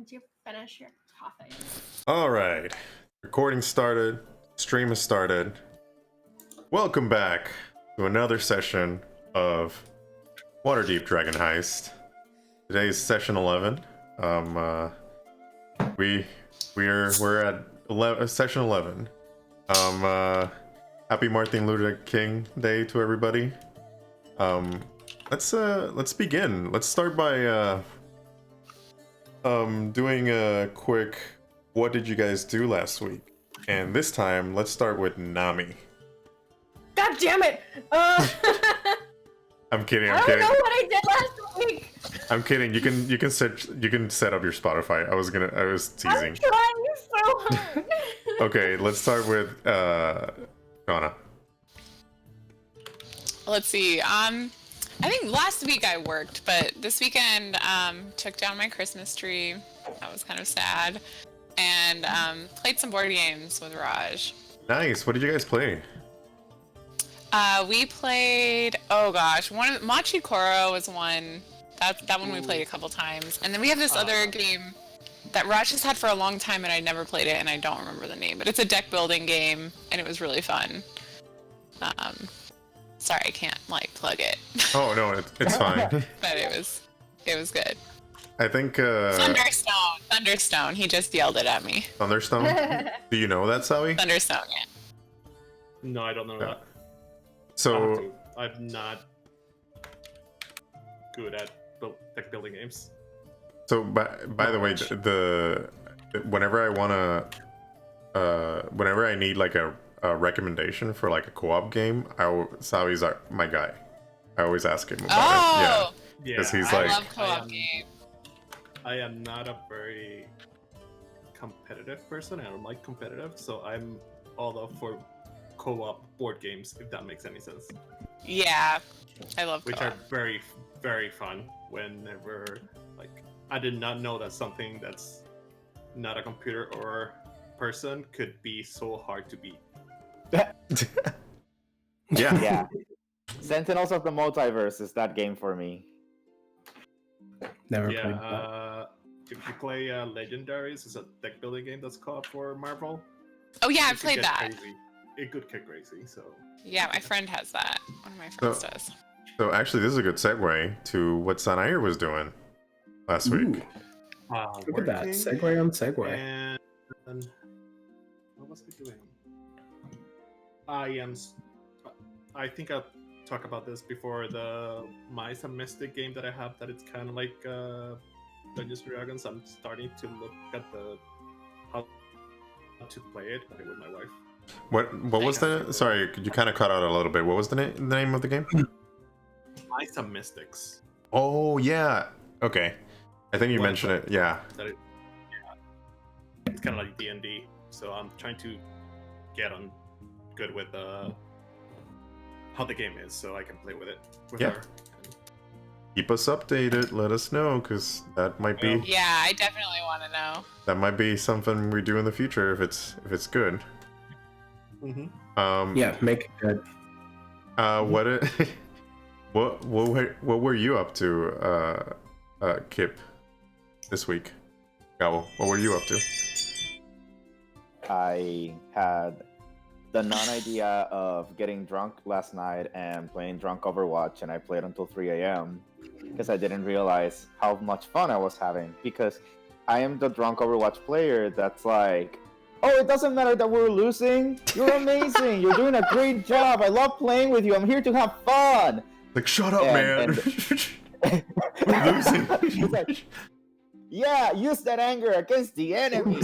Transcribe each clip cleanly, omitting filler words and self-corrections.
once you finish your coffee. All right, recording started, stream has started. Welcome back to another session of Waterdeep Dragon Heist. Today's session 11. We're at session 11. Happy Martin Luther King Day to everybody. Let's begin. Let's start by doing a quick what did you guys do last week? And this time let's start with Nami. God damn it! I'm kidding. I don't know what I did last week. I'm kidding. You can set up your Spotify. I was teasing. I'm trying so hard. Okay, let's start with Donna. Let's see. I think last week I worked, but this weekend took down my Christmas tree. That was kind of sad. And played some board games with Raj. Nice. What did you guys play? We played, oh gosh, Machi Koro was one. That one we played a couple times. And then we have this other game that Raj has had for a long time and I never played it and I don't remember the name. But it's a deck building game and it was really fun. Sorry, I can't plug it. Oh no, it's fine. But it was good. I think Thunderstone. He just yelled it at me. Thunderstone? Do you know that, Sawi? Thunderstone, yeah. No, I don't know that. So I'm not good at deck building games. So by the way, whenever I need like a recommendation for like a co-op game, Sawi's my guy. I always ask him about it. Yeah, because he's I love co-op games. I am not a very competitive person. I don't like competitive, so I'm all up for co-op board games, if that makes any sense. Yeah, I love which co-op. are very, very fun. Whenever I did not know that something that's not a computer or person could be so hard to beat. Yeah. Sentinels of the Multiverse is that game for me. Never played that. If you play Legendaries, it's a deck building game that's co-op for Marvel. Oh yeah, I've played that. Crazy. It could get crazy, so... Yeah, my friend has that. One of my friends does. So actually, this is a good segue to what Sanair was doing last week. Look at that. Segue on segue. And what was he doing? I think I'll talk about this before the Mice and Mystic game that I have, that it's kind of like Dungeons & Dragons. I'm starting to look at how to play it with my wife. What was the... Sorry, you kind of cut out a little bit. What was the name of the game? Mice and Mystics. Oh, yeah. Okay. I think you mentioned it. Yeah. It's kind of like D&D. So I'm trying to get on good with how the game is so I can play with it with her. Keep us updated. Let us know, because that might be... Yeah, I definitely want to know. That might be something we do in the future if it's good. Mm-hmm. Yeah, make it good. What were you up to, Kip, this week? Gabo, what were you up to? I had the non-idea of getting drunk last night and playing drunk Overwatch, and I played until 3 a.m. because I didn't realize how much fun I was having, because I am the drunk Overwatch player that's like, oh, it doesn't matter that we're losing. You're amazing. You're doing a great job. I love playing with you. I'm here to have fun. Like, shut up, man. We're losing. He's like, yeah, use that anger against the enemy.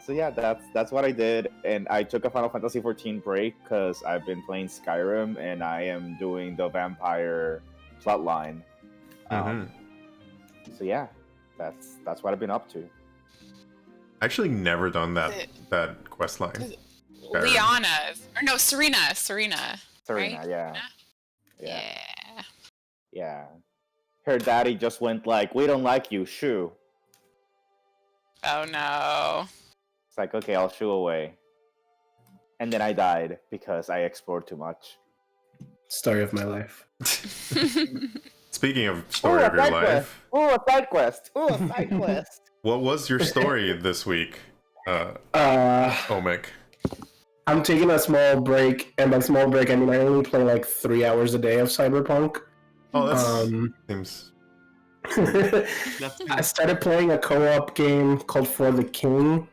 So yeah, that's what I did, and I took a Final Fantasy XIV break because I've been playing Skyrim and I am doing the vampire plotline. So yeah, that's what I've been up to. Actually, never done that quest line. Liana's, or no, Serena, right? Yeah. Her daddy just went like, "We don't like you, shoo." Oh no. It's like, okay, I'll shoo away. And then I died because I explored too much. Story of my life. It's Speaking of story of your life, Oh, a side quest. Oh, a side quest. what was your story this week, Omic? I'm taking a small break, and by small break, I mean I only play like 3 hours a day of Cyberpunk. Oh, that seems... I started playing a co-op game called For the King.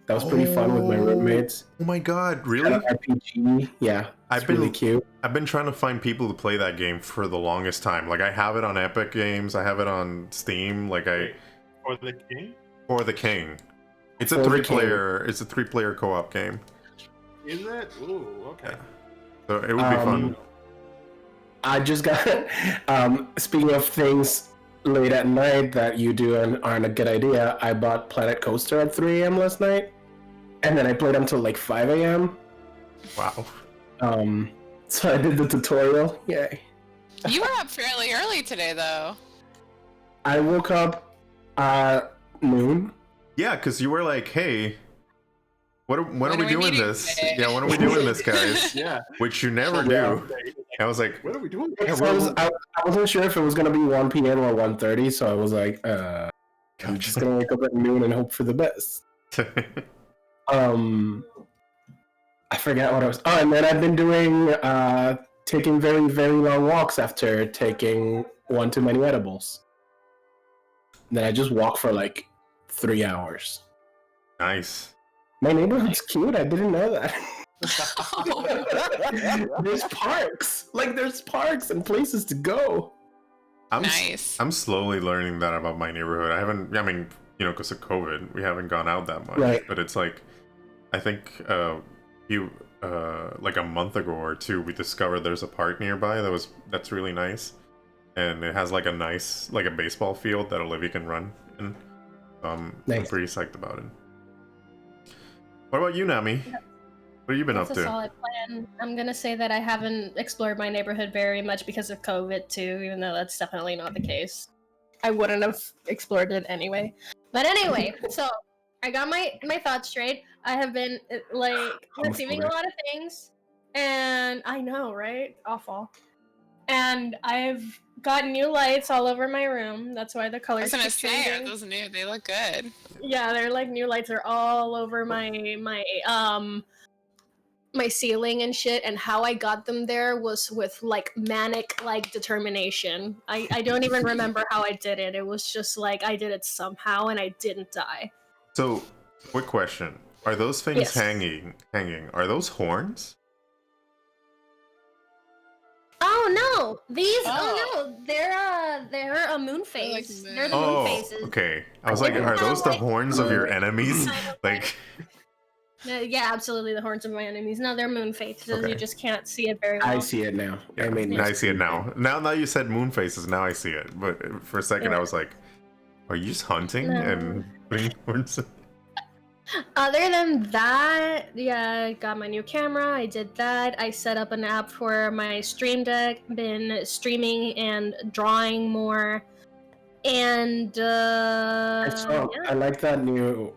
That was pretty fun with my roommates. Oh my god, really? RPG, yeah. It's really cute. I've been trying to find people to play that game for the longest time. Like, I have it on Epic Games, I have it on Steam, like For the King? For the King. It's a three-player co-op game. Is it? Ooh, okay. Yeah. So it would be fun. I just got speaking of things late at night that you do and aren't a good idea, I bought Planet Coaster at 3 a.m. last night, and then I played until like 5 a.m. Wow. So I did the tutorial. Yay. You were up fairly early today, though. I woke up noon. Yeah, because you were like, hey, when are we doing this? Today? Yeah, when are we doing this, guys? Yeah. Which you never do. I was like, What are we doing? yeah, I wasn't sure if it was going to be 1 p.m. or 1:30, so I was like, I'm just going to wake up at noon and hope for the best. I forgot what I was... Oh, and then I've been doing... taking very, very long walks after taking one too many edibles. And then I just walk for like 3 hours. Nice. My neighborhood's cute. I didn't know that. There's parks. Like, there's parks and places to go. Nice. I'm slowly learning that about my neighborhood. I mean, because of COVID, we haven't gone out that much. Right. But it's like, I think like a month ago or two, we discovered there's a park nearby that's really nice. And it has like a baseball field that Olivia can run in. I'm pretty psyched about it. What about you, Nami? What have you been up to? That's a solid plan. I'm gonna say that I haven't explored my neighborhood very much because of COVID too, even though that's definitely not the case. I wouldn't have explored it anyway. But anyway, so I got my thoughts straight. I have been receiving a lot of things, and I know, right? Awful. And I've got new lights all over my room. That's why the colors. I was gonna say, are those new? They look good. Yeah, they're like new lights are all over my ceiling and shit, and how I got them there was with like manic determination. I don't even remember how I did it. It was just like I did it somehow and I didn't die. So, quick question. Are those things hanging? Are those horns? Oh no! They're a moon phase. They're the moon phases. Okay. I was like, are those the horns of your enemies? Like. Yeah, absolutely, the horns of my enemies. No, they're moon phases. Okay. You just can't see it very well. I see it now. Yeah, I see it now. Now you said moon faces. Now I see it. But for a second, I was like, are you just hunting and putting horns? Other than that, yeah, I got my new camera. I did that. I set up an app for my stream deck. Been streaming and drawing more. And I like that new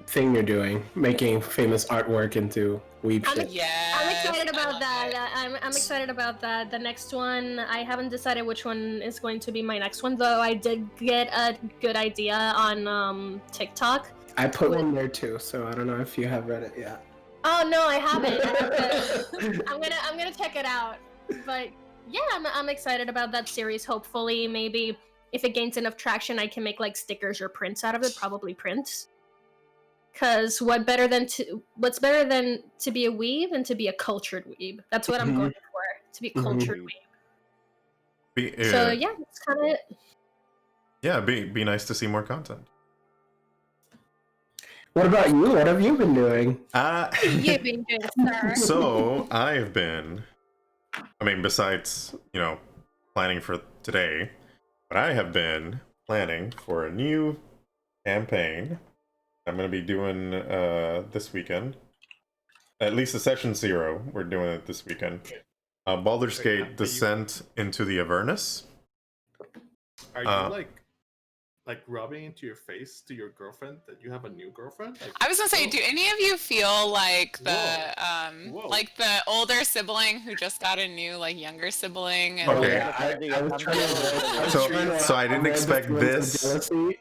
thing you're doing, making famous artwork into weeb shit. I'm excited about that. I'm excited about that. The next one, I haven't decided which one is going to be my next one, though I did get a good idea on TikTok. I put one there too, so I don't know if you have read it yet. Oh no, I haven't. I'm gonna check it out. But yeah, I'm excited about that series. Hopefully, maybe if it gains enough traction, I can make like stickers or prints out of it. Probably prints. Cause what's better than to be a weeb and to be a cultured weeb? That's what I'm going for. To be a cultured weeb. So yeah, that's kind of it. Yeah, be nice to see more content. What about you? What have you been doing? You've been doing, sir. So I've been, besides planning for today, but I have been planning for a new campaign I'm going to be doing this weekend. At least the session 0, we're doing it this weekend. Baldur's Gate Descent into the Avernus. Are you like rubbing into your face to your girlfriend that you have a new girlfriend? Like, I was gonna say, whoa. do any of you feel like Whoa. like the older sibling who just got a new like younger sibling? And Okay. I was trying to. So I didn't expect this. Jealousy.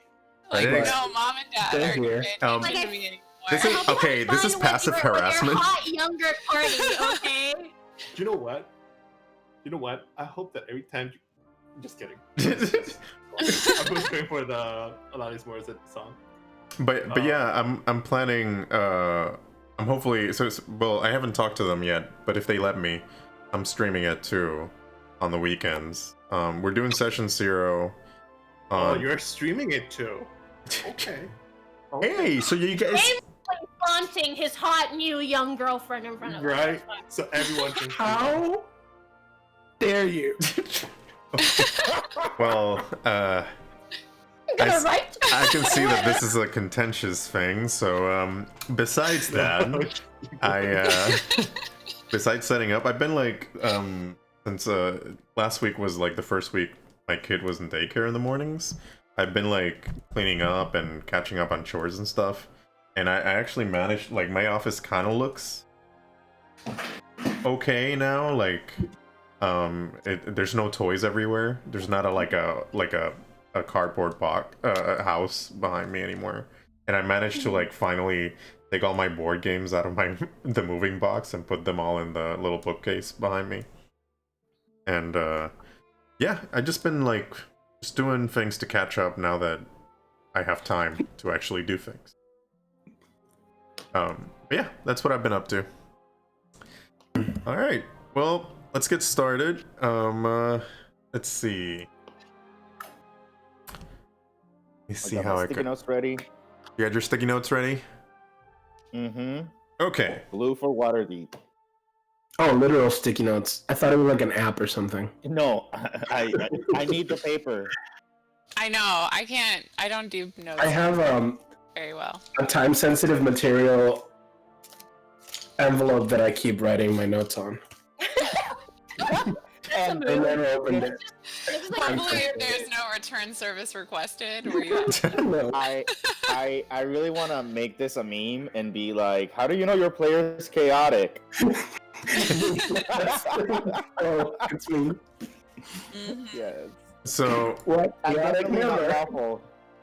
like, didn't ex- no, mom and dad They're aren't here. paying attention Like, to me anymore. This is Have okay. This is fun passive with your harassment. hot younger party, okay? You know what? You know what? I hope that every time you... Just kidding. I was going for the Alanis Morissette song. But yeah, I'm planning. I'm hopefully well. I haven't talked to them yet, but if they let me, I'm streaming it too on the weekends. We're doing session 0. Oh, you're streaming it too. Okay. Hey, so you guys. Like flaunting his hot new young girlfriend in front of us. Right? So everyone can see. How dare you? Well, I'm gonna write I can see that this is a contentious thing. So, besides that, besides setting up, I've been like, since last week was like the first week my kid was in daycare in the mornings. I've been like cleaning up and catching up on chores and stuff, and I actually managed. Like my office kind of looks okay now. Like, there's no toys everywhere. There's not a cardboard box house behind me anymore, and I managed to like finally take all my board games out of the moving box and put them all in the little bookcase behind me. And yeah, I just been like just doing things to catch up now that I have time to actually do things. But yeah, that's what I've been up to. All right, well, let's get started. Let's see. Let me see how I sticky could. notes ready. You got your sticky notes ready? Mm-hmm. Okay. Blue for Waterdeep. Oh, literal sticky notes. I thought it was like an app or something. No, I need the paper. I know. I don't do notes I have very well. a time-sensitive material envelope that I keep writing my notes on. And I never opened it. It's like Hopefully, if there's no return service requested, where you No. I really want to make this a meme and be like, how do you know your player is chaotic? Oh, it's me. Yes. So What? And Chaotic definitely not never. lawful.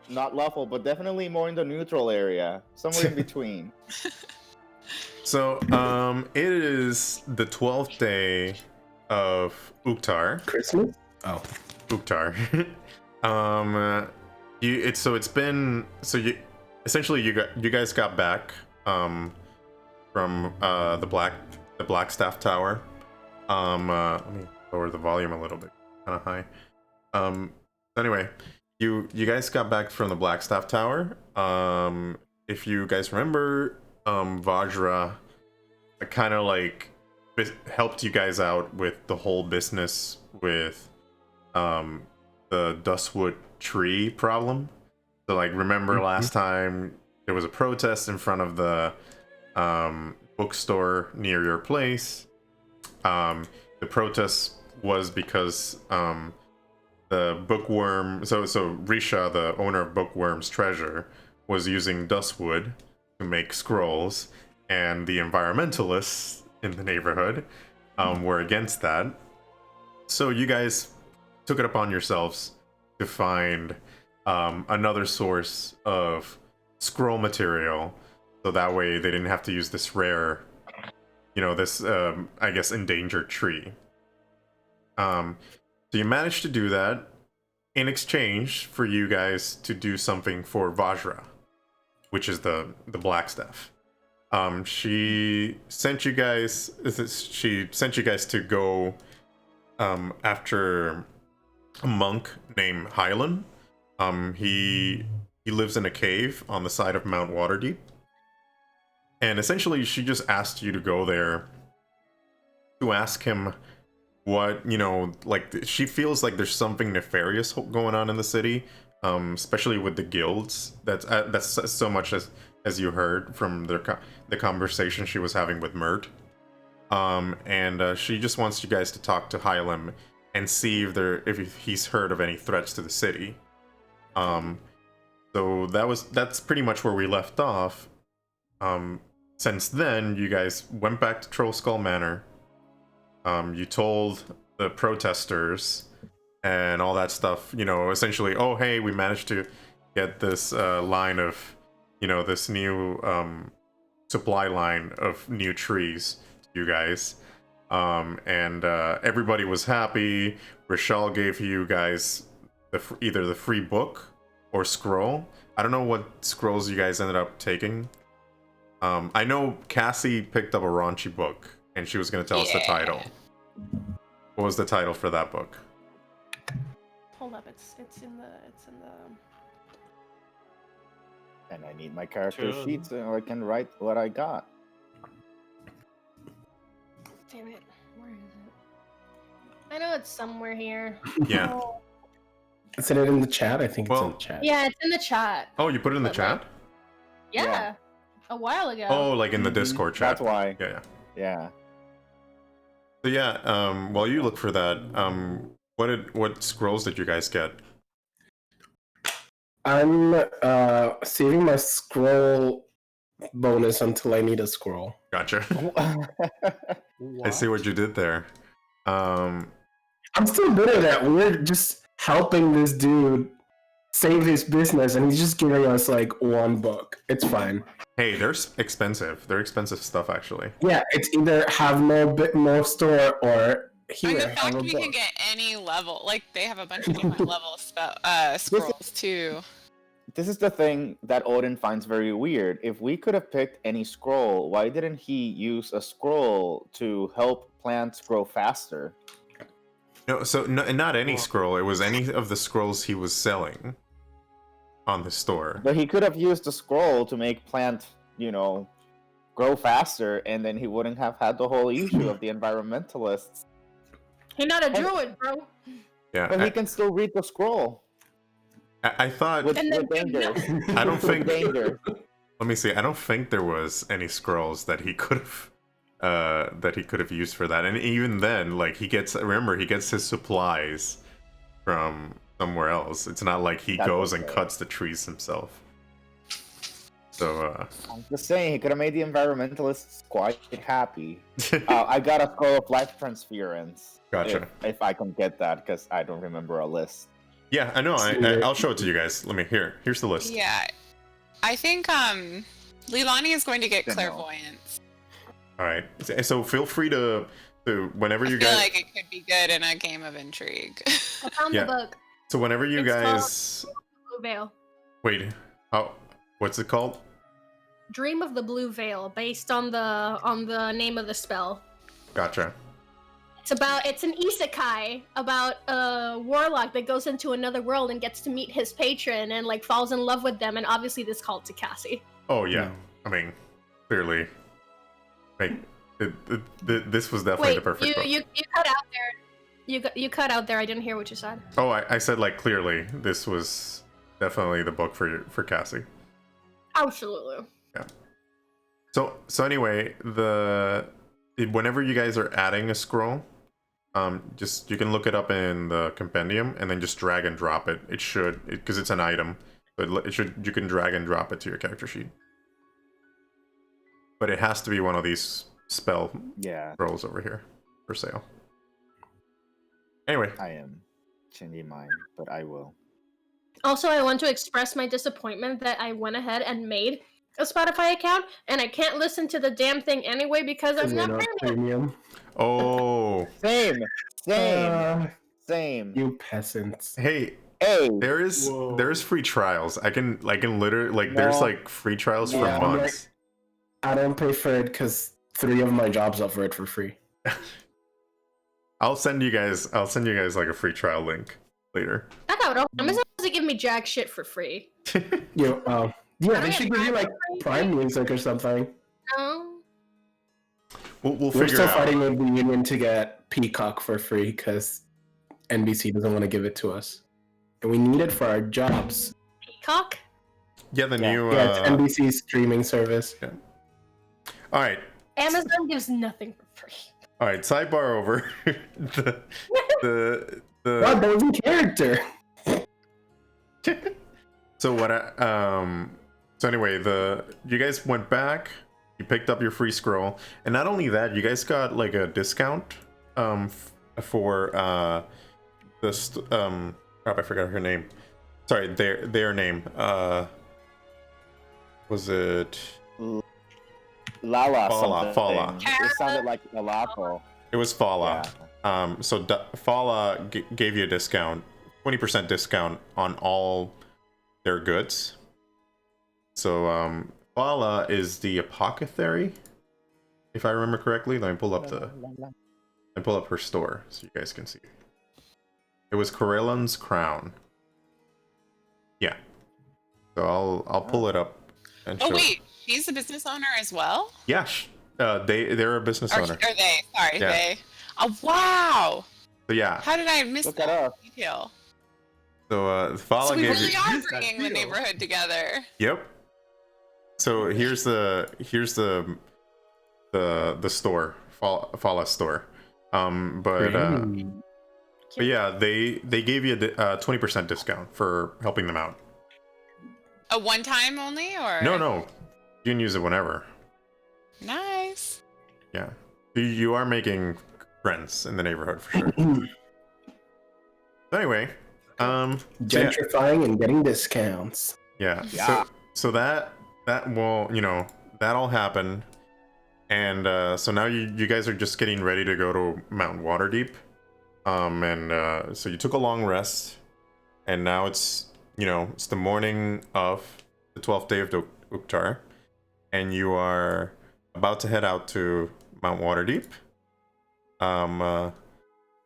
Not lawful, but definitely more in the neutral area. Somewhere in between. it is the 12th day of Uktar. Christmas? Oh. Uktar. You guys got back from the Blackstaff Tower. Let me lower the volume a little bit, kind of high. Anyway, you guys got back from the Blackstaff Tower. If you guys remember, Vajra kind of like helped you guys out with the whole business with the Dustwood tree problem. So like, remember last time there was a protest in front of the bookstore near your place. The protest was because the bookworm, so Risha, the owner of Bookworm's Treasure, was using Dustwood to make scrolls, and the environmentalists in the neighborhood were against that. So you guys took it upon yourselves to find another source of scroll material, so that way they didn't have to use this rare, this I guess endangered tree. So you managed to do that in exchange for you guys to do something for Vajra, which is the Blackstaff. She sent you guys to go after a monk named Hlam. He lives in a cave on the side of Mount Waterdeep. And essentially she just asked you to go there to ask him what, like, she feels like there's something nefarious going on in the city, especially with the guilds. That's so much as you heard from the conversation she was having with Mert. And she just wants you guys to talk to Hlam and see if he's heard of any threats to the city. So that's pretty much where we left off. Since then, you guys went back to Troll Skull Manor. You told the protesters and all that stuff, you know, essentially, oh, hey, we managed to get this line of, you know, this new supply line of new trees to you guys. And everybody was happy. Rishal gave you guys either the free book or scroll. I don't know what scrolls you guys ended up taking. I know Cassie picked up a raunchy book, and she was going to tell us the title. What was the title for that book? Hold up, it's in the. And I need my character Sure. sheet so I can write what I got. Damn it, where is it? I know it's somewhere here. Yeah. Oh. Isn't it in the chat? I think it's in Well- the chat. Yeah, it's in the chat. Oh, you put it in the But, chat? Yeah, Yeah. a while ago. Oh, like in the Discord chat. That's why. Yeah, yeah. Yeah. So yeah, while you look for that, what scrolls did you guys get? I'm saving my scroll bonus until I need a scroll. Gotcha. I see what you did there. I'm still bitter that we're just helping this dude save his business and he's just giving us like one book. It's fine. Hey, they're expensive. They're expensive stuff, actually. Yeah, it's either have no store or And here the have fact a we can book. get any level, like they have a bunch of different level scrolls too. This is the thing that Odin finds very weird. If we could have picked any scroll, why didn't he use a scroll to help plants grow faster? No, so not any Well- scroll. It was any of the scrolls he was selling on the store. But he could have used a scroll to make plant, grow faster, and then he wouldn't have had the whole issue of the environmentalists. He's not a druid, bro. Yeah, But he can still read the scroll I thought. with And then- danger. I don't think. Danger. Let me see. I don't think there was any scrolls that he could have used for that. And even then, like he gets his supplies from somewhere else. It's not like he That's goes and okay. cuts the trees himself. So I'm just saying, he could have made the environmentalists quite happy. I got a scroll of life transference. Gotcha. If I can get that, because I don't remember a list. yeah, I know. I'll show it to you guys. Let me here's the list. Yeah, I think Leilani is going to get Then no. clairvoyance. All right. So feel free to whenever I you feel guys. like it could be good in a game of intrigue. I found Yeah. the book. So whenever you It's guys Blue Veil. wait, what's it called? Dream of the Blue Veil, based on the name of the spell. Gotcha. It's an isekai about a warlock that goes into another world and gets to meet his patron and like falls in love with them, and obviously this called to Cassie. Oh yeah. No. I mean, clearly, like this was definitely the perfect book. you cut out there. You cut out there. I didn't hear what you said. Oh, I said like clearly this was definitely the book for Cassie. Absolutely. So anyway, whenever you guys are adding a scroll, just you can look it up in the compendium and then just drag and drop it. It should, because it's an item, but you can drag and drop it to your character sheet. But it has to be one of these spell Yeah, scrolls over here for sale. Anyway, I am changing mine, but I will. Also, I want to express my disappointment that I went ahead and made a Spotify account, and I can't listen to the damn thing anyway because I'm We're not not premium. premium. oh, Same. You peasants. hey, Hey, Whoa. there's free trials. I can literally like there's No. like free trials Yeah, for I'm months. I don't pay for it because 3 of my jobs offer it for free. I'll send you guys like a free trial link later. I don't know. Amazon doesn't give me jack shit for free. Yeah, I they should give you like Prime Music or something. No. We'll We're figure still it out. fighting with the union to get Peacock for free because NBC doesn't want to give it to us, and we need it for our jobs. Peacock? Yeah, the Yeah. new. Yeah, it's NBC's streaming service. All right, Amazon gives nothing for free. all right. Sidebar over. the What? That was in character. So what? So anyway, you guys went back. You picked up your free scroll, and not only that, you guys got like a discount for crap, I forgot her name. Sorry, their name. Was it Lala? Fala. It sounded like Lalapo. It was Fala. Yeah. So Fala gave you a discount, 20% discount on all their goods. So Fala is the apothecary, if I remember correctly. Let me pull up her store so you guys can see. It was Corellan's Crown. Yeah. So I'll pull it up and show. Oh wait, she's a business owner as well? Yeah, they're a business owner. Are they? Sorry, Yeah. they. Oh wow! So yeah. How did I miss Look that that up. detail? So Fala So we gave really you. are bringing the neighborhood together. Yep. So here's the store, Fala store. But yeah, they gave you a 20% discount for helping them out. A one time only, or No, you can use it whenever. Nice. Yeah, you are making friends in the neighborhood for sure. Anyway, gentrifying and getting discounts. Yeah. Yeah. So that well, that all happened, and so now you guys are just getting ready to go to Mount Waterdeep, and so you took a long rest, and now it's it's the morning of the 12th day of Uktar, and you are about to head out to Mount Waterdeep.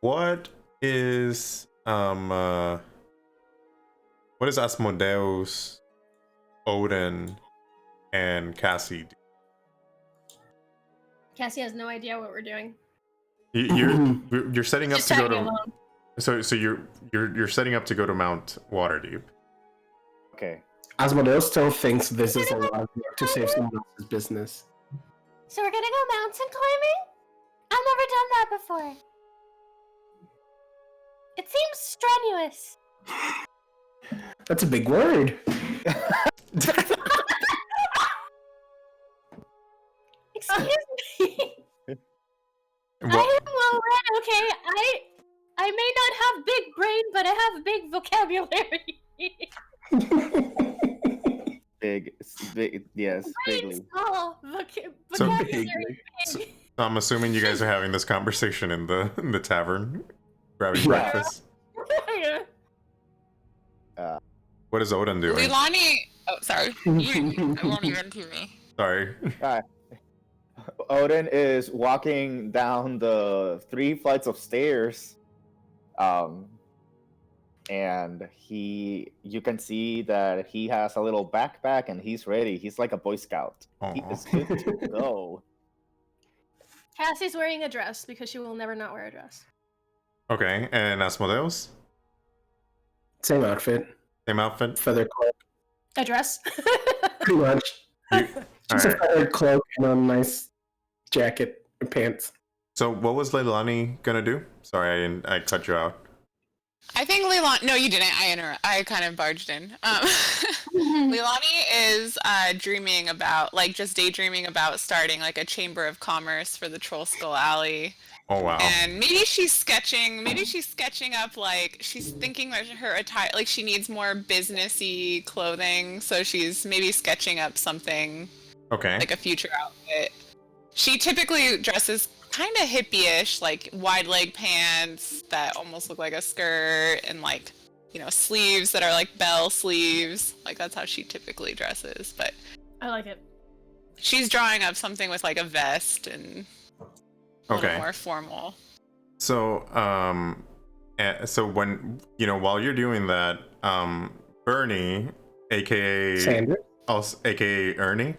What is Asmodeus, Odin, and Cassie do? Cassie has no idea what we're doing. You're setting up Just to go tagging to along. so you're setting up to go to Mount Waterdeep. Okay. Asmodeus still thinks this is a lot of work to save someone else's business. So we're gonna go mountain climbing? I've never done that before. It seems strenuous. That's a big word. Excuse me. What? I am well read, okay? I may not have big brain, but I have big vocabulary. Big, yes, bigly. Small So vocabulary. So I'm assuming you guys are having this conversation in the tavern, grabbing Yeah. breakfast. Yeah. What is Odin doing? Leilani. Oh, sorry. I won't even to me. Sorry. Odin is walking down the 3 flights of stairs, and you can see that he has a little backpack and he's ready. He's like a Boy Scout. He Aw. is good to go. Cassie's wearing a dress because she will never not wear a dress. Okay, and Asmodeus? Same outfit, Same outfit? feather cloak, A dress? pretty much. Just a Alright. feathered cloak and a nice jacket and pants. So what was Leilani gonna do? Sorry, I cut you out. I think Leilani. No, you didn't. I kind of barged in. Leilani is dreaming about, just daydreaming about starting like a chamber of commerce for the Troll Skull Alley. Oh wow. And maybe she's sketching up, she's thinking that her attire, she needs more businessy clothing, so she's maybe sketching up something Okay. like a future outfit. She typically dresses kind of hippie-ish, wide leg pants that almost look like a skirt, and sleeves that are like bell sleeves. That's how she typically dresses, but I like it. she's drawing up something with a vest and a little more formal. So so when while you're doing that, Bernie, aka Sandra? aka Ernie,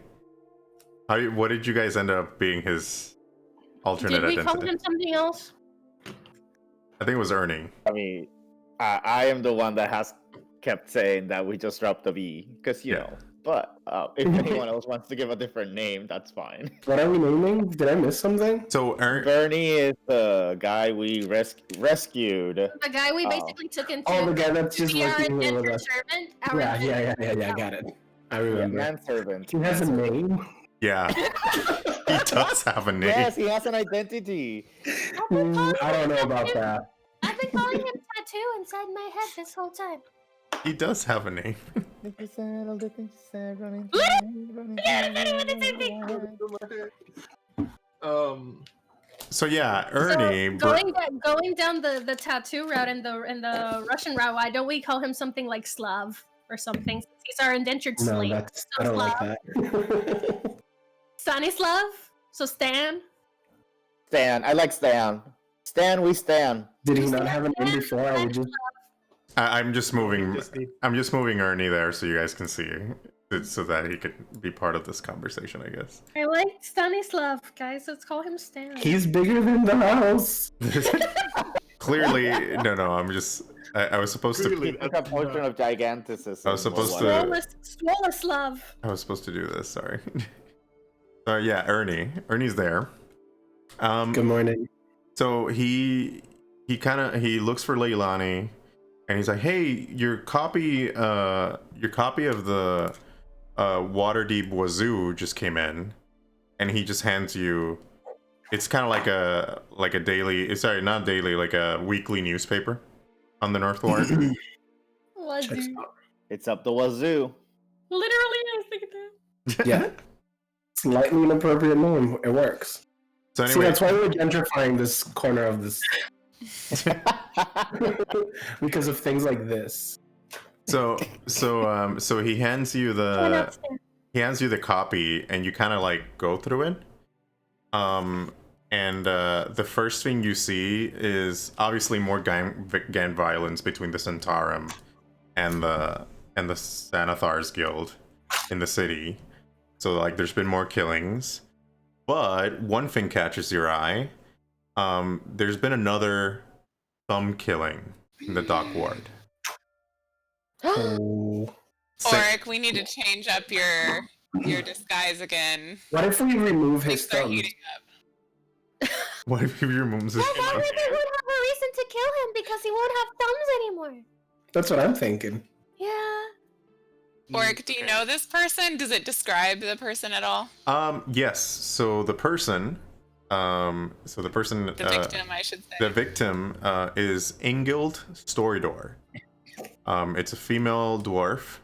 what did you guys end up being his alternate Did we call identity? him something else? I think it was Ernie. I mean, I am the one that has kept saying that we just dropped the B, because, you Yeah. know, But if anyone else wants to give a different name, that's fine. What are we naming? Did I miss something? So Bernie is the guy we rescued. The guy we basically took into. Oh, the guy that's to just be our working here with indentured us. servant. Our Yeah, indentured I got it. I remember. Manservant. He has a name. yeah, he does have a name. Yes, he has an identity. I don't know about that. I've been calling him Tattoo inside my head this whole time. He does have a name. So yeah, Ernie. So going down the tattoo route and the Russian route, why don't we call him something like Slav or something? He's our indentured No, slave. that's So I don't like Slav. that. Stanislav? So Stan? Stan. I like Stan. Stan, we Stan. Did he not have a name before? I would just I'm just moving. Just need- I'm just moving Ernie there so you guys can see, so that he could be part of this conversation, I guess. I like Stanislav, guys. Let's call him Stan. he's bigger than the house. Clearly, no. I'm just. I was supposed to. Clearly. It's a portion of giganticism. I was supposed to- Swolaslav. I was supposed to do this. Sorry. So yeah, Ernie. Ernie's there. Good morning. So he looks for Leilani, and he's like, "Hey, your copy of the Waterdeep Wazoo just came in," and he just hands you. It's kind of like a daily. Sorry, not daily, like a weekly newspaper on the North Ward. Checks out. It's up the wazoo. Literally, I was thinking that. Yeah. Slightly inappropriate name. It works. So See, anyway, that's why we're gentrifying this corner of this. Because of things like this. so he hands you the copy, and you kind of like go through it. And the first thing you see is obviously more gang violence between the Centaurum and the Xanathar's Guild in the city. So like there's been more killings. But one thing catches your eye. There's been another thumb killing in the dock ward. Oh. Oric, we need to change up your disguise again. What if we remove They his start thumbs? heating up. What if he removes his Well, that thumb? way they would have a reason to kill him because he won't have thumbs anymore. That's what I'm thinking. Yeah. Oric, do you know this person? Does it describe the person at all? Yes. So the person, The victim, I should say. the victim is Ingild Storydoor. It's a female dwarf.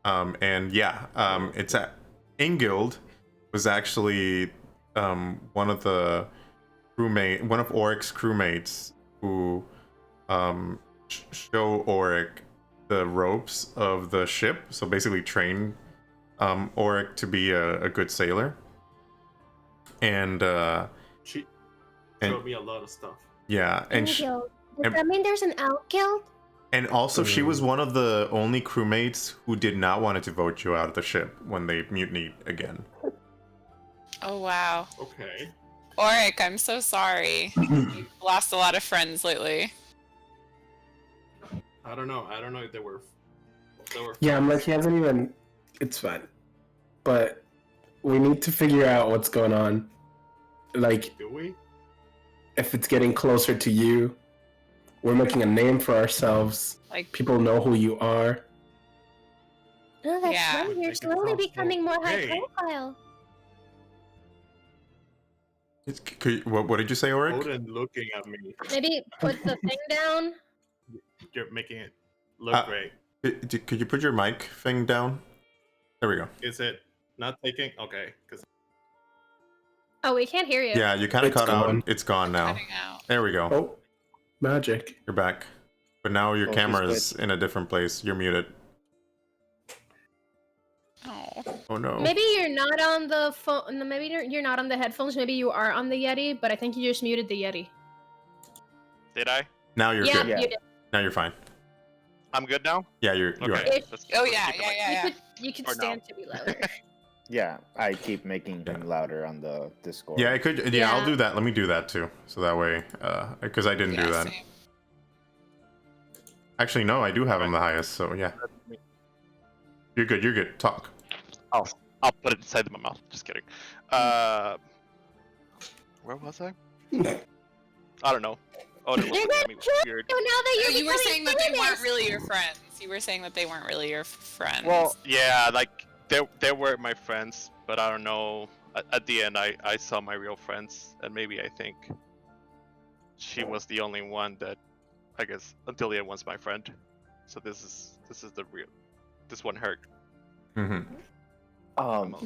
And yeah, it's Ingild was actually one of Oric's crewmates who show Oric the ropes of the ship. So basically train Oric to be a good sailor. And She and- showed me a lot of stuff. yeah, and Guild. Does and- that mean there's an out guild? and also she was one of the only crewmates who did not want to vote you out of the ship when they mutinied again. Oh, wow. Okay. Oric, I'm so sorry. You've lost a lot of friends lately. I don't know if they were. Yeah, I'm like, he hasn't even. It's fine. But we need to figure out what's going on. Like, Do we? if it's getting closer to you, we're making a name for ourselves. Like, People know who you are. No, that's Yeah. right. You're Make it slowly possible. becoming more high Hey. profile. What did you say, Oric? Odin looking at me. Maybe put the thing down. You're making it look great. Could you put your mic thing down? There we go. Is it not taking? Okay, because Oh, we can't hear you. Yeah, you kind of It's cut out. gone. It's gone now. cutting out. There we go. Oh, magic. You're back. But now your Oh, camera's in a different place. You're muted. Oh. Oh no. Maybe you're not on the phone. No, maybe you're not on the headphones. Maybe you are on the Yeti, but I think you just muted the Yeti. Did I? Now you're Yeah, good. Yeah. you did. Now you're fine. I'm good now? Yeah, you are. Okay. If- Oh, yeah, yeah, yeah, yeah. You could Or no. stand to be louder. Yeah, I keep making him louder on the Discord. Yeah, I could. Yeah, Yeah. I'll do that. Let me do that too. So that way, because I didn't do Yeah, that. same. Actually, no, I do have him the highest. So yeah. You're good. You're good. Talk. I'll put it inside my mouth. Just kidding. Where was I? I don't know. Oh, it You're looks gonna me join weird. you now that you're You were saying that they weren't famous. really your friends. You were saying that they weren't really your friends. Well, Yeah, like they were my friends, but I don't know. At the end, I saw my real friends, and maybe I think she was the only one that, I guess, until the end was my friend. So this is the real. This one hurt. Mm-hmm.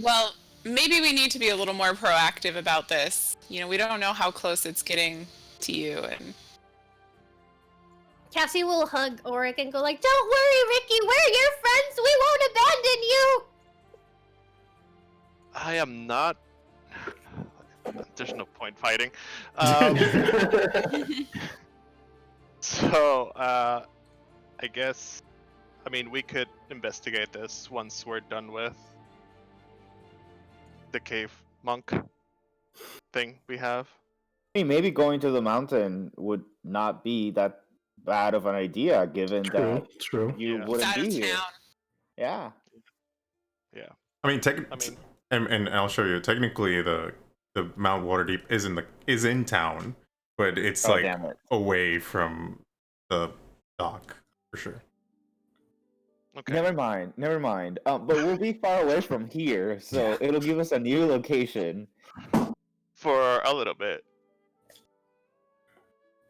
well, maybe we need to be a little more proactive about this. You know, we don't know how close it's getting to you, and Cassie will hug Auric and go like, "Don't worry, Ricky. We're your friends. We won't abandon you." I am not. There's no point fighting. So, I guess, I mean, we could investigate this once we're done with the cave monk thing we have. I mean, maybe going to the mountain would not be that bad of an idea, given that True. you Yeah. it's wouldn't out be of here. town. Yeah. I mean, I mean, and I'll show you. Technically, the Mount Waterdeep is in town, but it's Oh, like damn it. away from the dock for sure. okay. Never mind. But we'll be far away from here, so it'll give us a new location. For a little bit.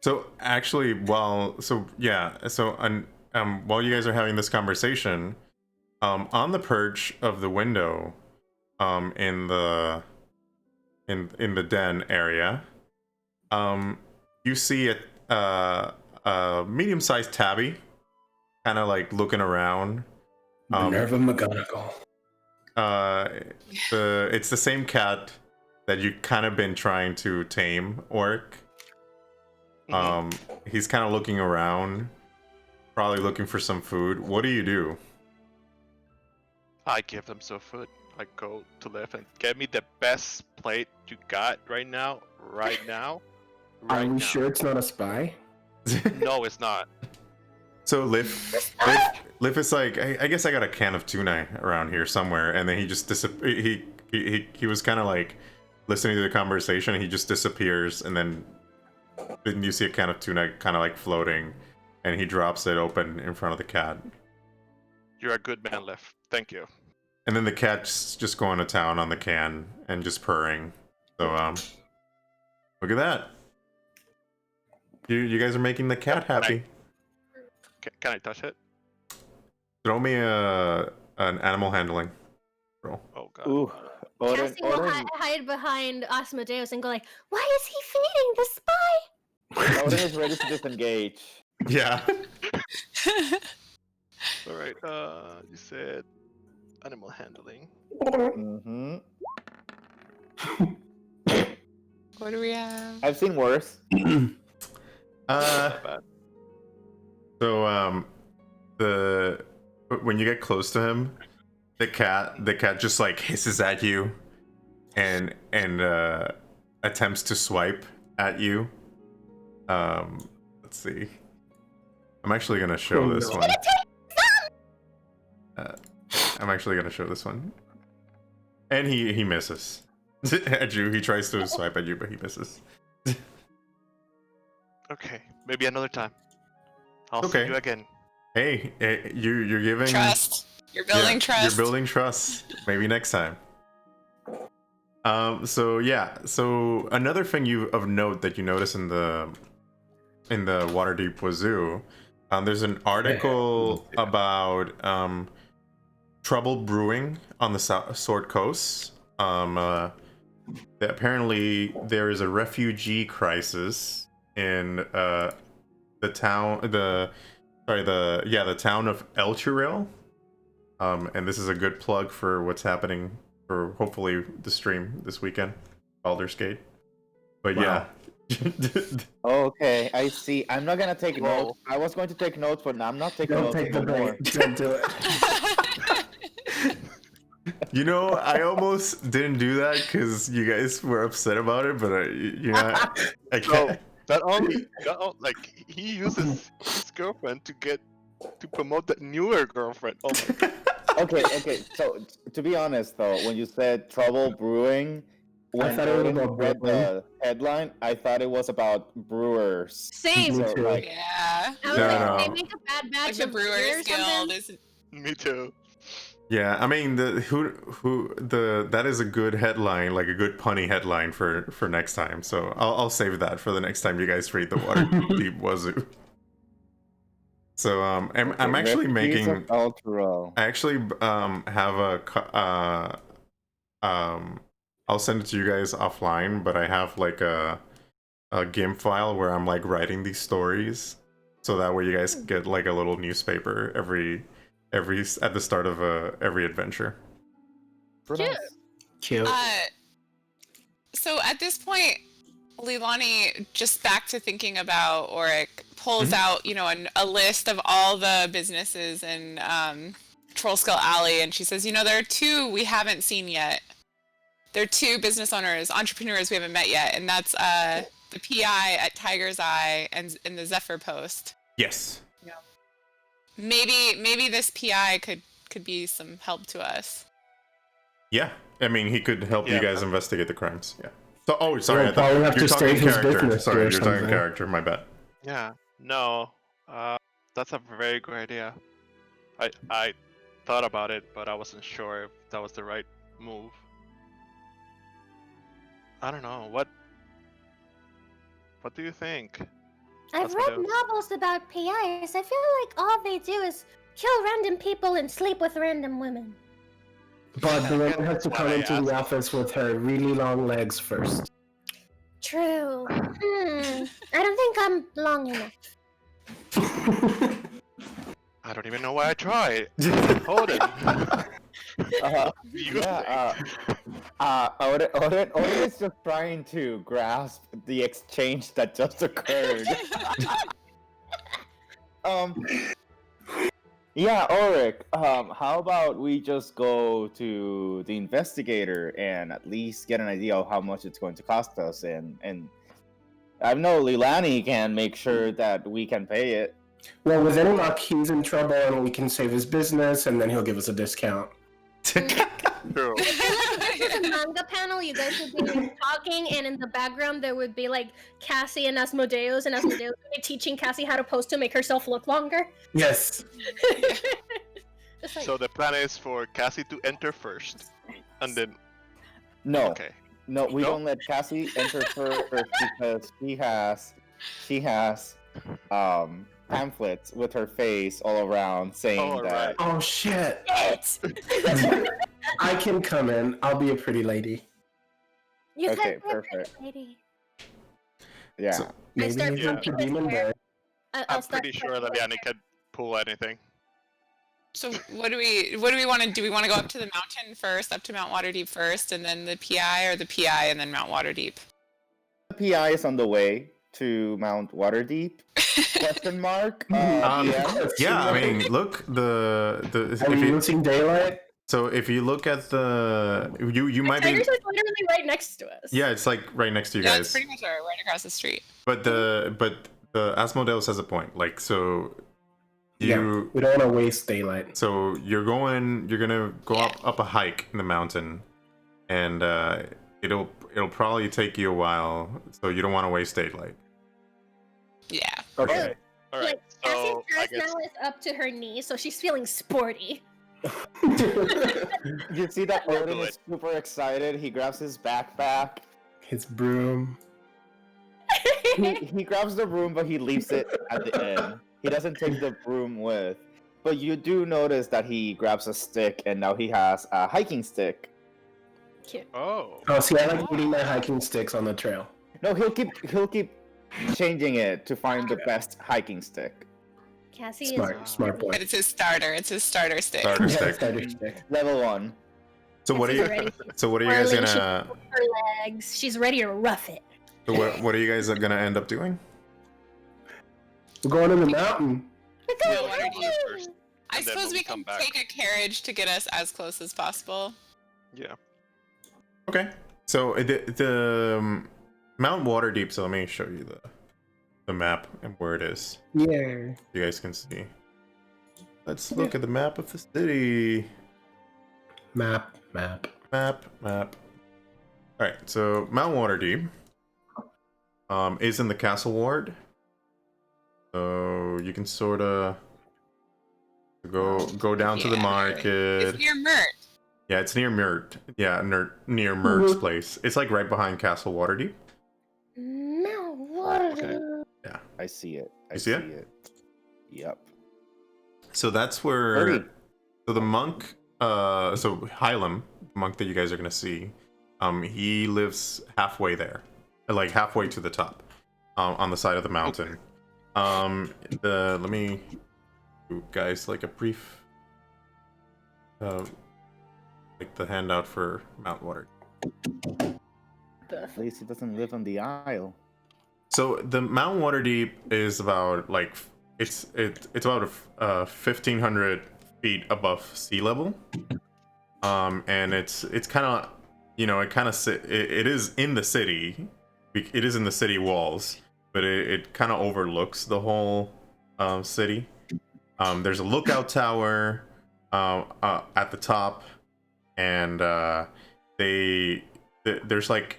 So actually, while you guys are having this conversation, on the perch of the window, in the den area, you see a medium-sized tabby, kind of like looking around. Minerva McGonagall. It's the same cat that you kind of been trying to tame, Orc. He's kind of looking around, probably looking for some food. What do you do? I give them some food. I go to lift and get me the best plate you got right now. Are we sure it's not a spy? No, it's not. So Liv is like, I guess I got a can of tuna around here somewhere, and then he just he was kind of like listening to the conversation, and he just disappears, and then you see a can of tuna kind of like floating, and he drops it open in front of the cat. You're a good man, Liv. Thank you. And then the cat's just going to town on the can and just purring. So look at that. You guys are making the cat happy. Can I touch it? Throw me an animal handling roll. Oh god. Ooh. Cassie will hide behind Asmodeus and go like, "Why is he feeding the spy?" Odin is ready to disengage. Yeah. All right. You said animal handling. Mm-hmm. What do we have? I've seen worse. Not bad. So when you get close to him, the cat just like hisses at you and attempts to swipe at you. Let's see. I'm actually gonna show this one. I'm actually gonna show this one. And he misses. At you. He tries to swipe at you, but he misses. Okay, maybe another time. I'll Okay. see you again. Hey, you're giving Trust. You're building trust. You're building trust. Maybe next time. So another thing of note that you notice in the Waterdeep Wazoo, there's an article about trouble brewing on the Sword Coast. That apparently there is a refugee crisis in the town of Elturil. And this is a good plug for what's happening for hopefully the stream this weekend, Baldur's Gate. But Wow. Okay, I see. I'm not gonna take notes. I was going to take notes, but I'm not taking Don't notes take the anymore. bait. Don't do it. You know, I almost didn't do that because you guys were upset about it, but I can't. Not only like he uses his girlfriend to promote that newer girlfriend. Oh my god. Okay. So to be honest, though, when you said trouble brewing, when thought it was Odin about read brewing. the headline, I thought it was about brewers. Same. Me So too. like, Yeah. I was No, like, no. they make a bad Like batch the of beer or Brewers Guild something. is. Me too. Yeah, I mean that is a good headline, like a good punny headline for next time. So I'll save that for the next time you guys read the Waterdeep Wazoo. So I'm actually recipes of making. Ultra. I actually have I'll send it to you guys offline, but I have like a GIMP file where I'm like writing these stories, so that way you guys get like a little newspaper every at the start of every adventure. Cute. Cute. So at this point, Leilani, just back to thinking about Auric, pulls out, a list of all the businesses in Trollskull Alley, and she says, there are two we haven't seen yet. There are two business owners, entrepreneurs we haven't met yet, and that's the PI at Tiger's Eye and the Zephyr Post. Yes. Maybe this PI could be some help to us. Yeah, I mean he could help you Yeah. guys investigate the crimes. Yeah. So, sorry, We'll I thought probably have you're to talking save his character. business Sorry, or you're talking something. character. My bad. Yeah. No. That's a very good idea. I thought about it, but I wasn't sure if that was the right move. I don't know. What do you think? I've That's read what novels about PIs. I feel like all they do is kill random people and sleep with random women. But the woman has to That's come what I into the asked. office with her really long legs first. True. I don't think I'm long enough. I don't even know why I tried. Hold it. Odin is just trying to grasp the exchange that just occurred. Yeah, Ulrich, how about we just go to the investigator and at least get an idea of how much it's going to cost us, and I know Leilani can make sure that we can pay it. Well, with any luck, he's in trouble and we can save his business and then he'll give us a discount. True. This is a manga panel. You guys would be talking, and in the background there would be like Cassie and Asmodeus would be teaching Cassie how to pose to make herself look longer. Yes. Just like, So the plan is for Cassie to enter first, and then No, okay. no, we No? don't let Cassie enter first because she has pamphlets with her face all around saying Oh, that. right. Oh, shit. I can come in. I'll be a pretty lady. you Okay, could be a pretty perfect. lady. Yeah. So, maybe start he's Yeah. a demon bear. I'll I'm start pretty sure putting Liliani it can pull anything. So what do we want to do? We want to go up to the mountain first, up to Mount Waterdeep first, and then the PI, or the PI and then Mount Waterdeep? The PI is on the way to Mount Waterdeep? Question mark. Yeah, I mean, look, Are if we you using daylight? so if you look at the you might be Tiger's like literally right next to us. yeah, it's like right next to you Yeah, guys. it's pretty much right across the street. But the Asmodeus has a point. Like so, Yeah, we don't want to waste daylight. so you're gonna go up a hike in the mountain, and it'll probably take you a while. So you don't want to waste daylight. Yeah. Okay. All right. Like, Cassie's So I dress guess now is up to her knees, so she's feeling sporty. You see that We'll Odin do is super excited. He grabs his backpack. His broom. He grabs the broom, but he leaves it at the end. He doesn't take the broom with. But you do notice that he grabs a stick, and now he has a hiking stick. Cute. Oh. Oh, see, I like eating my hiking sticks on the trail. No, he'll keep changing it to find the best hiking stick. Cassie Smart boy. But it's his starter. It's his starter stick. Starter Yeah, stick. starter stick. Level 1. So what are you? Ready. So what are you guys Whirling, gonna? her legs. She's ready to rough it. So what are you guys gonna end up doing? We're going to the mountain. We're No, going Waterdeep hiking. first. I And then suppose we'll we come can back. take a carriage to get us as close as possible. Yeah. Okay. So the Mount Waterdeep. So let me show you the map and where it is. Yeah. You guys can see. Let's look at the map of the city. Map. Alright, so Mount Waterdeep is in the Castle Ward. So you can sort of go down to the market. It's near Mert. Yeah, it's near Mert. Yeah, near Mert's place. It's like right behind Castle Waterdeep. No, what? Okay. Yeah. I see it. I You see it? Yep. So that's where. Hurry. So the monk, so Hlam, the monk that you guys are gonna see, he lives halfway there, like halfway to the top, on the side of the mountain. Let me do guys like a brief, like the handout for Mount Water. At least he doesn't live on the Isle. So the Mount Waterdeep is about like it's about 1,500 feet above sea level, and it's kind of it is in the city. It is in the city walls, but it kind of overlooks the whole city. There's a lookout tower at the top, and there's like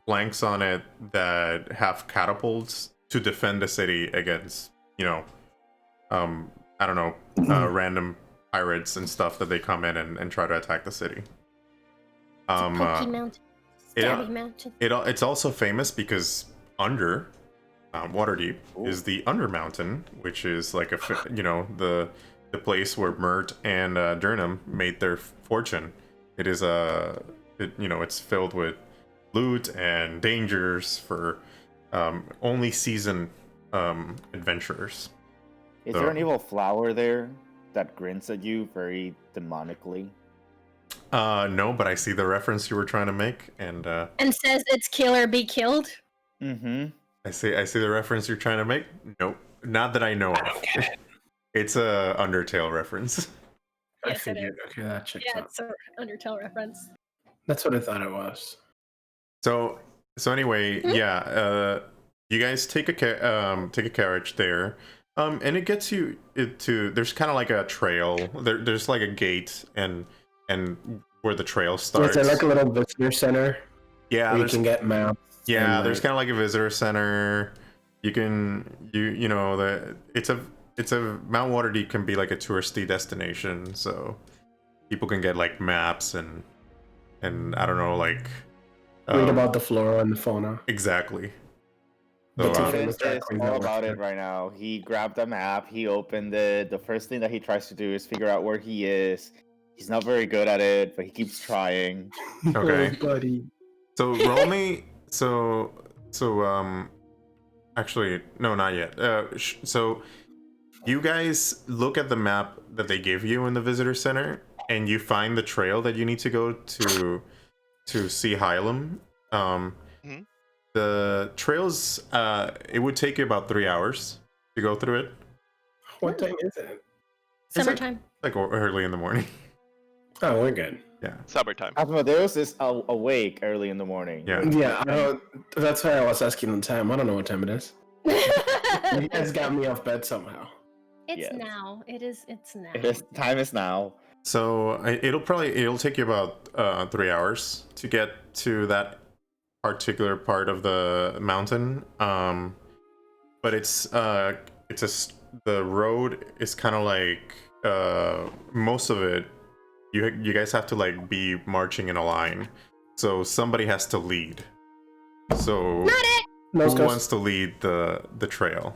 flanks on it that have catapults to defend the city against, I don't know, random pirates and stuff that they come in and try to attack the city. Pokey Mountain. Stabby Mountain. It's also famous because under Waterdeep is the Under Mountain, which is like the place where Mert and Durham made their fortune. It is it's filled with loot and dangers for only seasoned adventurers. Is there an evil flower there that grins at you very demonically? No, but I see the reference you were trying to make, and says it's kill or be killed. Mm-hmm. I see the reference you're trying to make. Nope, not that I know of. It's a Undertale reference. I Yes, it figured. Okay, that checks Yeah, out. it's an Undertale reference. That's what I thought it was. So anyway, yeah, you guys take a carriage there, and it gets you to. There's kind of like a trail. There's like a gate and where the trail starts. Is there like a little visitor center? Yeah, where you can get maps. Yeah, and, there's kind of like a visitor center. It's a Mount Waterdeep can be like a touristy destination, so people can get like maps and I don't know, like read about the flora and the fauna. Exactly. The two So, famous drag It's queens all that work about there. it right now. He grabbed a map, he opened it. The first thing that he tries to do is figure out where he is. He's not very good at it, but he keeps trying. Okay. Oh, buddy. so roll me. Actually, no, not yet. So you guys look at the map that they give you in the visitor center, and you find the trail that you need to go to see Hlam. The trails, it would take you about 3 hours to go through it. What time is it? Summertime. Like early in the morning. Oh, we're good. Yeah. Summertime. Asmodeus is awake early in the morning. Yeah. Yeah, I don't. That's why I was asking the time. I don't know what time it is. You guys got me off bed somehow. It's Yes. now. It's now. Time is now. So it'll take you about 3 hours to get to that particular part of the mountain. But the road is kind of like most of it. You guys have to like be marching in a line, so somebody has to lead. So No, who wants to lead the trail?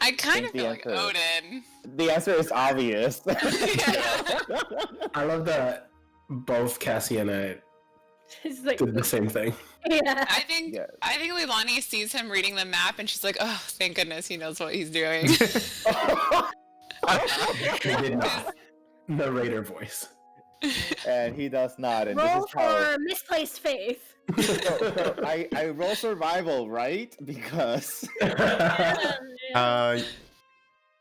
I kind of think the feel like answer- Odin. The answer is obvious. I love that both Cassie and I It's like, did the same thing. yeah. I think Yes. Leilani sees him reading the map and she's like, "Oh, thank goodness he knows what he's doing." He did not. Narrator voice. And he does not. And Roll this is how. for misplaced faith. So I roll survival, right? Because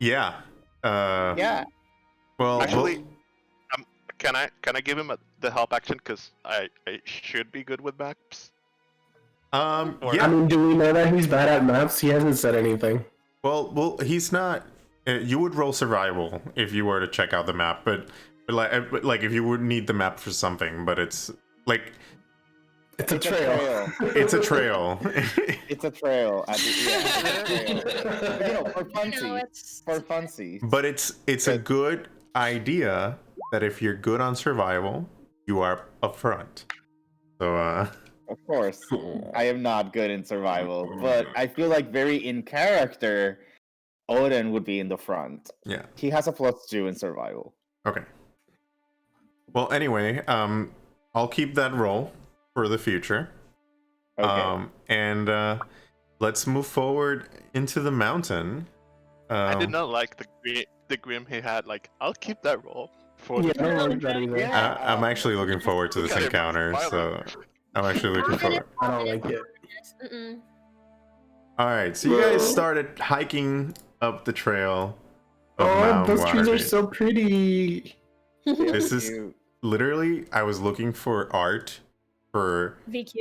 Yeah. yeah. Well, Actually, can I give him the help action because I should be good with maps. yeah. I mean, do we know that he's bad at maps? He hasn't said anything. Well, he's not. You would roll survival if you were to check out the map, but like if you would need the map for something, but it's like It's a trail. it's a trail. It's a trail. It's a trail. For it's funsies. But it's a good idea that if you're good on survival, you are up front. So Of course, I am not good in survival, but I feel like very in character, Odin would be in the front. yeah. He has a +2 in survival. Okay. Well, anyway, I'll keep that roll for the future. Okay. And let's move forward into the mountain. I did not like the grim he had. Like, I'll keep that roll for Yeah, the I don't like that either. Yeah. I'm actually looking forward to this Okay, encounter, so I'm actually looking I'm gonna- forward. I don't like it. Mm-mm. All right, so you guys started hiking up the trail of Oh, Mount those trees are Waterdeep. so pretty. This is Cute. literally, I was looking for art for VQ.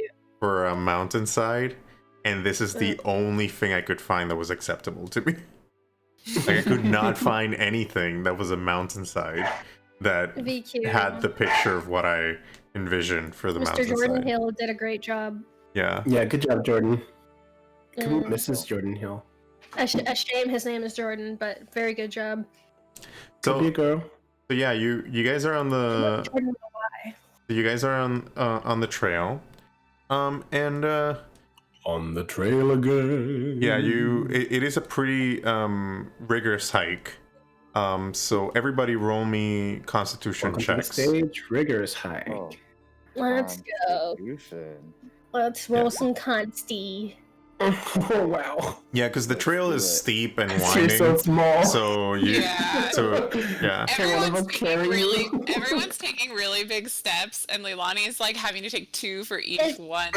a mountainside, and this is the only thing I could find that was acceptable to me. Like, I could not find anything that was a mountainside that VQ. had the picture of what I envisioned for the Mr. mountainside. Jordan Hill did a great job. Yeah. Yeah, good job, Jordan. Come Mm. Mrs. Jordan Hill. A shame his name is Jordan, but very good job. Could be a So, girl. so yeah, you guys are on the Jordan, on the trail, and On the trail again. yeah, it is a pretty rigorous hike. So everybody roll me Constitution Welcome to the checks. stage, rigorous hike. Oh, let's go. Constitution. Let's roll Yeah. some consti. Oh wow. Yeah, because the Let's trail do is it. steep and You're winding. so small. So you, Yeah. so yeah. Can one of Everyone's us carry you? everyone's taking really big steps, and Leilani is like having to take 2 for each one.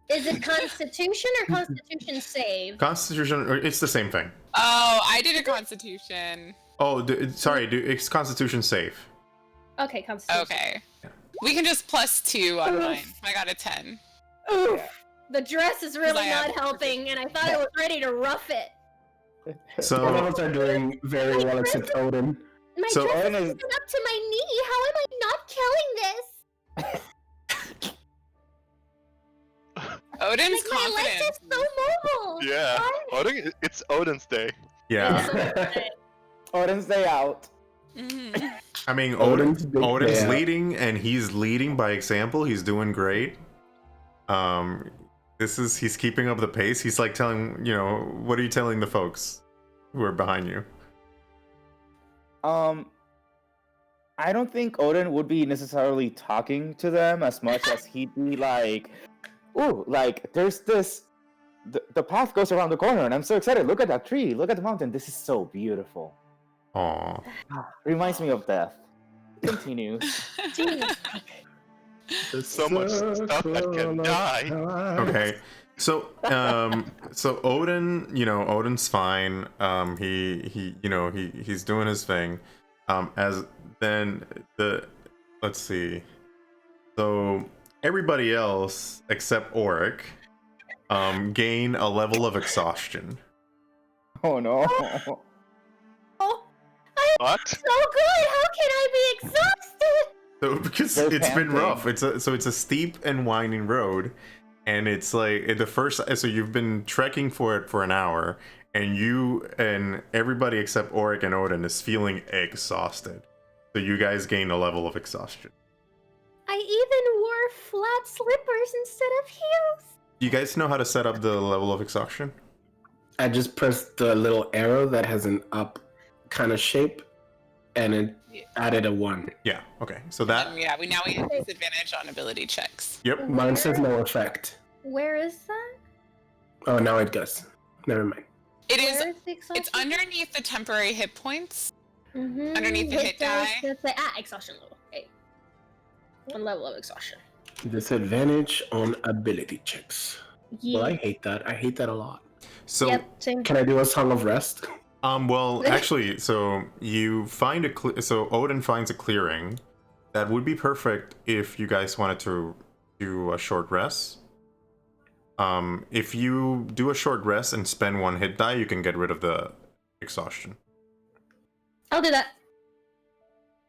Is it Constitution or Constitution save? Constitution, it's the same thing. Oh, I did a Constitution. Oh, sorry, it's Constitution safe. Okay, Constitution. Okay. We can just +2 on mine. I got a 10. Oof. The dress is really I have- not helping, and I thought I was ready to rough it. One of So us are doing very well except Odin. My So- dress Odin is is- even up to my knee. How am I not killing this? Odin's Like, my legs confident. are so mobile. Yeah. Why? Odin, it's Odin's day. yeah, Odin's Day out. Mhm. I mean Odin's big Odin's day out. leading, and he's leading by example. He's doing great. He's keeping up the pace. He's like telling, what are you telling the folks who are behind you? I don't think Odin would be necessarily talking to them as much as he'd be like, "Ooh, like there's this. The path goes around the corner, and I'm so excited. Look at that tree. Look at the mountain. This is so beautiful. Aw. Reminds me of death." Continue. There's so much stuff that can die. Okay. So Odin, Odin's fine. He's doing his thing. As then let's see. So everybody else except Auric gain a level of exhaustion. Oh no. Oh, I'm What? so good. How can I be exhausted? So because They're it's been panting. rough. It's a steep and winding road, and it's like so you've been trekking for it for an hour, and you and everybody except Auric and Odin is feeling exhausted. So you guys gain a level of exhaustion. I even wore flat slippers instead of heels. Do you guys know how to set up the level of exhaustion? I just pressed the little arrow that has an up kind of shape, and it added a 1. Yeah. Okay. So that. Yeah, we have disadvantage on ability checks. Yep. Mine says no effect. Where is that? Oh, now it does. Never mind. It is. Where is the exhaustion? It's underneath the temporary hit points. Mhm. underneath the hit die. It's like, exhaustion level. Okay. One level of exhaustion. Disadvantage on ability checks. Yeah. Well, I hate that. I hate that a lot. So. Yep. Same. Can I do a Song of Rest? Well, actually, so you find so Odin finds a clearing that would be perfect if you guys wanted to do a short rest. If you do a short rest and spend 1 hit die, you can get rid of the exhaustion. I'll do that.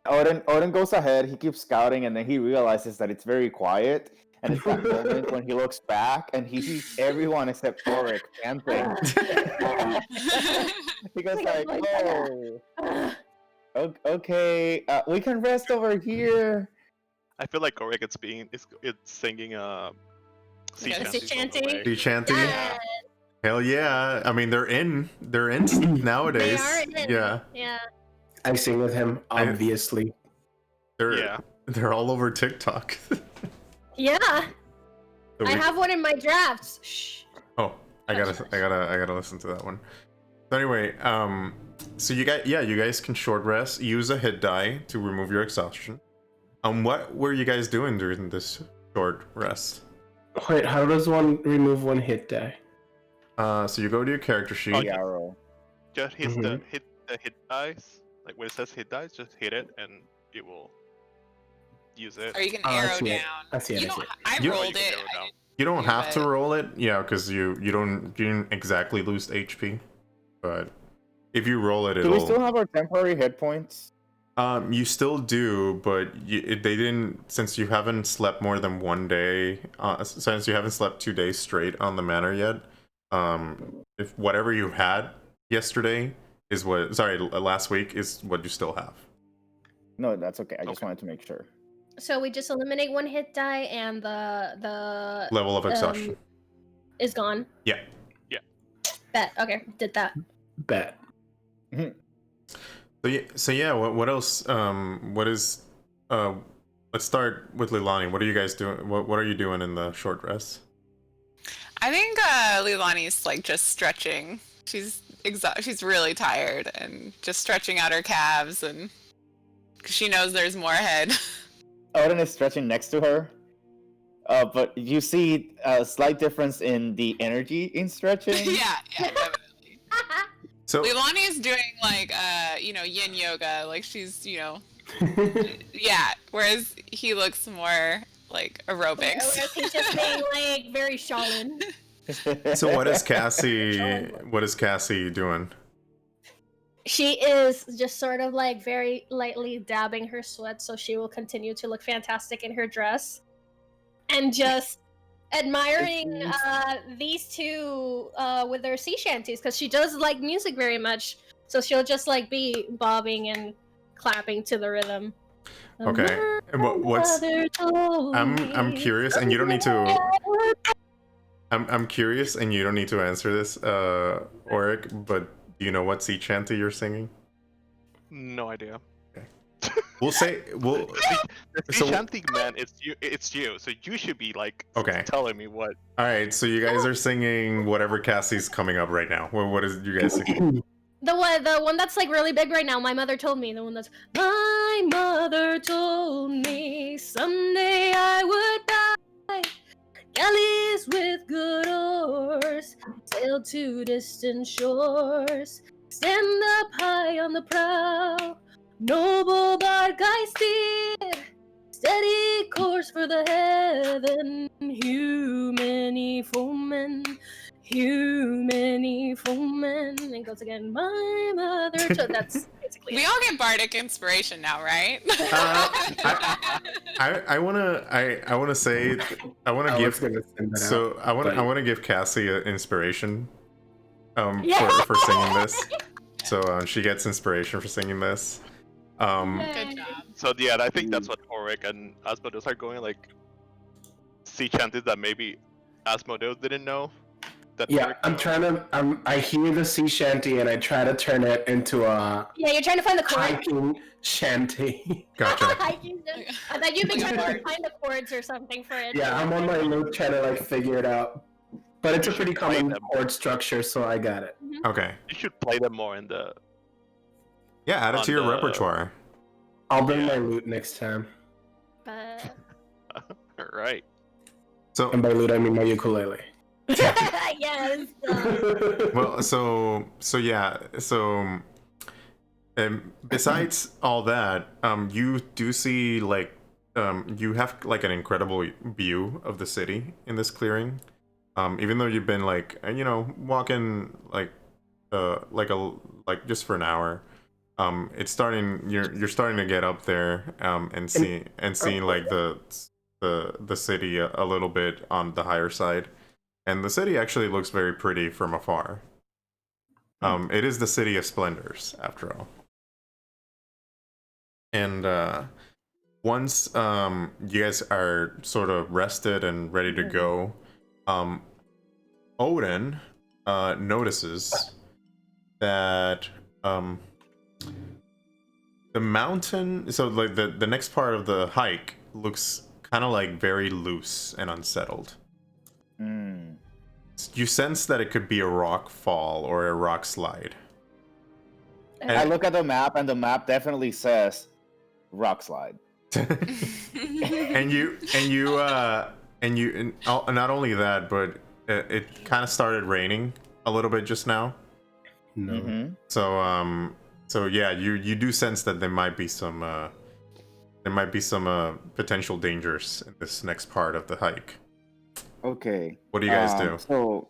Odin goes ahead. He keeps scouting, and then he realizes that it's very quiet. And it's that moment when he looks back and he sees everyone except Ulrich panting. He goes like, "Oh, okay, we can rest over here." I feel like Oric it's singing sea Yeah, shanties sea all the shanty. way. Sea shanty. Yes, Hell yeah! I mean, they're in nowadays. they are in. Yeah, Yeah. I sing with him, obviously. Yeah. they're all over TikTok. Yeah. So I we- have one in my drafts. Shh. Oh, I gotta listen to that one. So anyway, so you guys can short rest. Use a hit die to remove your exhaustion. What were you guys doing during this short rest? Wait, how does one remove one hit die? So you go to your character sheet. Oh, The arrow. Just hit Mm-hmm. the hit dice. Like when it says hit dice, just hit it and it will use it. Or you can Oh, I arrow see it. down. I see it, You I see don't, it. I You- rolled You can it. arrow I down. didn't- You don't Yeah, have to but- roll it, yeah, because you didn't exactly lose HP, but if you roll it, Do we still have our temporary hit points? you still do, but they didn't, since you haven't slept more than one day, since you haven't slept 2 days straight on the manor yet. If whatever you had yesterday is last week is what you still have. No, that's okay. I just Okay. wanted to make sure. So we just eliminate one hit die and the Level of exhaustion. is gone. Yeah. Bet. Okay, did that. Bet. So yeah, what else? What is? Let's start with Lilani. What are you guys doing? What are you doing in the short rest? I think Leilani's like just stretching. She's she's really tired and just stretching out her calves, and 'cause she knows there's more ahead. Odin is stretching next to her. But you see a slight difference in the energy in stretching. yeah, definitely. So Leilani is doing like yin yoga, like she's yeah. Whereas he looks more like aerobics. Whereas he's just being like very Shaolin. so what is Cassie doing? She is just sort of like very lightly dabbing her sweat so she will continue to look fantastic in her dress. And just admiring these two with their sea shanties, because she does like music very much. So she'll just like be bobbing and clapping to the rhythm. Okay, but what's? I'm curious, and you don't need to. I'm curious, and you don't need to answer this, Oric. But do you know what sea chanty you're singing? No idea. We'll say The So- sea shanty man, it's you. So you should be like Okay. telling me what. All right, so you guys are singing whatever Cassie's coming up right now. What is you guys singing? The one that's like really big right now. My mother told me. The one that's my mother told me someday I would die. Galleys with good oars sail to distant shores. Stand up high on the prow, noble bark I steer. Steady course for the heaven, humany foemen. Humany foemen. And goes again, my mother. So that's basically We it. all get bardic inspiration now, right? I wanna say I wanna I was give gonna send that out. so I but- wanna give Cassie an inspiration Yeah. for singing this. So she gets inspiration for singing this. Good job. So yeah, I think that's what Oric and Asmodeus are going, like sea chanties that maybe Asmodeus didn't know. That Yeah, Oric I'm knows. trying to. I hear the sea shanty and I try to turn it into a Yeah, you're trying to find the chords. hiking shanty. Gotcha. Hiking. I thought you've been Like a trying to bird. find the chords or something for it. Yeah, I'm on my loop trying to like figure it out. But it's a pretty common them. chord structure, so I got it. Okay. You should play them more in the. Yeah, add it On to your the- repertoire. I'll bring Yeah. my lute next time. But... Right. So And by lute, I mean my ukulele. yes. well, so yeah, so besides all that, you do see like you have like an incredible view of the city in this clearing. Even though you've been like walking like just for an hour, it's starting. You're starting to get up there, and seeing like the city a little bit on the higher side, and the city actually looks very pretty from afar. It is the city of splendors, after all. And once you guys are sort of rested and ready to go, Odin notices that the mountain, so like the next part of the hike looks kind of like very loose and unsettled. You sense that it could be a rock fall or a rock slide. I look at the map, and the map definitely says rock slide. and not only that, but it kind of started raining a little bit just now. No. Mm-hmm. So yeah, you do sense that there might be some potential dangers in this next part of the hike. Okay. What do you guys do? So,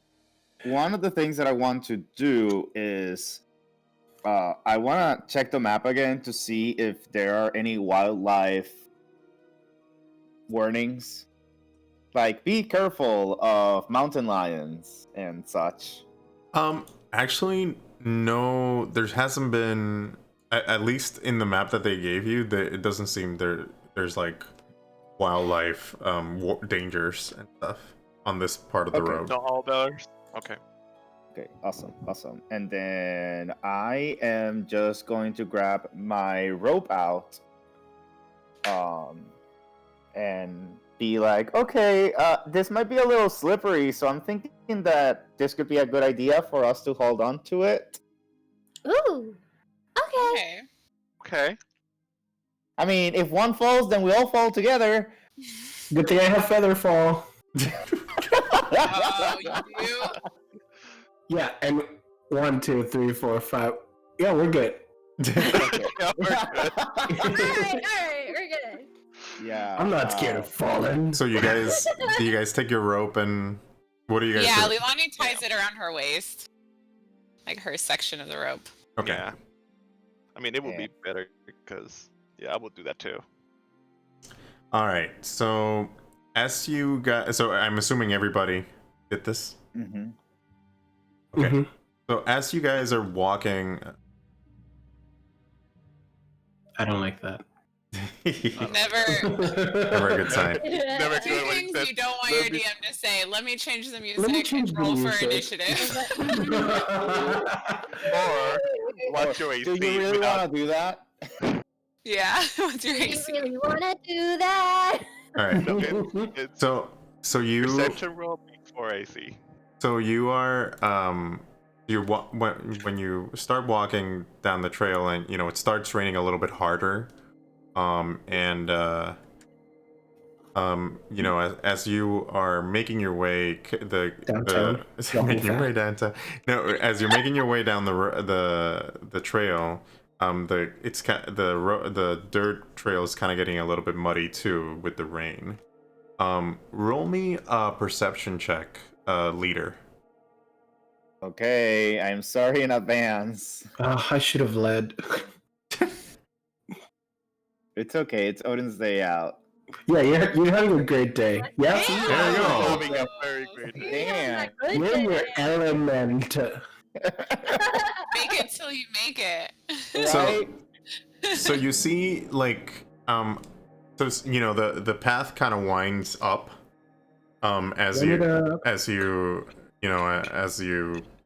one of the things that I want to do is I want to check the map again to see if there are any wildlife warnings. Like, be careful of mountain lions and such. Actually, no, there hasn't been, at least in the map that they gave you, it doesn't seem there's like wildlife dangers and stuff on this part of the road. No all dollars. Okay. Okay, awesome. And then I am just going to grab my rope out, and be like, okay, this might be a little slippery, so I'm thinking that this could be a good idea for us to hold on to it. Ooh. Okay. Okay. I mean, if one falls, then we all fall together. Good thing I have feather fall. Oh, you do? Yeah, and 1, 2, 3, 4, 5. Yeah, we're good. Yeah, we're good. Alright, we're good. Yeah. I'm not scared of falling. So do you guys take your rope and what do you guys Yeah, do? Leilani ties it around her waist. Like her section of the rope. Okay. Yeah. I mean, it would be better because, yeah, I would do that too. All right. So as you guys, so I'm assuming everybody did this. Mm-hmm. Okay. Mhm. So as you guys are walking, I don't like that. Never. never a good sign. Never Two good when he things said, you don't want your DM to say. Let me change the music. Let me change and the roll for music. initiative. or watch your AC. Do you really without- want to do that? Yeah. What's your You AC? really wanna do that? All right. No, it's So you perception roll before AC. So you are when you start walking down the trail and it starts raining a little bit harder, as you are making your way Downtown. making your way downtown. No, as you're making your way down the trail, the dirt trail is kind of getting a little bit muddy too with the rain. Roll me a perception check, leader. Okay, I'm sorry in advance. I should have led. It's okay. It's Odin's day out. Yeah, you're having a great day. Yeah, There you go. Having a very great day. Damn. you're in your element. Make it till you make it. Right? So you see, like, the path kind of winds up, as you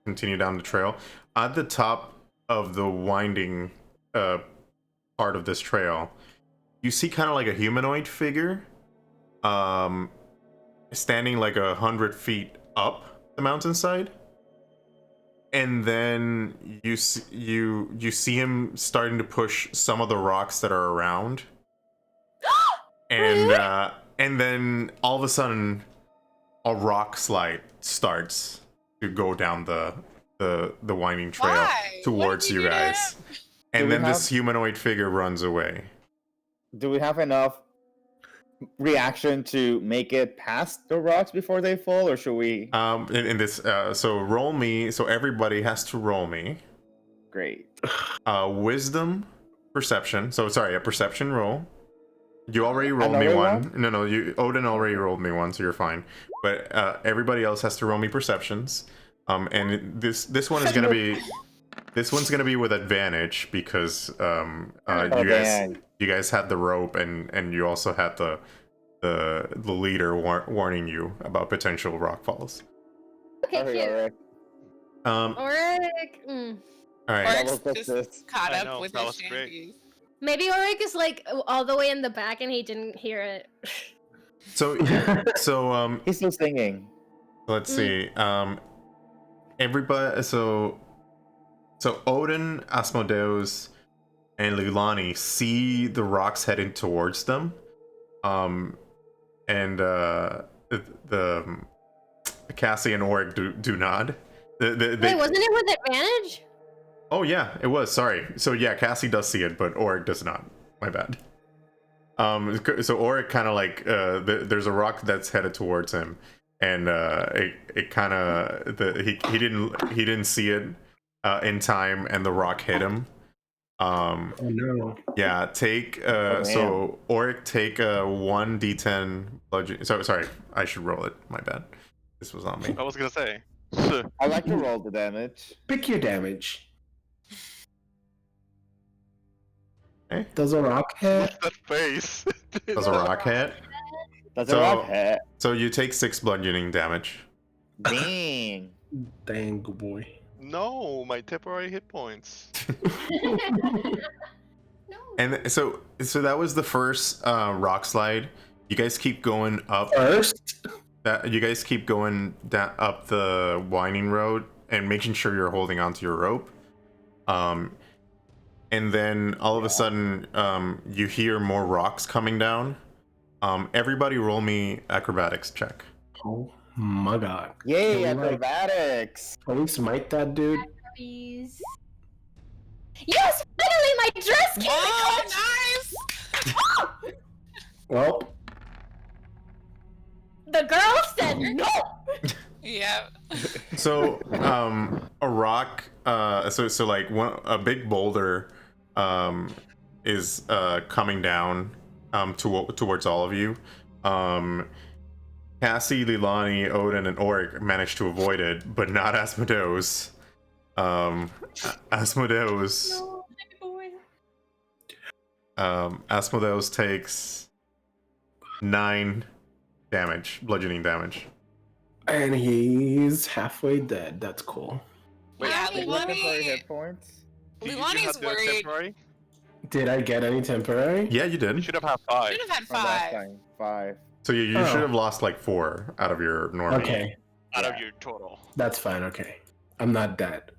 continue down the trail. At the top of the winding part of this trail, you see kind of like a humanoid figure, standing like 100 feet up the mountainside. And then you see him starting to push some of the rocks that are around, and then all of a sudden, a rock slide starts to go down the winding trail Why? towards What did you you do to guys, him? and Do we then this have- humanoid figure runs away. Do we have enough reaction to make it past the rocks before they fall, or should we? In this, so roll me. So everybody has to roll me. Great. Wisdom, perception. So sorry, a perception roll. You already rolled me Another one. No, Odin already rolled me one, so you're fine. But everybody else has to roll me perceptions. And this one is gonna be with advantage because you guys had the rope and you also had the leader warning you about potential rock falls. Okay, cute. Auric. All right. Oric's just caught I up know, with that his was great. shanties. Maybe Auric is like all the way in the back and he didn't hear it. So He's still singing. let's see. Everybody. So Odin, Asmodeus, and Lilani see the rocks heading towards them. And the Cassie and Auric do not. Wait, wasn't it with advantage? Oh yeah, it was. Sorry. So yeah, Cassie does see it, but Auric does not. My bad. So Auric kind of like there's a rock that's headed towards him, and it kind of he didn't see it in time, and the rock hit him. Oh no. Yeah. Take so Auric, take a 1d10 bludgeoning. So sorry, I should roll it. My bad. This was on me. I was gonna say. I like to roll the damage. Pick your damage. Okay. Does a rock hit? What's that face? Does a rock hit? Does a rock hit? So you take 6 bludgeoning damage. Dang. Dang, good boy. No, my temporary hit points. No. And so that was the first rock slide. You guys keep going up. First? You guys keep going up the winding road and making sure you're holding onto your rope. And then all of a sudden, you hear more rocks coming down. Everybody roll me acrobatics check. Oh my god. Yay, Can we, acrobatics! Can we smite that dude? Please. Yes, finally my dress came. Oh, nice! Well, The girl said no. Yeah. So a rock so like a big boulder is coming down towards all of you. Cassie, Lilani, Odin, and Auric managed to avoid it, but not Asmodeus. Asmodeus No, baby boy. Asmodeus takes 9 damage, bludgeoning damage. and he's halfway dead. That's cool. Wait, Yeah, Did you have temporary Leilani. hit points? did you Leilani's have the worried. temporary? Did I get any temporary? Yeah, you You did. should have had 5. Should have had Or last 5. time? 5. So you Oh. should have lost like 4 out of your normal. Okay, Out of your total. that's fine. Okay, I'm not dead.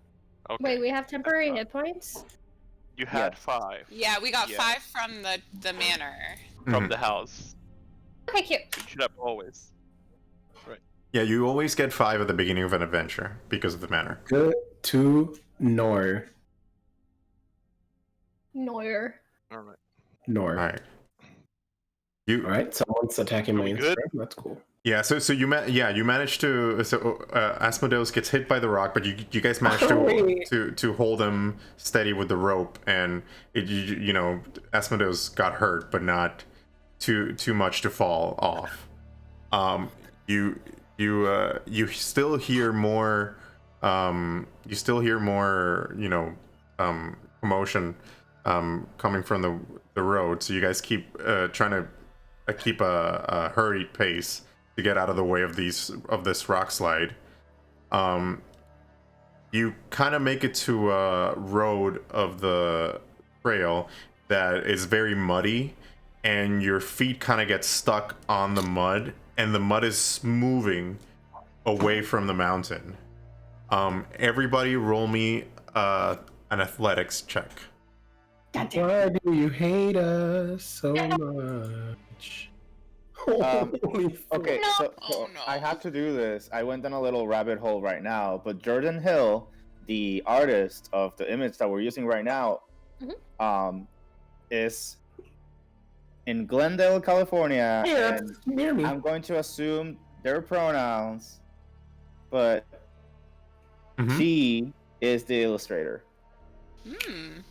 Okay. Wait, we have temporary hit points? You had Yes. 5 Yeah, we got Yeah. 5 from the manor. from Mhm. the house. Okay, cute. You should have always. Yeah, you always get 5 at the beginning of an adventure because of the manor. Good to know. Noir. Alright. Nor. All right. You All right, someone's attacking Are my we good? Instagram. That's cool. yeah. So you managed to. So Asmodeus gets hit by the rock, but you guys managed Wait. to hold him steady with the rope, and you know Asmodeus got hurt, but not too much to fall off. You still hear more. You still hear more. Commotion coming from the road. So you guys keep trying to keep a hurried pace to get out of the way of this rock slide. You kind of make it to a road of the trail that is very muddy, and your feet kind of get stuck on the mud, and the mud is moving away from the mountain. Everybody roll me an athletics check. Why do you hate us so much? Holy fuck. Okay, No. so Oh, no. I have to do this. I went down a little rabbit hole right now, but Jordan Hill, the artist of the image that we're using right now, is in Glendale, California, Yeah, and near me. I'm going to assume their pronouns, but Mhm. she is the illustrator. Ooh.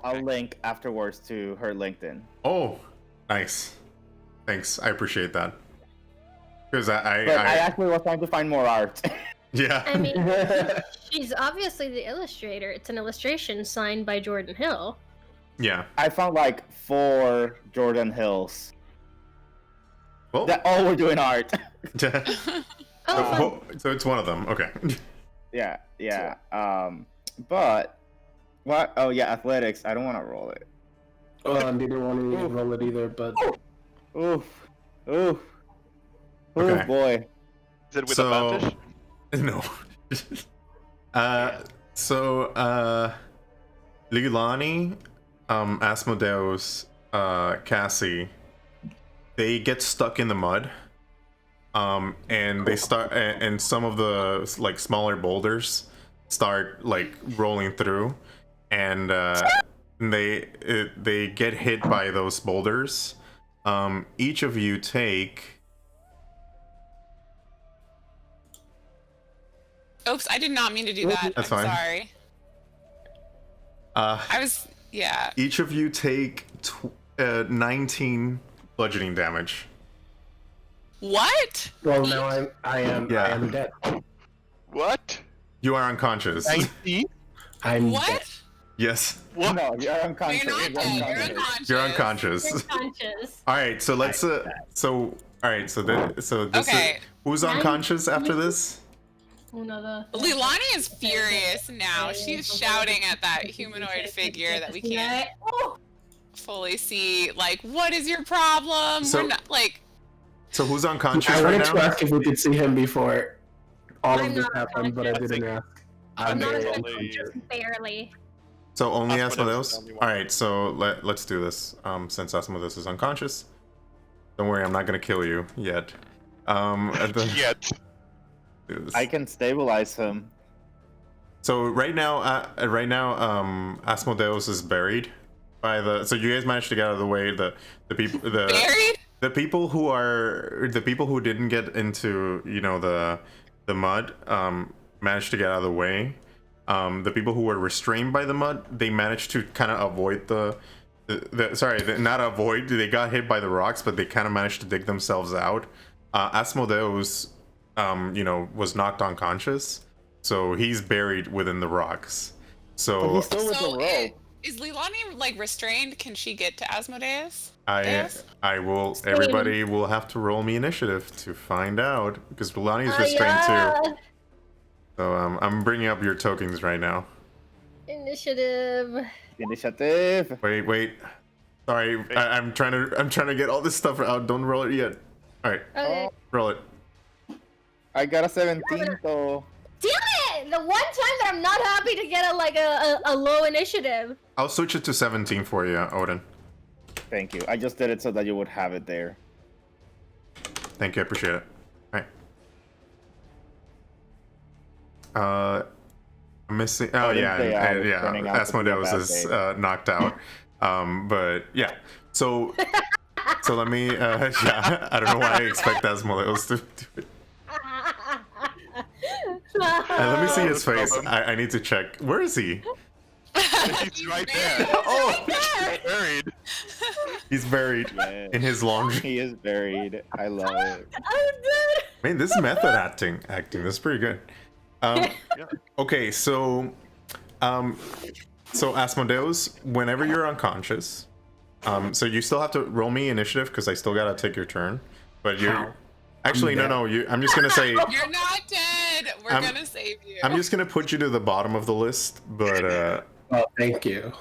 I'll link afterwards to her LinkedIn. Oh, nice. Thanks. I appreciate that. Because But I actually was trying to find more art. yeah. I mean, she's obviously the illustrator. It's an illustration signed by Jordan Hill. Yeah. I found like 4 Jordan Hills Well, that all were doing art. Oh, fun. so it's one of them. Okay. yeah. But what? Oh yeah, athletics. I don't want to roll it. Well, I didn't want to roll it either, but Oof. Okay. Boy. Is it with So- advantage? No. Leilani, Asmodeus, Cassie, they get stuck in the mud. And they start, and some of the like smaller boulders start like rolling through, and they get hit by those boulders. Each of you take. Oops, I did not mean to do that. That's I'm fine. sorry. Yeah. Each of you take 19 bludgeoning damage. What? well, now I am dead. What? You are unconscious. 19? I'm What? dead. Yes, What? No, you're No, unconscious. you're not dead. You're unconscious. you're unconscious. Unconscious. All right, so let's so all right, so this Okay. is who's unconscious after this? Leilani is furious now. She's shouting at that humanoid figure that we can't fully see. Like, what is your problem? So- We're not like. So who's unconscious I right wanted to now? ask if we could see him before all I'm of this not happened, but I unconscious. didn't ask. I'm not Barely. unconscious. Barely. So only Asmodeus is Asmodeus? the only one. All right, so let's do this. Since Asmodeus is unconscious, don't worry, I'm not gonna kill you yet. Yet. Do this. I can stabilize him. So right now, Asmodeus is buried by the. So you guys managed to get out of the way. The people Buried? the people who didn't get into the mud managed to get out of the way. The people who were restrained by the mud, they managed to kind of avoid not avoid. They got hit by the rocks, but they kind of managed to dig themselves out. Asmodeus, was knocked unconscious, so he's buried within the rocks. But So he's still with the So rope. is Leilani like restrained? Can she get to Asmodeus? I Yes. will. Everybody will have to roll me initiative to find out because Leilani is Ah, restrained yeah. too. So I'm bringing up your tokens right now. Initiative. Initiative. Wait. Sorry, I'm trying to get all this stuff out. Don't roll it yet. All right, Okay. roll it. I got a 17 though. Damn it! The one time that I'm not happy to get a low initiative. I'll switch it to 17 for you, Odin. Thank you. I just did it so that you would have it there. Thank you, I appreciate it. All right. I'm missing. Oh didn't yeah, say I was turning out to be a Asmodeus bad is day. knocked out. But yeah, so let me. Yeah, I don't know why I expect Asmodeus to do it. Let me see his face. I need to check. Where is he? He's right there. Oh, He's buried. he's buried Yeah. in his laundry. He is buried. I love it. I'm dead. Man, this is method acting. This is pretty good. Yeah. Okay, so Asmodeus, whenever you're unconscious, so you still have to roll me initiative because I still gotta take your turn. But you're actually no. I'm just gonna say You're not dead. We're I'm- gonna save you. I'm just gonna put you to the bottom of the list. But Oh, thank you.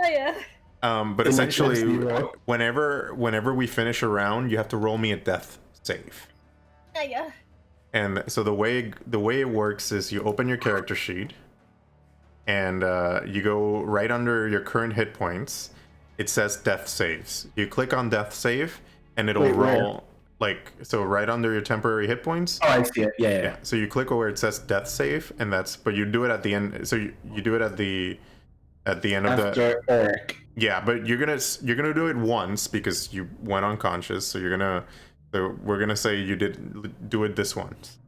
Oh yeah. but In essentially, zero. whenever we finish a round, you have to roll me a death save. Oh yeah. And so the way it works is you open your character sheet, and you go right under your current hit points. It says death saves. You click on death save, and it'll Wait, where? roll so right under your temporary hit points. Oh, I see it. Yeah. Yeah. So you click where it says death save, and but you do it at the end. So you do it at the end of the. After Eric. Yeah, but you're gonna do it once because you went unconscious. So we're gonna say you did do it this once.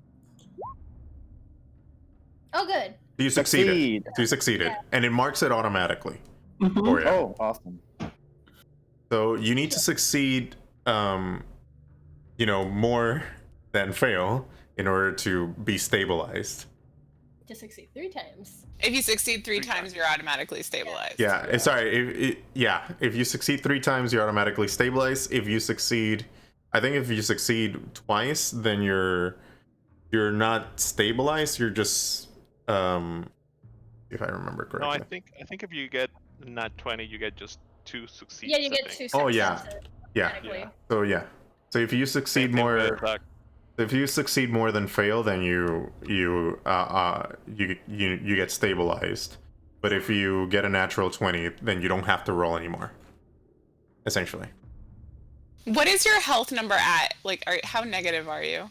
Oh good. You succeeded. Succeed. So you succeeded, and it marks it automatically Mhm. for you. Oh, awesome. So you need to succeed, more than fail in order to be stabilized. To succeed 3 times. If you succeed 3 times, you're automatically stabilized. Yeah, if you succeed 3 times, you're automatically stabilized. If you succeed twice, then you're not stabilized. You're just if I remember correctly. No, I think if you get not 20, you get just 2 succeeds. Yeah, you I get think. 2 Oh, yeah. successes. Yeah. automatically. So yeah. So if you Same succeed thing more, with, if you succeed more than fail, then you get stabilized. But if you get a natural 20, then you don't have to roll anymore. Essentially. What is your health number at? Like, how negative are you?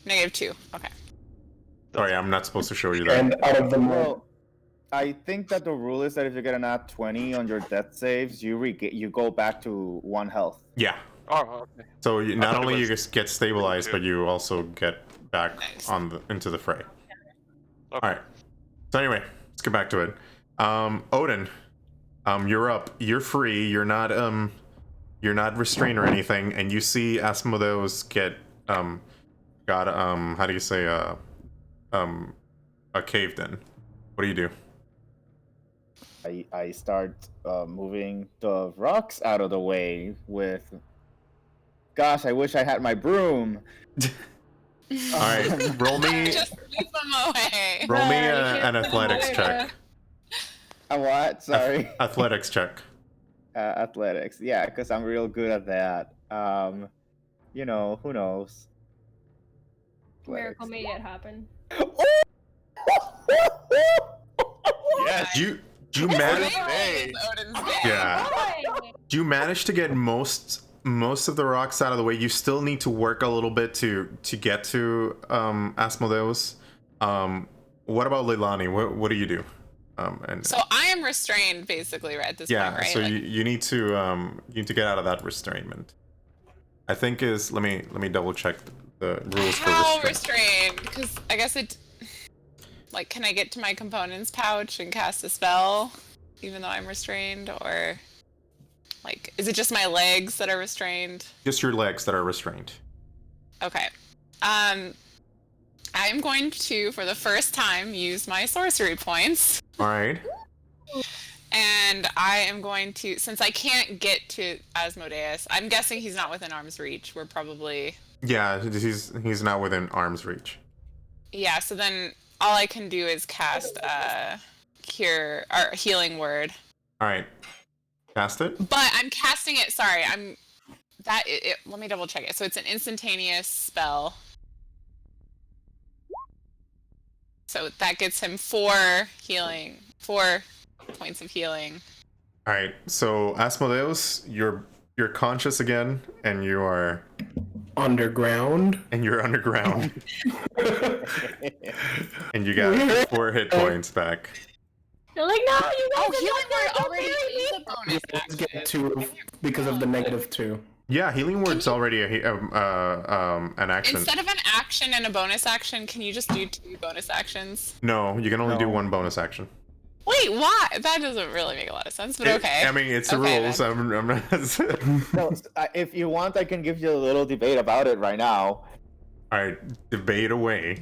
-2. Okay. Sorry, I'm not supposed to show you that. And out of the Well, I think that the rule is that if you get a nat 20 on your death saves, you go back to 1 health. Yeah. oh, okay. So not thought it only you was just get stabilized, too. but you also get back Nice. into the fray. Okay. All right. So anyway, let's get back to it. Odin, you're up. You're free. You're not restrained or anything, and you see Asmodeus get how do you say caved in. What do you do? I start moving the rocks out of the way with. Gosh, I wish I had my broom. All right, roll me Just move them away. roll me You can't an put them athletics away. check. A what? Sorry. Athletics check. Athletics. Yeah, because I'm real good at that. Who knows? Miracle may yet happen. Yes. Do you manage? Hey. Odin's day. Yeah. Boy! Do you manage to get most of the rocks out of the way? You still need to work a little bit to get to Asmodeus. What about Leilani? What do you do? So I am restrained basically right at this point, right? So Like, you need to get out of that restrainment. I think is let me double check the rules for how restraint. restrained? Because I guess can I get to my components pouch and cast a spell, even though I'm restrained, or is it just my legs that are restrained? Just your legs that are restrained. Okay. I am going to, for the first time, use my sorcery points. All right. And I am going to, since I can't get to Asmodeus, I'm guessing he's not within arm's reach. We're probably... Yeah, he's not within arm's reach. Yeah, so then all I can do is cast cure or healing word. All right. Cast it. But I'm casting it. Sorry, let me double check it. So it's an instantaneous spell. So that gets him 4 points of healing. All right. So Asmodeus, you're conscious again, and you are underground. And you're underground. And you got 4 hit points back. You're like, no, you guys are healing not word gonna already bury me. is a bonus. Let's get 2 because of the -2. Yeah, healing word's already an action. Instead of an action and a bonus action, can you just do 2 bonus actions? No, you can only do 1 bonus action. Wait, why? That doesn't really make a lot of sense, but okay. I mean, it's the Okay, rules. then. I'm not. No, if you want, I can give you a little debate about it right now. All right, debate away.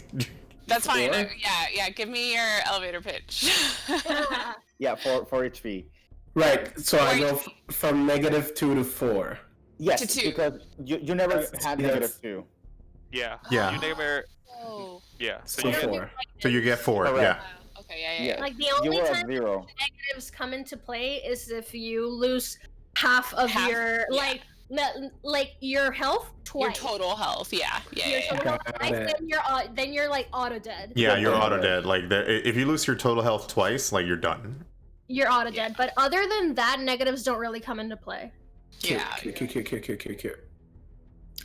That's fine. Sure. Yeah. Give me your elevator pitch. Yeah, for HP. Right. So I go 4 from -2 to 4. Yes, To 2. because you never had Yes. -2. Yeah. Yeah. You never. Oh. Yeah. So So you get 4. So you get 4. Correct. Yeah. Okay. Yeah. Yeah. Like the You only were time at 0. negatives come into play is if you lose half of your your health twice. Your total health. Yeah. Your Yeah. total health Got twice, it. then you're like auto dead. Yeah, you're auto dead. Like if you lose your total health twice, like you're done. You're auto dead. But other than that, negatives don't really come into play. Yeah. Cute. So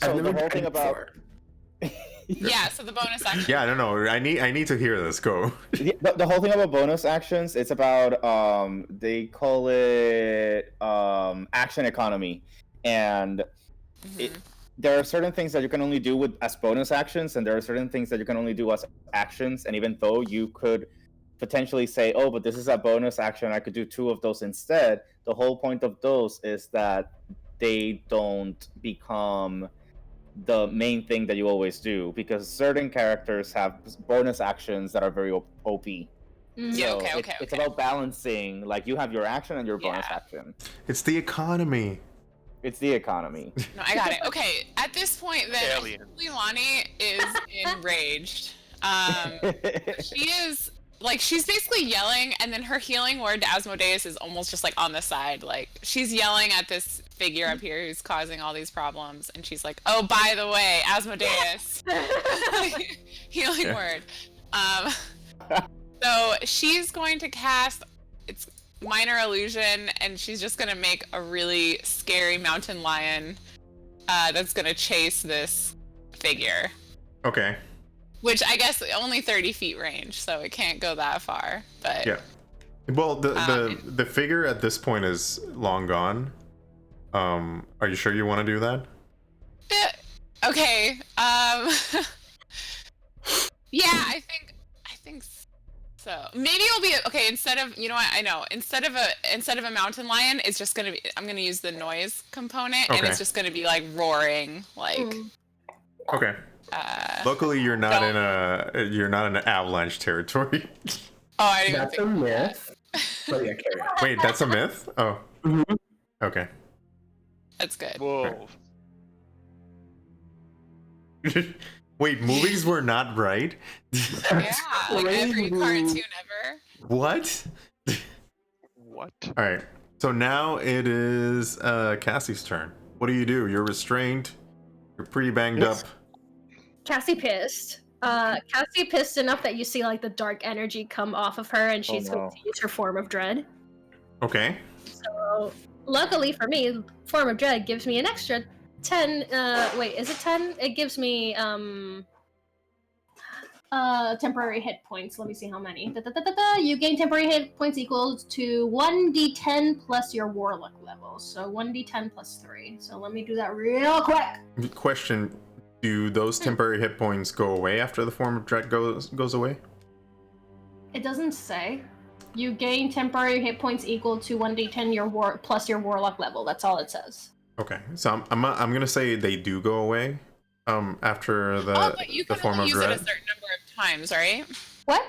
I've the never whole tried thing it about before. Yeah. So the bonus action. Yeah, I don't know. I need to hear this. Go. The whole thing about bonus actions, it's about they call it action economy, and there are certain things that you can only do as bonus actions, and there are certain things that you can only do as actions. And even though you could potentially say, "Oh, but this is a bonus action, I could do 2 of those instead," the whole point of those is that they don't become the main thing that you always do, because certain characters have bonus actions that are very OP. Yeah, So okay. it's about balancing. Like, you have your action and your bonus action. It's the economy. It's the economy. No, I got it. Okay, at this point, then Alien. Leilani is enraged. She is like, she's basically yelling, and then her healing word to Asmodeus is almost just like on the side. Like, she's yelling at this figure up here who's causing all these problems, and she's like, "Oh, by the way, Asmodeus." Healing word. So she's going to cast it's minor illusion, and she's just gonna make a really scary mountain lion that's gonna chase this figure. Okay. Which I guess only 30 feet range, so it can't go that far. But Yeah. Well, the figure at this point is long gone. Are you sure you want to do that? Okay. Yeah, I think so. Maybe it'll be okay. Instead of, you know what? I know. Instead of a mountain lion, it's just gonna be. I'm gonna use the noise component, and it's just gonna be like roaring, like. Okay. Luckily, you're not in an avalanche territory. Oh, I didn't That's a think myth. But yeah, carry on. Wait, that's a myth? Oh. Mhm. Okay. that's good. Whoa. Wait, movies were not right? Yeah, like every cartoon ever. What? What? All right. So now it is Cassie's turn. What do? You're restrained. You're pretty banged up. Cassie pissed. Cassie pissed enough that you see like the dark energy come off of her, and she's going to use her form of dread. Okay. So luckily for me, form of dread gives me an extra 10. Wait, is it 10? It gives me temporary hit points. Let me see how many. You gain temporary hit points equals to 1d10 plus your warlock level. So 1d10 plus 3. So let me do that real quick. Question: do those temporary hit points go away after the form of dread goes away? It doesn't say. You gain temporary hit points equal to 1d10 plus your warlock level. That's all it says. Okay, so I'm gonna say they do go away after But you the can form only of use it dread. a certain number of times, right? What?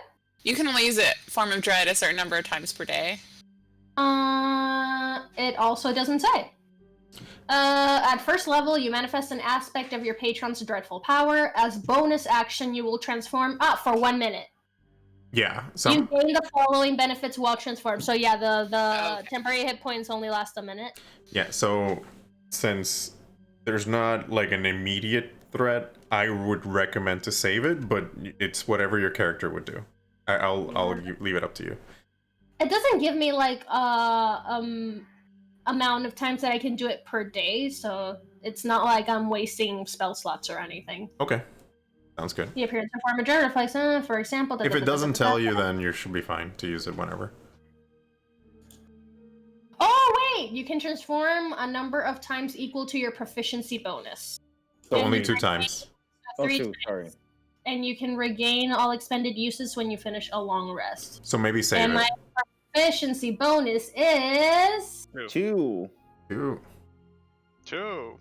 You can only use it form of dread a certain number of times per day. It also doesn't say. At first level, you manifest an aspect of your patron's dreadful power. As bonus action, you will transform for 1 minute. Yeah. So You gain the following benefits while transformed. So yeah, the temporary hit points only last a minute. yeah. So since there's not like an immediate threat, I would recommend to save it, but it's whatever your character would do. I'll leave it up to you. It doesn't give me like amount of times that I can do it per day, so it's not like I'm wasting spell slots or anything. Okay. Sounds good. The appearance of form of dread reflects, for example. If it doesn't tell you, then you should be fine to use it whenever. Oh wait, you can transform a number of times equal to your proficiency bonus. So And only you 2 can times. Oh, 3 shoot, times, sorry. and you can regain all expended uses when you finish a long rest. So maybe save And it. my proficiency bonus is 2. Two. 2.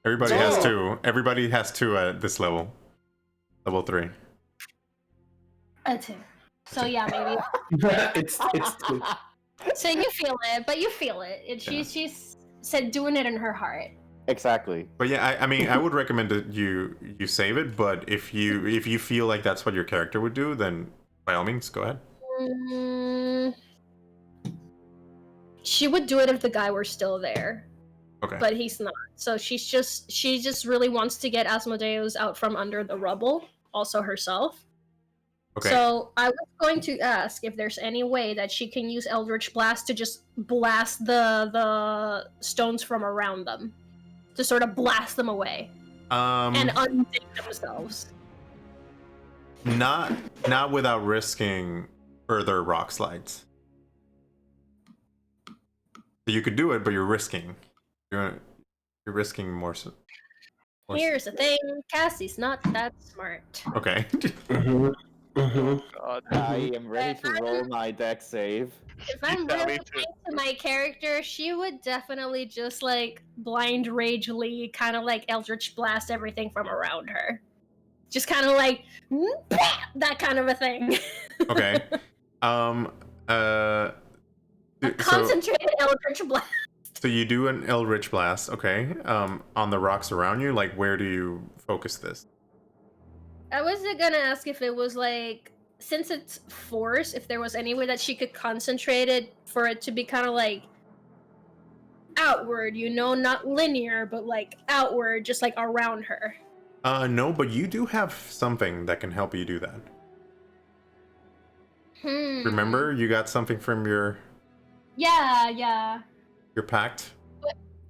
Everybody No. has 2. Everybody has 2 at this level. Level 3. a 2. So yeah, maybe. it's two. So you feel it, but you feel it. She's said doing it in her heart. Exactly. But yeah, I mean, I would recommend that you save it. But if you feel like that's what your character would do, then by all means, go ahead. She would do it if the guy were still there, Okay. but he's not. So she just really wants to get Asmodeus out from under the rubble, also herself. Okay. So I was going to ask if there's any way that she can use Eldritch Blast to just blast the stones from around them, to sort of blast them away and undig themselves. Not without risking further rock slides. You could do it, but you're risking. You're risking more. Here's the thing, Cassie's not that smart. Okay. Mhm. Mhm. God. I am ready to roll my deck save. If I'm Yeah, me really too. into my character, she would definitely just like blind rage lead, kind of like Eldritch Blast everything from around her. Just kind of like that kind of a thing. Okay. A So, concentrated Eldritch Blast. so you do an Eldritch Blast, okay? On the rocks around you, like where do you focus this? I was gonna ask if it was like, since it's force, if there was any way that she could concentrate it for it to be kind of like outward, not linear, but like outward, just like around her. No, but you do have something that can help you do that. Remember, you got something from your Yeah. pact?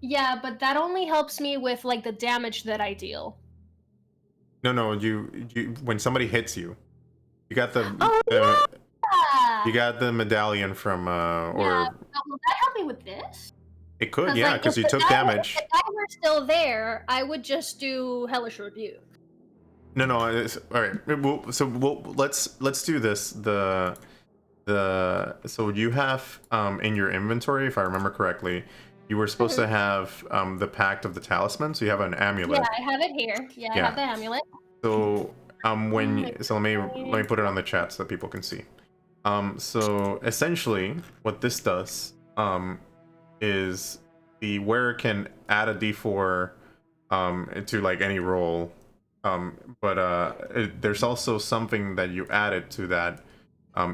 Yeah, but that only helps me with like the damage that I deal. No, you when somebody hits you, you got the Yeah! you got the medallion from Yeah, will that help me with this? it could, yeah, because you if took the die- damage. If I were still there, I would just do Hellish Rebuke. No, it's, all right. Let's do this. So you have in your inventory, if I remember correctly, you were supposed to have the Pact of the Talisman. So you have an amulet. Yeah, I have it here. Yeah, I Yeah. have the amulet. So so let me put it on the chat so that people can see. So essentially, what this does is the wearer can add a d4 to like any roll. There's also something that you added to that.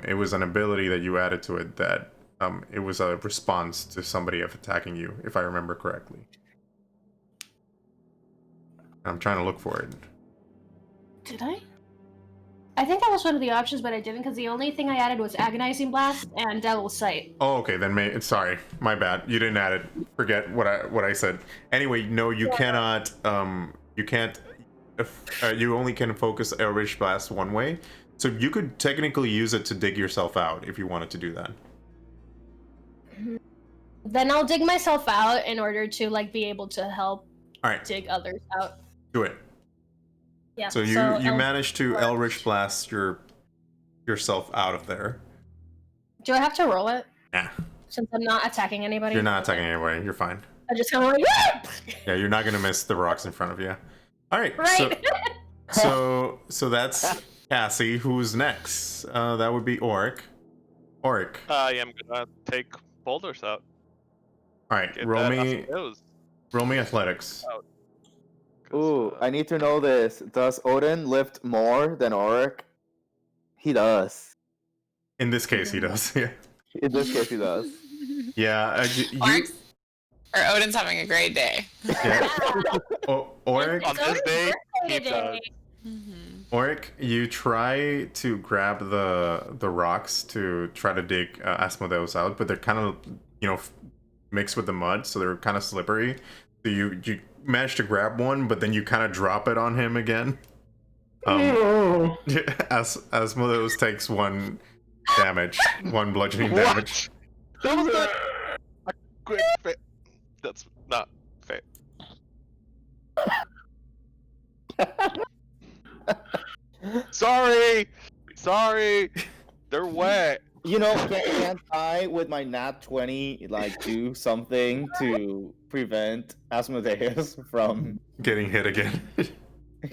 It was an ability that you added to it that it was a response to somebody attacking you, if I remember correctly. I'm trying to look for it. Did I? I think that was one of the options, but I didn't because the only thing I added was Agonizing Blast and Devil's Sight. Oh, okay, then sorry, my bad. You didn't add it. Forget what I said. Anyway, no, you cannot. You can't. You only can focus Eldritch Blast one way. So you could technically use it to dig yourself out if you wanted to do that. Then I'll dig myself out in order to like be able to help All right, dig others out. do it. Yeah. So you managed to Eldritch Blast yourself out of there. Do I have to roll it? Yeah. Since I'm not attacking anybody. You're not attacking anybody. You're fine. I just kind of like. Yeah, you're not gonna miss the rocks in front of you. All right. Right. So that's Cassie. Who's next? That would be Oric. Oric. I am gonna take boulders out. All right. Get Roll that me. off those. Roll me athletics. 'Cause, Ooh, I need to know this. Does Odin lift more than Oric? He does. In this case, he does. Yeah. In this case, he does. Yeah. Or Odin's having a great day. Yeah. Oric. On this day, he Birthday does. Oric, you try to grab the rocks to try to dig Asmodeus out, but they're kind of mixed with the mud, so they're kind of slippery. So you manage to grab one, but then you kind of drop it on him again. Asmodeus takes one bludgeoning damage. That was not a quick fit. That's not fair. Sorry, they're wet. Can't I, with my nat 20, like do something to prevent Asmodeus from Getting hit again.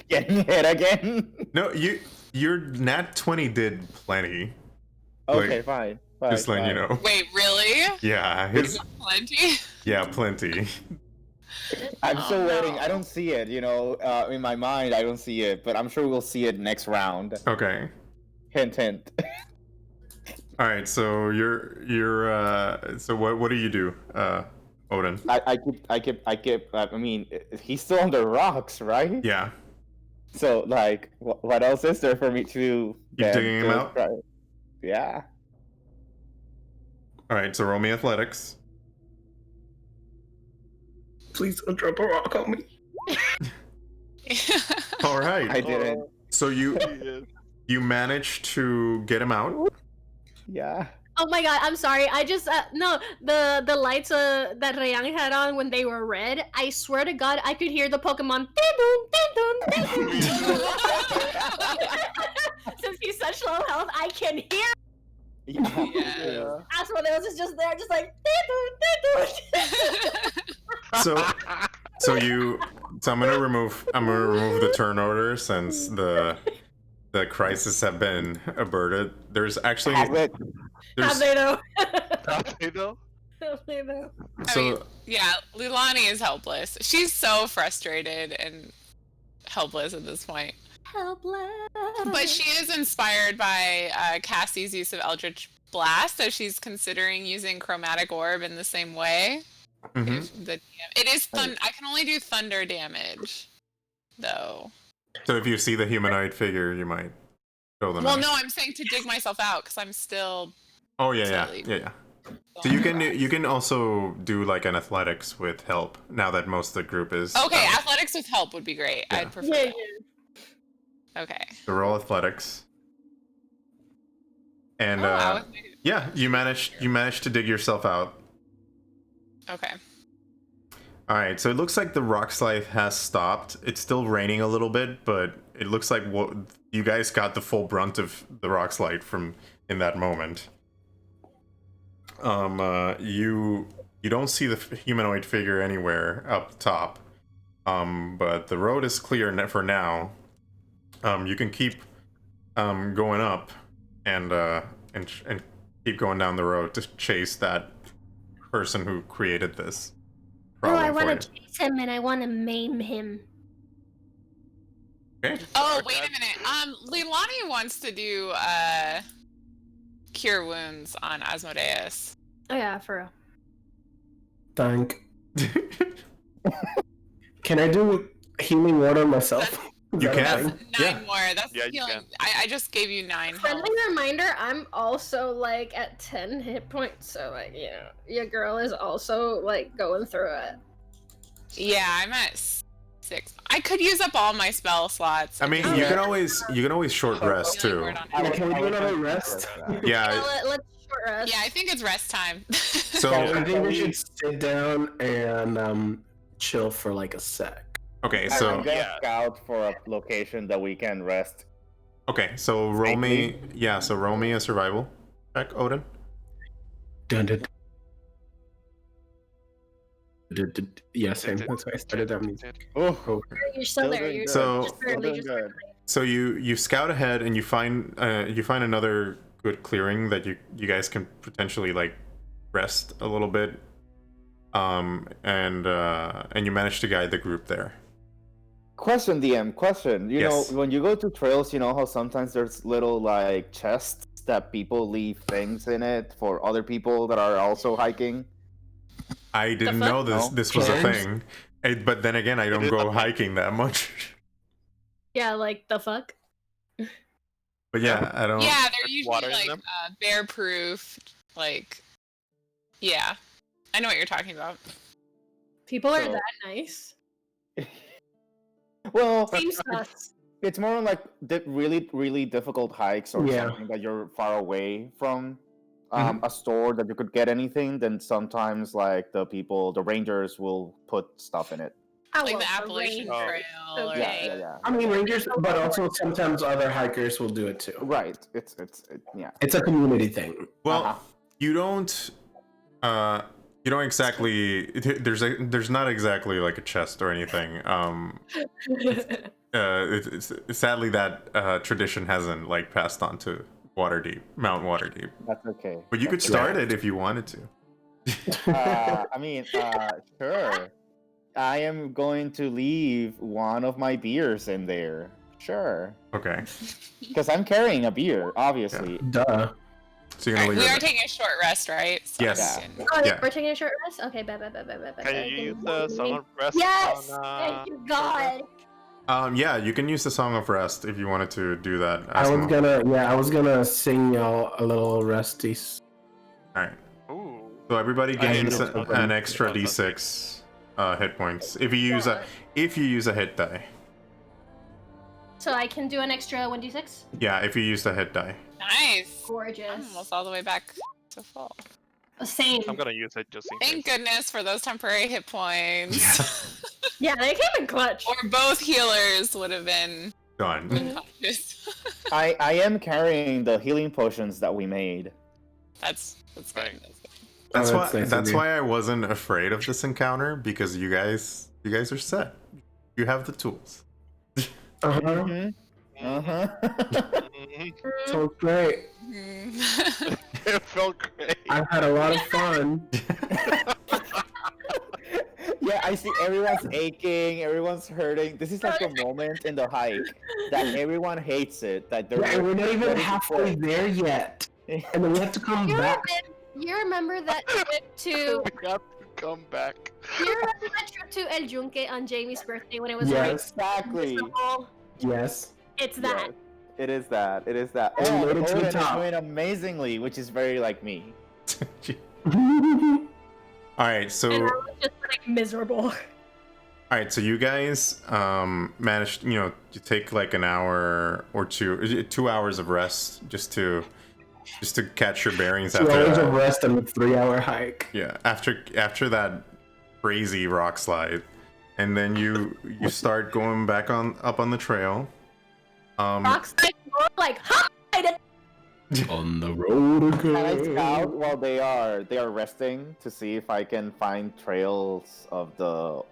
getting hit again? No, your nat 20 did plenty. Okay, Like, fine. Just letting you know. Wait, really? Yeah, Plenty? yeah, plenty. I'm still waiting. I don't see it, in my mind, I don't see it, but I'm sure we'll see it next round. Okay. Hint, hint. All right, so so what do you do, Odin? I mean, he's still on the rocks, right? Yeah. So, like, what else is there for me to do? Keep digging him out? Yeah. All right, so roll me athletics. Please don't drop a rock on me. All right. I didn't. So you managed to get him out. Yeah. Oh my god, I'm sorry. I just no, the lights that Rayang had on when they were red. I swear to God, I could hear the Pokemon. Since he's such low health, I can hear. Yeah. That's what it was just there, just like. So I'm gonna remove the turn order since the crisis have been averted. There's actually Have they though? You know? Have they though? I mean, yeah, Leilani is helpless. She's so frustrated and helpless at this point. Helpless. But she is inspired by Cassie's use of Eldritch Blast, so she's considering using Chromatic Orb in the same way. Mhm. It is I can only do thunder damage, though. So if you see the humanoid figure, you might show them. Well, out. no, I'm saying to dig myself out because I'm still. Oh yeah. So you can also do like an athletics with help now that most of the group is. Okay, athletics with help would be great. Yeah. I'd prefer. Yeah, that. Okay. So roll athletics. And wow. yeah, you managed to dig yourself out. Okay. All right, so it looks like the rock slide has stopped. It's still raining a little bit, but it looks like you guys got the full brunt of the rock slide from in that moment. You don't see the humanoid figure anywhere up top, but the road is clear for now. You can keep going up and keep going down the road to chase that person who created this. Oh, I want to chase him and I want to maim him. Okay. Oh, wait a minute. Leilani wants to do cure wounds on Asmodeus. Oh yeah, for real. Thank. Can I do healing water myself? You can. That's 9 more. That's Yeah, you healing. can. I just gave you 9 Friendly health. reminder, I'm also like at 10 hit points, so like, you know, your girl is also like going through it. Yeah, I'm at 6. I could use up all my spell slots. I mean, you can always short rest too. Can we do another rest? Yeah. Let's short rest. Yeah, I think it's rest time. So I think we should sit down and chill for like a sec. okay, I'm so gonna scout for a location that we can rest. so roll me a survival check, Odin. Dun, dun, yeah, same. That's why I started that music. Oh, You're still there. doing You're good. So- just Still barely doing just good. So you scout ahead and you find another good clearing that you guys can potentially like rest a little bit, and you manage to guide the group there. Question, DM. Question. You Yes. know, when you go to trails, you know how sometimes there's little like chests that people leave things in it for other people that are also hiking. I didn't fuck? know No? this was a Chairs? thing, but then again, I don't is go a thing. hiking that much. Yeah, like the fuck? But yeah, I don't. Yeah, they're There's usually water in like them? bear proof. Like, yeah, I know what you're talking about. People are So- that nice. Well, Seems sus. it's more like really, really difficult hikes or Yeah. something that you're far away from Mhm. a store that you could get anything. Then sometimes like the rangers will put stuff in it. I Like love the the Appalachian rain. Trail. Or Okay. Yeah. I mean, rangers, but also sometimes other hikers will do it too. Right. It's yeah. It's a community thing. Well, Uh-huh. you don't exactly. There's not exactly like a chest or anything. It's sadly that tradition hasn't like passed on to Mount Waterdeep. That's okay. But you could That's start it if you wanted to. I mean, sure. I am going to leave one of my beers in there. Sure. Okay, Because I'm carrying a beer, obviously. Duh. so you're Alright, gonna we leave are it. taking a short rest, right? So Yes. we can- Oh, Yeah. we're taking a short rest? Okay, bye. Can you use the Song of Rest Yes! on Thank you, God! Yeah, you can use the Song of Rest if you wanted to do that. I was gonna sing y'all a little resties. All right. Ooh. So everybody I gains hate it. an extra d6 hit points if you use a hit die. So I can do an extra 1d6? Yeah, if you use the hit die. Nice. I'm Gorgeous. almost all the way back to fall. Same. I'm gonna use it just in Thank case. goodness for those temporary hit points. Yeah, they came in clutch. Or both healers would have been Done. unconscious. I am carrying the healing potions that we made. That's good. Right. That's good. That's Oh, why. that's nice of That's you. why I wasn't afraid of this encounter, because you guys are set. You have the tools. Uh-huh. Mm-hmm. Uh-huh. Mhm. So great. Mm. It felt great. I've had a lot of fun. Yeah, I see everyone's aching, everyone's hurting. This is like a moment in the hike that everyone hates it. That they're Yeah, and we're not even ready to halfway quit. there yet. And then we have to come You back. remember that trip to We have to come back. you remember that trip to El Yunque on Jamie's birthday when it was Yes. Exactly. miserable? Yes. It's that. Yes. It is that. It is that. We And made it to the Odin is top. doing amazingly, which is very like me. All right, so And I was just like miserable. so you guys managed, to take like an hour or 2 hours of rest just to catch your bearings 2 after hours that. of rest and a 3-hour hike. Yeah, after that crazy rock slide, and then you start going back up on the trail. Rocks like hide. On the road Can I again. scout while they are resting to see if I can find trails of the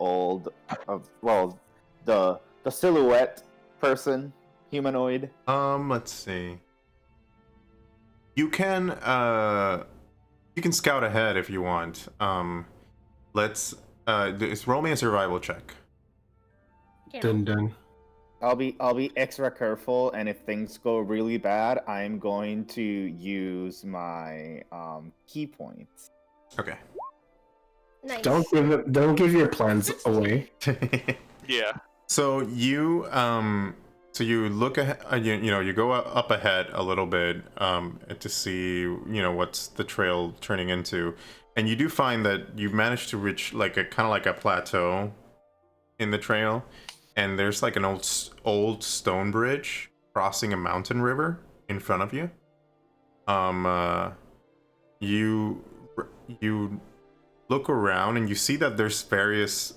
the silhouette person, humanoid? Let's see. You can scout ahead if you want. Let's roll me a survival check. Dun dun. I'll be extra careful, and if things go really bad, I'm going to use my key points. Okay. Nice. Don't give your plans away. Yeah. So you look ahead, you go up ahead a little bit to see what's the trail turning into, and you do find that you managed to reach like a kind of like a plateau in the trail, and there's like an old stone bridge crossing a mountain river in front of you. You look around and you see that there's various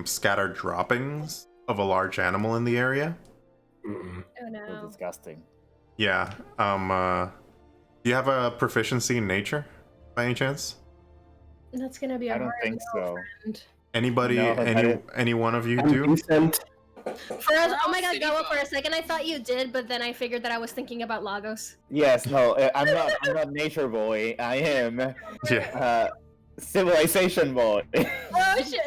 scattered droppings of a large animal in the area. Mm-mm. Oh So no. disgusting. Yeah. Do you have a proficiency in nature by any chance? That's gonna be a I don't hard think no, so. friend. Anybody? No, any one of you I'm do? decent. Oh my god, City Goa, folk. for a second I thought you did, but then I figured that I was thinking about Lagos. Yes, no, I'm not nature boy. I am Yeah. civilization boy. Oh shit!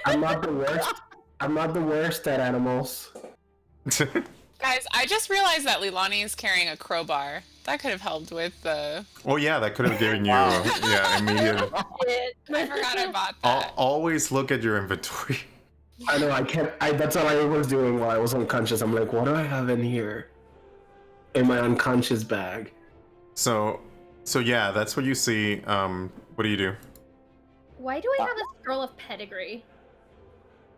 I'm not the worst. I'm not the worst at animals. Guys, I just realized that Leilani is carrying a crowbar. That could have helped with the. Oh yeah, that could have given you immediate. Shit. I forgot I bought that. Always look at your inventory. I know I can't. That's all I was doing while I was unconscious. I'm like, what do I have in here? In my unconscious bag. So yeah, that's what you see. What do you do? Why do I have a scroll of pedigree?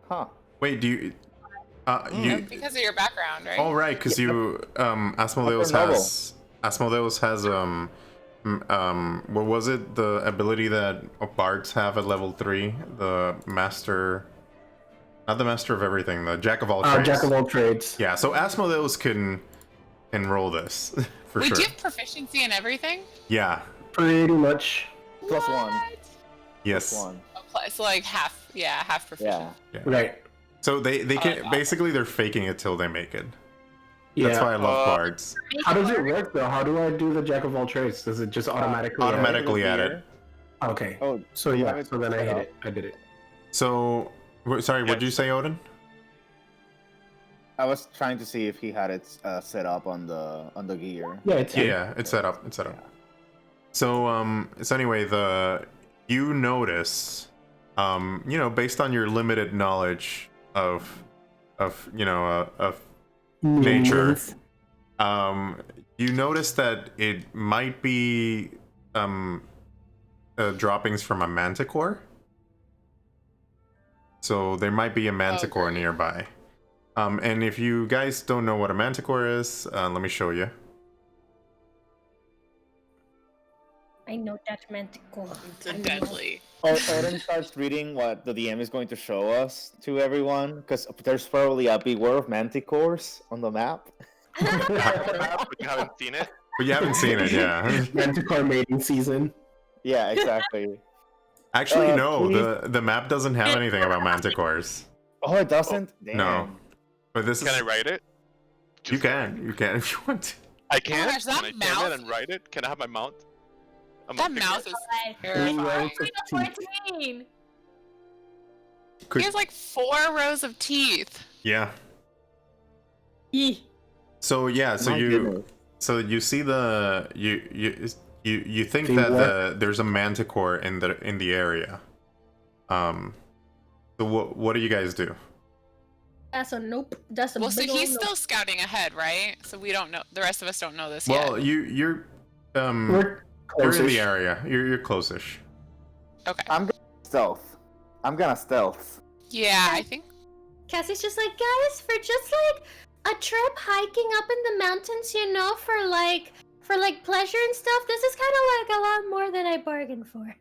Huh. Wait, do you? You. Because of your background, right? Oh right, because you Asmodeus Upper has what was it? The ability that bards have at level 3, the master, not the master of everything, the jack of all trades. Jack of all trades. Yeah, so Asmodeus can roll this for Wait, sure. do you have proficiency in everything? Yeah. Pretty much. Plus one. Yes. Plus one. Oh, plus, like half proficiency. Yeah. Right. So they can awesome. basically they're faking it till they make it. Yeah. That's why I love bards. How does it work though? How do I do the jack of all trades? Does it just automatically? Automatically add it. Okay. Oh, So you yeah. have it So then I set hit up? it. I did it. So sorry, what did you say, Odin? I was trying to see if he had it set up on the gear. Yeah. It's here. Yeah, it's set up. It's set up. So anyway, you notice, based on your limited knowledge of nature, you notice that it might be droppings from a manticore. So there might be a manticore Okay. nearby. And if you guys don't know what a manticore is, let me show you. I know that manticore. It's deadly. Odin starts reading what the DM is going to show us to everyone, because there's probably a big word of manticores on the map. But you haven't seen it. But you haven't seen it, yeah. Manticore mating season. Yeah, exactly. Actually, no. Please. The map doesn't have anything about manticores. Oh, it doesn't? Damn. No. But this Can is. I write it? You can if you want to. I can. gosh, that Can I mouth- stand it and write it? Can I have my mount? That mouth is terrifying. rows of teeth. 14. Could- He has like 4 rows of teeth. Yeah. Eeh. So yeah, so My you goodness. so you see the you think The that what? there's a manticore in the area. So what do you guys do? That's a nope. That's a Well, so big he's ol' still scouting ahead, right? So we don't know. The rest of us don't know this Well, yet. you're We're you're in close-ish. the area. You're close-ish. Okay. I'm gonna stealth. I'm gonna stealth. Yeah, I think. Cassie's just like, guys, for just like a trip hiking up in the mountains, you know, for like pleasure and stuff, this is kind of like a lot more than I bargained for.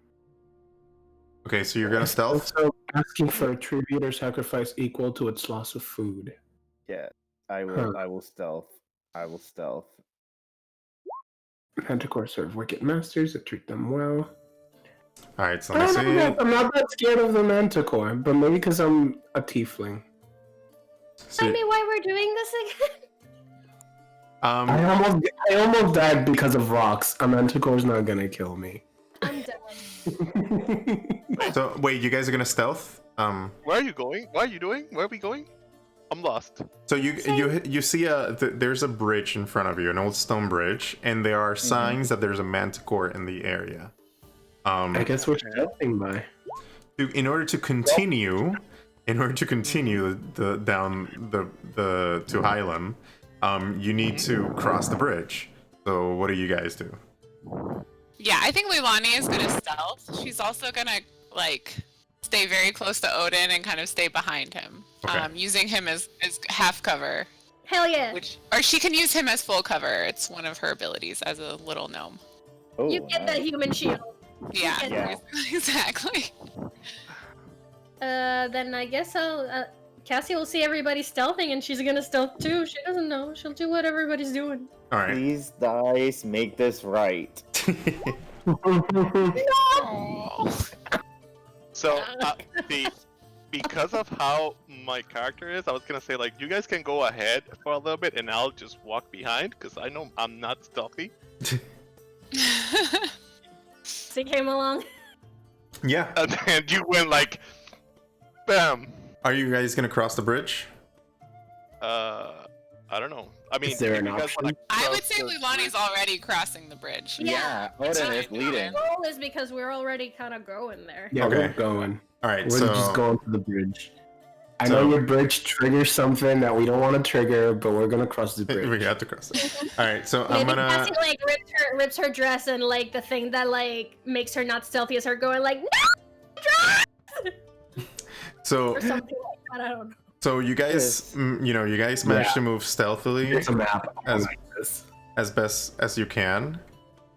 Okay, so you're gonna stealth. Also asking for a tribute or sacrifice equal to its loss of food. Yeah, I will. Huh. I will stealth. I will stealth. Manticore serve wicked masters that treat them well. All right, so I let don't me know, see. I'm not that scared of the manticore, but maybe because I'm a tiefling. Tell me why we're doing this again. I almost died because of rocks. A manticore's not gonna kill me. I'm done. So wait, you guys are gonna stealth? Where are you going? What are you doing? Where are we going? I'm lost. So you see there's a bridge in front of you, an old stone bridge, and there are signs that there's a manticore in the area. I guess we're stealthing by. In order to continue the down the to Hlam, you need to cross the bridge. So what do you guys do? Yeah, I think Leilani is gonna stealth. She's also gonna like stay very close to Odin and kind of stay behind him, Okay. using him as half cover. Hell yeah. Or she can use him as full cover. It's one of her abilities as a little gnome. Oh, You get that human shield. Yeah, Yeah. exactly. Then I guess Cassie will see everybody stealthing and she's gonna stealth too. She doesn't know. She'll do what everybody's doing. All right. Please, dice, make this right. So, because of how my character is, I was gonna say like you guys can go ahead for a little bit, and I'll just walk behind because I know I'm not stealthy. She came along. Yeah. And then you went like, bam. Are you guys gonna cross the bridge? I don't know. I mean, Is there if an you guys option? wanna I would cross say the Leilani's already crossing the bridge. Yeah, Odin is Sorry, leading. Goal is because we're already kind of going there. Yeah, Okay. we're going. All right. We're So just going to the bridge. I So- know your bridge triggers something that we don't want to trigger, but we're gonna cross the bridge. we have to cross it. All right. So I'm Maybe gonna. Cassie like rips her dress and like the thing that like makes her not stealthy is her going like no dress So or something like that. I don't know. so you guys, you guys managed to move stealthily It's a map. As- Like this. as best as you can.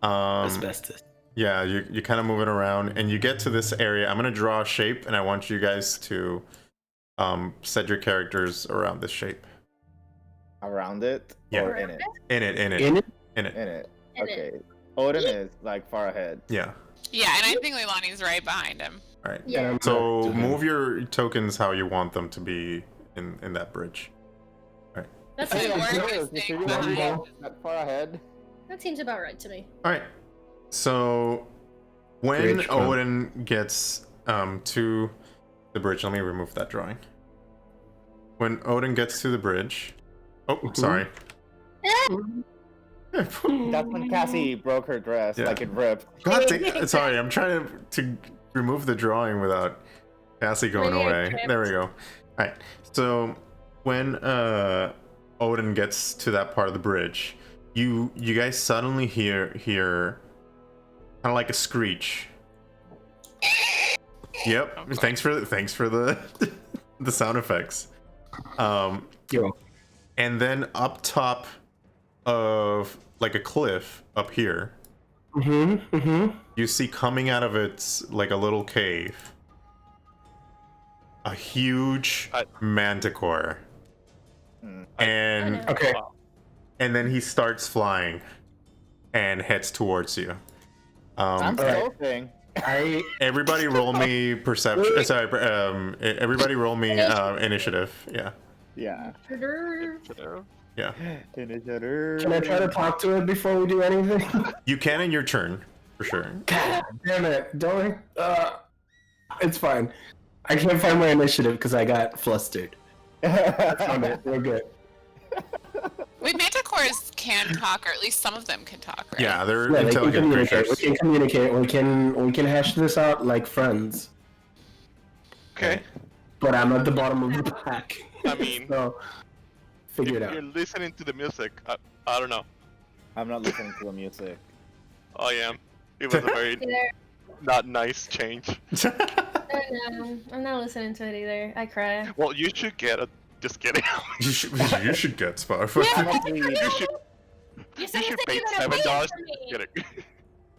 Asbestos. Yeah, you kind of move it around, and you get to this area. I'm gonna draw a shape, and I want you guys to set your characters around this shape. Around it Yeah. or in it? In it. In it? In it. In it. Okay. Odin is like far ahead. Yeah. Yeah, and I think Leilani's right behind him. All right. Yeah. So To him. move your tokens how you want them to be in that bridge. That Hey, seems, where about, is You staying figure behind? that far ahead. that seems about right to me. All right. So when Bridge, Odin gets to the bridge, let me remove that drawing. When Odin gets to the bridge, sorry. That's when Cassie broke her dress, Yeah. like it ripped. God damn, sorry, I'm trying to remove the drawing without Cassie going Maybe I away. tripped. There we go. Alright, so when Odin gets to that part of the bridge, you guys suddenly hear kind of like a screech. Yep. Okay. Thanks for the the sound effects. Yo. And then up top of like a cliff up here, you see coming out of its like a little cave a huge manticore. And Okay. and then he starts flying and heads towards you. I'm scoping. Everybody roll me perception. Sorry, everybody roll me initiative. Yeah. Yeah. Yeah. Can I try to talk to it before we do anything? You can in your turn, for sure. God damn it! Don't. It's fine. I can't find my initiative because I got flustered. I found it. We're good. Wait, manticores can talk, or at least some of them can talk, right? Yeah, they're Yeah, they can intelligent communicate. creatures. We can communicate. We can hash this out like friends. Okay. But I'm at the bottom of the pack. I mean, so figure it if out. you're listening to the music, I don't know. I'm not listening to the music. I am. It was a very not nice change. I'm not listening to it either. I cry. Well, you should get a. Just kidding. You should get Spotify. You You should pay $7. Get it.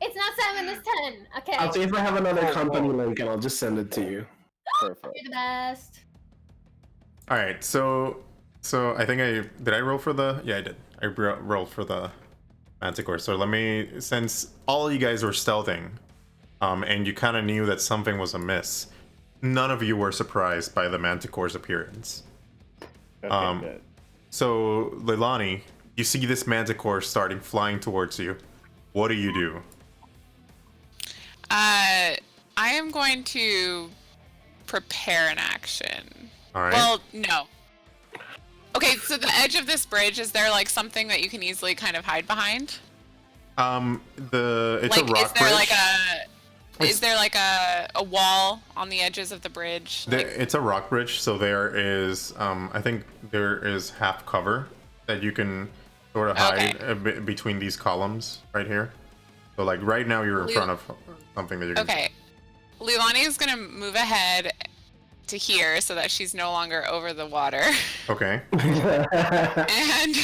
It's not 7, it's 10. Okay. I'll see if I have another company link and I'll just send it to you. Perfect. You're the best. All right, so I think did I roll for the? Yeah, I did. I rolled for the manticore. So let me, since all you guys were stealthing, and you kind of knew that something was amiss, none of you were surprised by the manticore's appearance. Okay, good. So Leilani, you see this manticore starting flying towards you. What do you do? I am going to prepare an action. All right. Well, no. Okay, so the edge of this bridge, is there like something that you can easily kind of hide behind? It's like, a rock bridge. Is there like a wall on the edges of the bridge? It's a rock bridge, so there is I think there is half cover that you can sort of hide between these columns right here. So like right now you're in front of something that you can. Okay. Leilani is gonna move ahead to here so that she's no longer over the water. Okay. And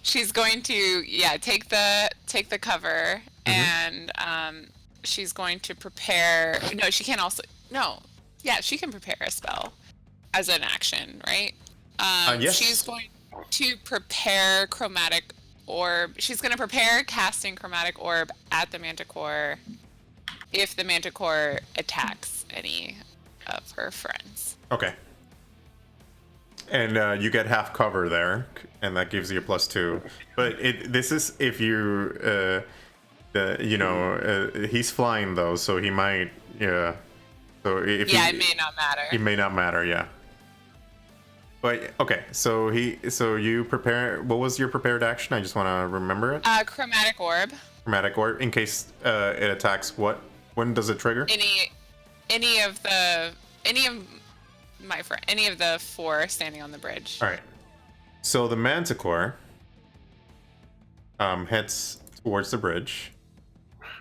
she's going to take the cover and she's going to prepare. No, she can also she can prepare a spell as an action, right? Yes. She's going to prepare chromatic orb. She's going to prepare casting chromatic orb at the manticore if the manticore attacks any of her friends. Okay. And you get half cover there, and that gives you a +2. But this is if you, he's flying though, so he might, yeah. So if it may not matter. It may not matter, yeah. But okay, so you prepare. What was your prepared action? I just want to remember it. Chromatic orb. Chromatic orb, in case it attacks. What? When does it trigger? Any of the 4 standing on the bridge. All right. So the manticore heads towards the bridge.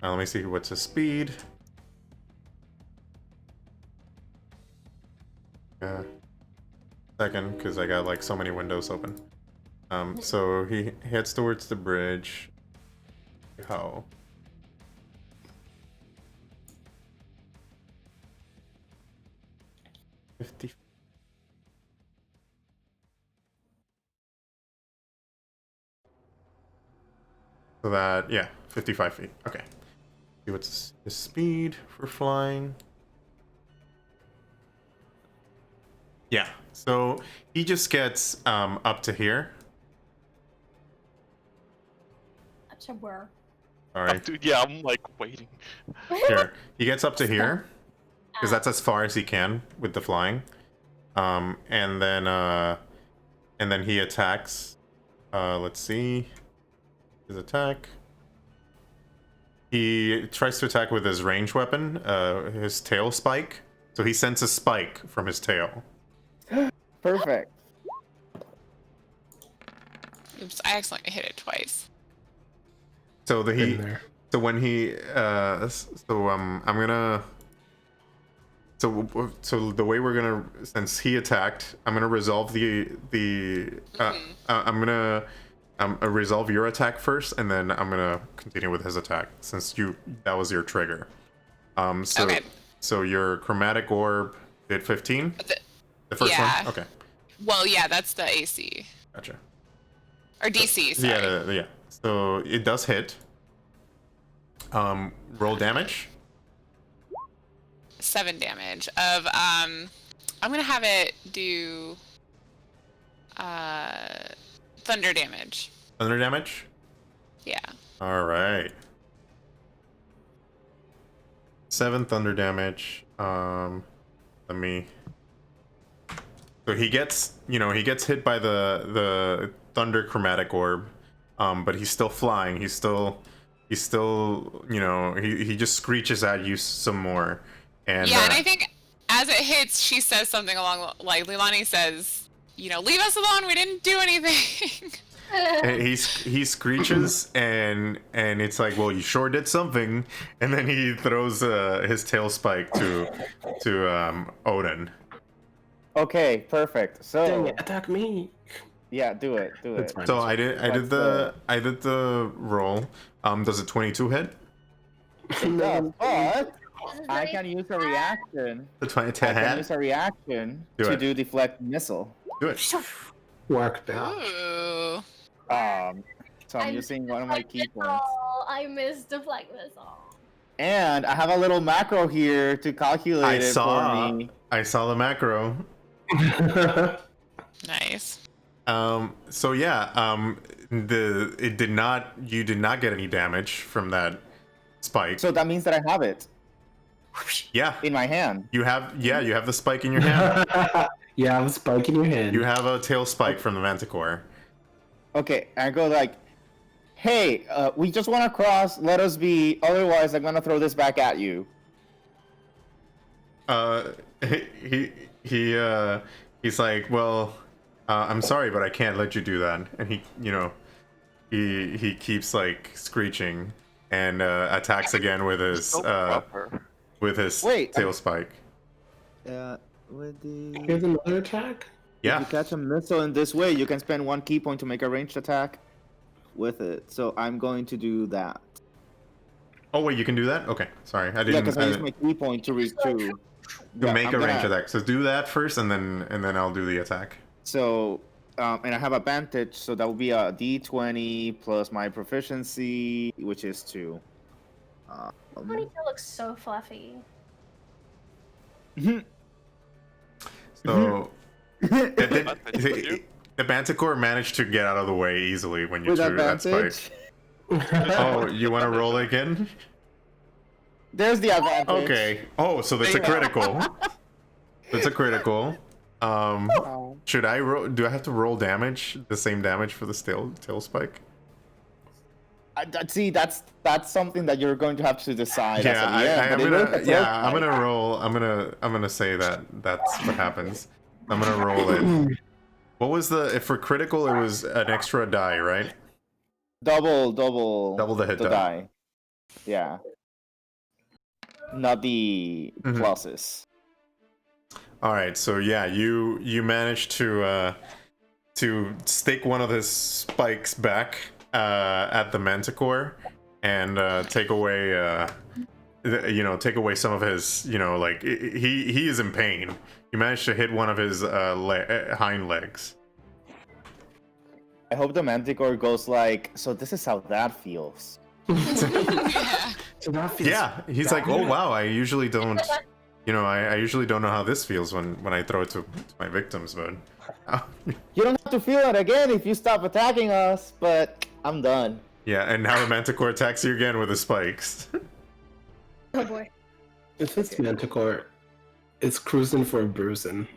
Let me see what's his speed. Second, because I got like so many windows open. So he heads towards the bridge. How? $50. So that, yeah, 55 feet. Okay. See what's his speed for flying. Yeah, so he just gets up to here. Up to where? All right. Dude, yeah, I'm like waiting. Here. He gets up to here because that's as far as he can with the flying. And then he attacks. Let's see. His attack. He tries to attack with his ranged weapon, his tail spike. So he sends a spike from his tail. Perfect. Oops, I accidentally hit it twice. So when he I'm gonna so the way we're gonna, since he attacked, I'm gonna resolve I'm gonna resolve your attack first, and then I'm gonna continue with his attack since that was your trigger. So Okay. so your chromatic orb did 15. The first yeah. one. Okay. Well, yeah, that's the AC Gotcha. or DC. Sorry. Yeah. So it does hit. Roll damage. 7 damage of I'm gonna have it do thunder damage. Thunder damage. Yeah. All right. 7 thunder damage. Let me. So he gets hit by the thunder chromatic orb, but he's still flying. He's still, he just screeches at you some more. And And I think as it hits, she says something along like Leilani says, leave us alone. We didn't do anything. and he screeches and it's like, well, you sure did something. And then he throws his tail spike to Odin. Okay, perfect. So Dang it, attack me. yeah, do it. That's fine. So I did the roll. Does a 22 hit? But I can use a reaction. The 22 I can hit. use a reaction Do to it. do deflect missile. Do it. Worked out. Ooh. So I'm using one of my key points. I missed deflect missile. And I have a little macro here to calculate it for me. I saw the macro. Nice. So yeah, you did not get any damage from that spike. So that means that I have it yeah, in my hand. you have the spike in your hand. You have a spike in your hand. You have a tail spike from the manticore. Okay, I go like, hey, we just want to cross. Let us be. Otherwise, I'm gonna throw this back at you. He's like, well, I'm sorry, but I can't let you do that. And he keeps like screeching and attacks again with his Wait. tail spike. With the Here's another attack. If Yeah. you catch a missile in this way, you can spend 1 key point to make a ranged attack with it. So I'm going to do that. Oh wait, you can do that? Okay, sorry, I Yeah, didn't. because I use my key point to reach to Make a range attack. So do that first, and then I'll do the attack. So, and I have advantage, so that would be a D20 plus my proficiency, which is 2. Ponytail looks so fluffy. So the Manticore managed to get out of the way easily when you With threw that advantage. spike. Oh, you want to roll again? There's the advantage. Okay. Oh, so that's a critical. That's a critical. Should I roll? Do I have to roll damage? The same damage for the tail spike? See, that's something that you're going to have to decide. Yeah, I'm gonna gonna roll. I'm gonna say that's what happens. I'm gonna roll it. What was if for critical it was an extra die, right? double the hit die. Yeah. Not the pluses. All right, so yeah, you managed to stick one of his spikes back at the Manticore and take away take away some of his like he is in pain. You managed to hit one of his hind legs. I hope the Manticore goes like, so this is how that feels. Yeah, he's like, oh wow, I usually don't. I usually don't know how this feels when I throw it to my victims, but you don't have to feel it again if you stop attacking us, but I'm done. yeah, and now the Manticore attacks you again with his spikes. Oh boy. If it's Manticore, it's cruising for a bruising.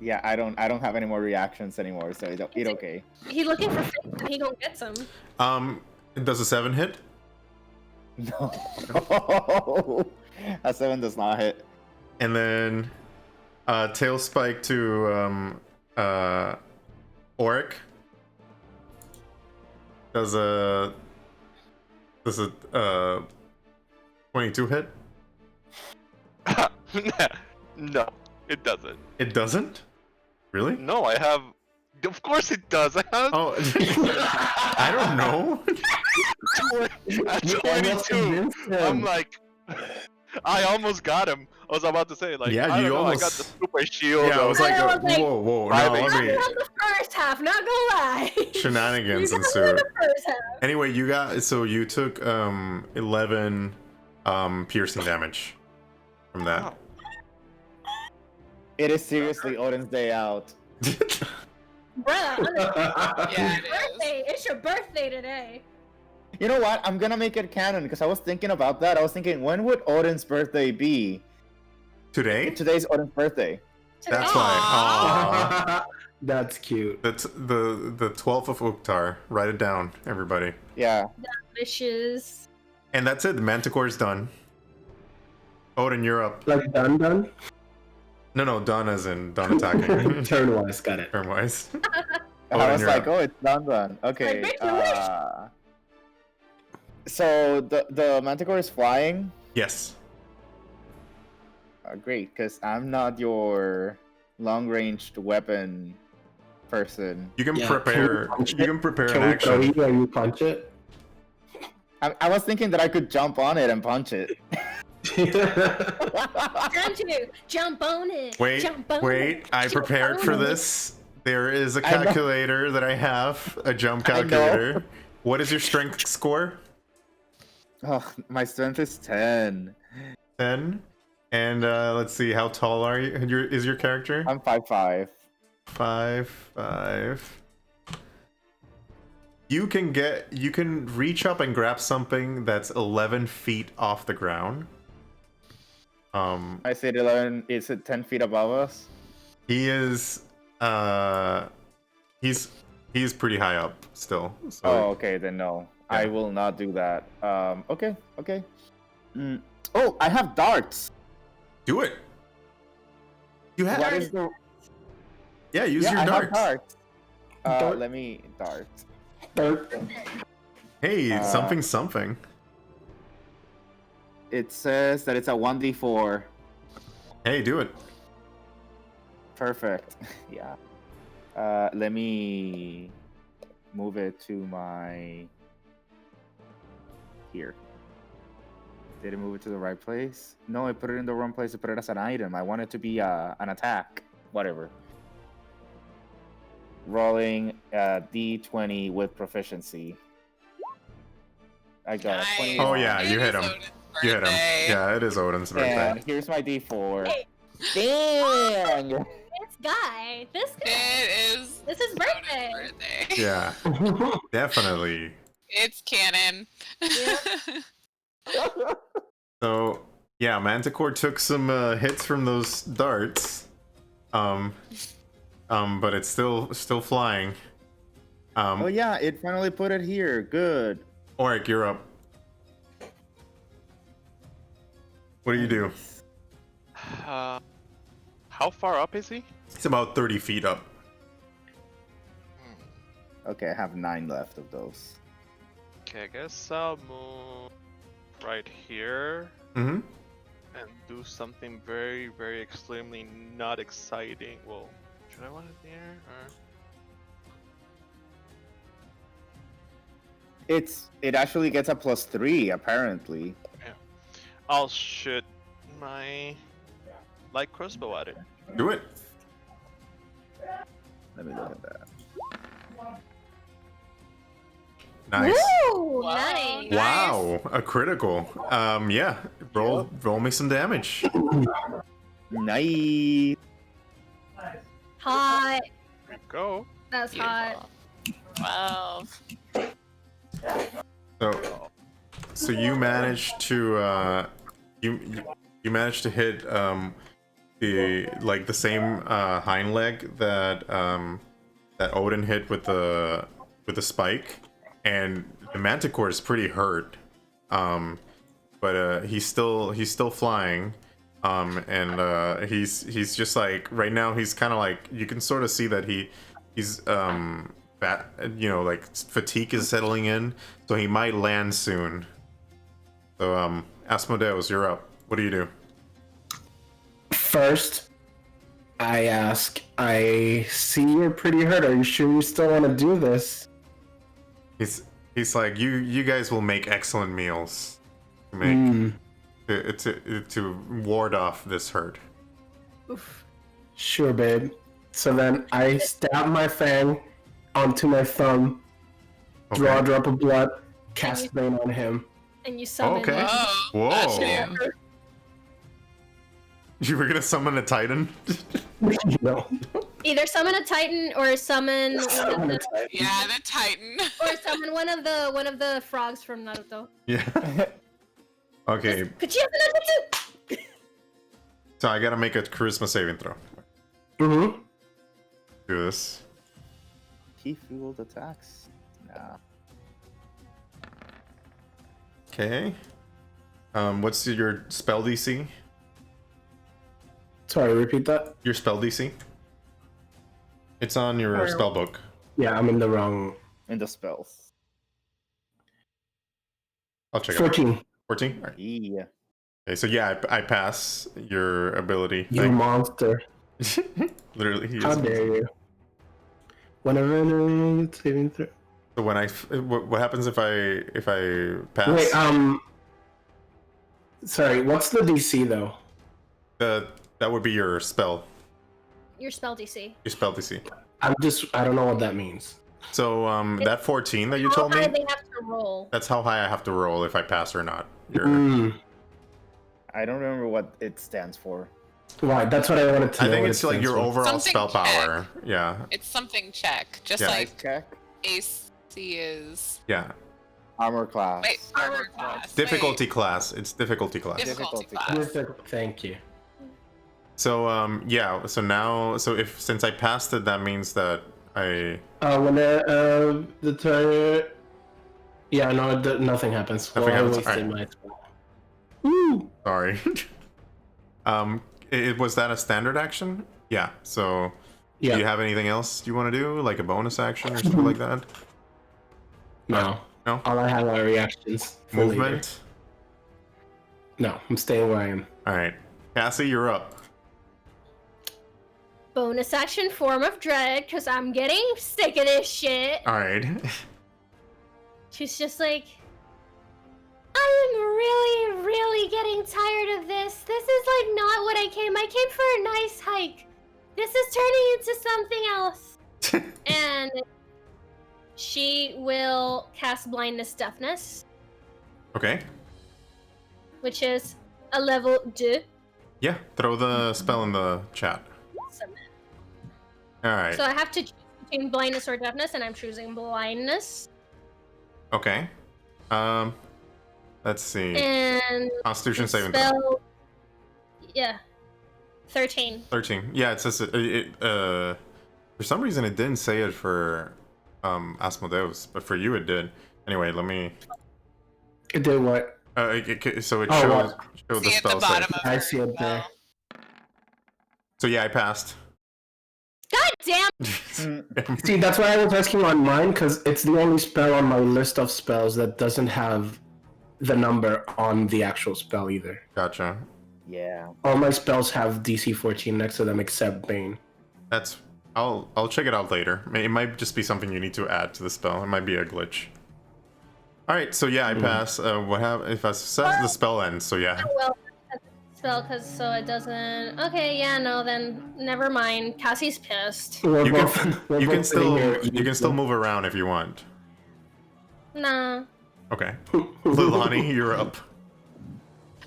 Yeah, I don't have any more reactions anymore, so it's okay. He looking for fate and he gonna get some. Does a 7 hit? No. A 7 does not hit. And then tail spike to Auric. Does a 22 hit? No, it doesn't. It doesn't? Really? No, I have Of course it does. Oh, I don't know. At You almost 22, convinced I'm him. like, I almost got him. I was about to say, like, Yeah, I you don't know, I got almost- the super shield. Yeah, I was of- like, I was like, whoa, no, driving. let I me. won the first half, not gonna lie. Shenanigans You got ensued. the first half. Anyway, you took 11 piercing damage from that. Wow. It is seriously Odin's day out. Bruh, Yeah, it is. birthday. It's your birthday today. You know what? I'm gonna make it canon because I was thinking about that. I was thinking, when would Odin's birthday be? Today? Today's Odin's birthday. That's Today. why. Aw. Aww. That's cute. That's the 12th of Uktar. Write it down, everybody. Yeah. Wishes. And that's it. The Manticore's done. Odin, you're up. Like done. No, done as in done attacking. Turn-wise, got it. Term-wise. I Odin, was you're like, up. oh, it's done. Okay. Like, make your wish. So the Manticore is flying. Yes. Great, because I'm not your long-ranged weapon person. You can Yeah, prepare. can we punch You can prepare Can an we throw action. you and you punch it? I was thinking that I could jump on it and punch it. Time to jump on it. Wait, Jump on wait. it. I Jump prepared on for it. this. There is a I know. calculator that I have. A jump I know. calculator. What is your strength score? Oh, my strength is 10. 10. And let's see. How tall are you? Is your character? I'm 5'5". 5'5". You can reach up and grab something that's 11 feet off the ground. I said 11. Is it 10 feet above us? He is he's pretty high up still. So Oh, okay, then no. I will not do that. Okay. Oh, I have darts. do it. You have What is the? Yeah, use Yeah, your I darts. have darts. Dart. Let me dart. Hey, something. It says that it's a 1d4. Hey, do it. Perfect. Yeah. Let me move it to my here. Did it move it to the right place? No, I put it in the wrong place. I put it as an item. I want it to be an attack. Whatever. Rolling d20 with proficiency. I got Nice. 20. Oh, yeah, you It hit is him. Odin's You hit him. birthday. Yeah, it is Odin's birthday. And here's my d4. Hey. Dang! This guy. It is This is birthday. Odin's birthday. Yeah, definitely. It's canon. So yeah, Manticore took some hits from those darts. But it's still flying. Oh yeah, it finally put it here. Good. Oric, you're up. What do you do? How far up is he? It's about 30 feet up. Okay, I have 9 left of those. Okay, I guess I'll move right here Mm-hmm. and do something very, very extremely not exciting. Well, should I want it there or? It actually gets a +3 apparently. I'll shoot my light crossbow at it. Do it. Let me look at that. Nice. Woo! Wow. Nice. Wow, a critical. Yeah. Roll me some damage. Nice. Hot. There we go. That's hot. 12. So you managed to you managed to hit the same hind leg that that Odin hit with the spike, and the Manticore is pretty hurt. But he's still flying. And he's just like, right now he's kind of like, you can sort of see that he's like fatigue is settling in, so he might land soon. So Asmodeus, you're up. What do you do? First, I ask, I see you're pretty hurt. Are you sure you still want to do this? He's like, you guys will make excellent meals to make to ward off this hurt. Oof. Sure, babe. So then I stab my fang onto my thumb, draw a drop of blood, cast Bane on him. And you summon. Okay. Whoa. That's Whoa. new. You were gonna summon a Titan? No. Either summon a Titan or summon one of the, Yeah, the Titan. or summon one of the frogs from Naruto. Yeah. Okay. Kuchiya So I gotta make a charisma saving throw. Mm-hmm. Do this. Key fueled attacks. Nah. Okay. What's your spell DC? Sorry, repeat that? Your spell DC? It's on your spell book. Yeah, I'm in the wrong. In the spells. I'll check it 14. out. 14? Alright. Yeah. Okay, so yeah, I pass your ability. You monster. Literally, he How is. dare you? Whenever I'm saving through. So when what happens if I pass? Wait, sorry, what's the DC though? That would be your spell. Your spell DC. Your spell DC. I don't know what that means. So that 14 that you How told high me, they have to roll. that's how high I have to roll if I pass or not. I don't remember what it stands for. Right, that's what I wanted to know. I think what it's it like stands your for. overall Something spell check. power. Yeah. It's something check. Just Yeah. like Check. AC is. Yeah. Armor class. Wait, armor class. Difficulty class. It's difficulty class. Difficulty Difficulty class. Thank you. So yeah. So now, since I passed it, that means that I. When the turn. Yeah, no, nothing happens. Nothing happens, I wasted alright. my spell. Woo! Sorry. Was that a standard action? Yeah. So. Yeah. Do you have anything else you want to do, like a bonus action or something like that? No. No? All I have are reactions. for later. Movement. No, I'm staying where I am. All right, Cassie, you're up. Bonus action form of dread, because I'm getting sick of this shit. All right. She's just like, I'm really, really getting tired of this. This is like not what I came. I came for a nice hike. This is turning into something else. And she will cast blindness deafness, Okay. which is a level 2. Yeah. Throw the spell in the chat. All right. So I have to choose between blindness or deafness, and I'm choosing blindness. Okay. Let's see. And Constitution saving throw. spell, yeah, 13. 13. Yeah, it says for some reason it didn't say it for Asmodeus, but for you it did. Anyway, let me. It did what? So it Oh, showed what? the See at spell the bottom save. of I her see it there. spell. So yeah, I passed. God damn! See, that's why I was asking on mine, because it's the only spell on my list of spells that doesn't have the number on the actual spell either. Gotcha. Yeah. All my spells have DC 14 next to them except Bane. That's. I'll check it out later. It might just be something you need to add to the spell. It might be a glitch. All right. So yeah, I pass. What happens if I says the spell ends? So yeah. Well, spell, because so it doesn't. Okay, yeah, no, then never mind. Cassie's pissed. We're You both- can we're you can both sitting here you can still move around if you want. Nah. Okay. Little honey, you're up.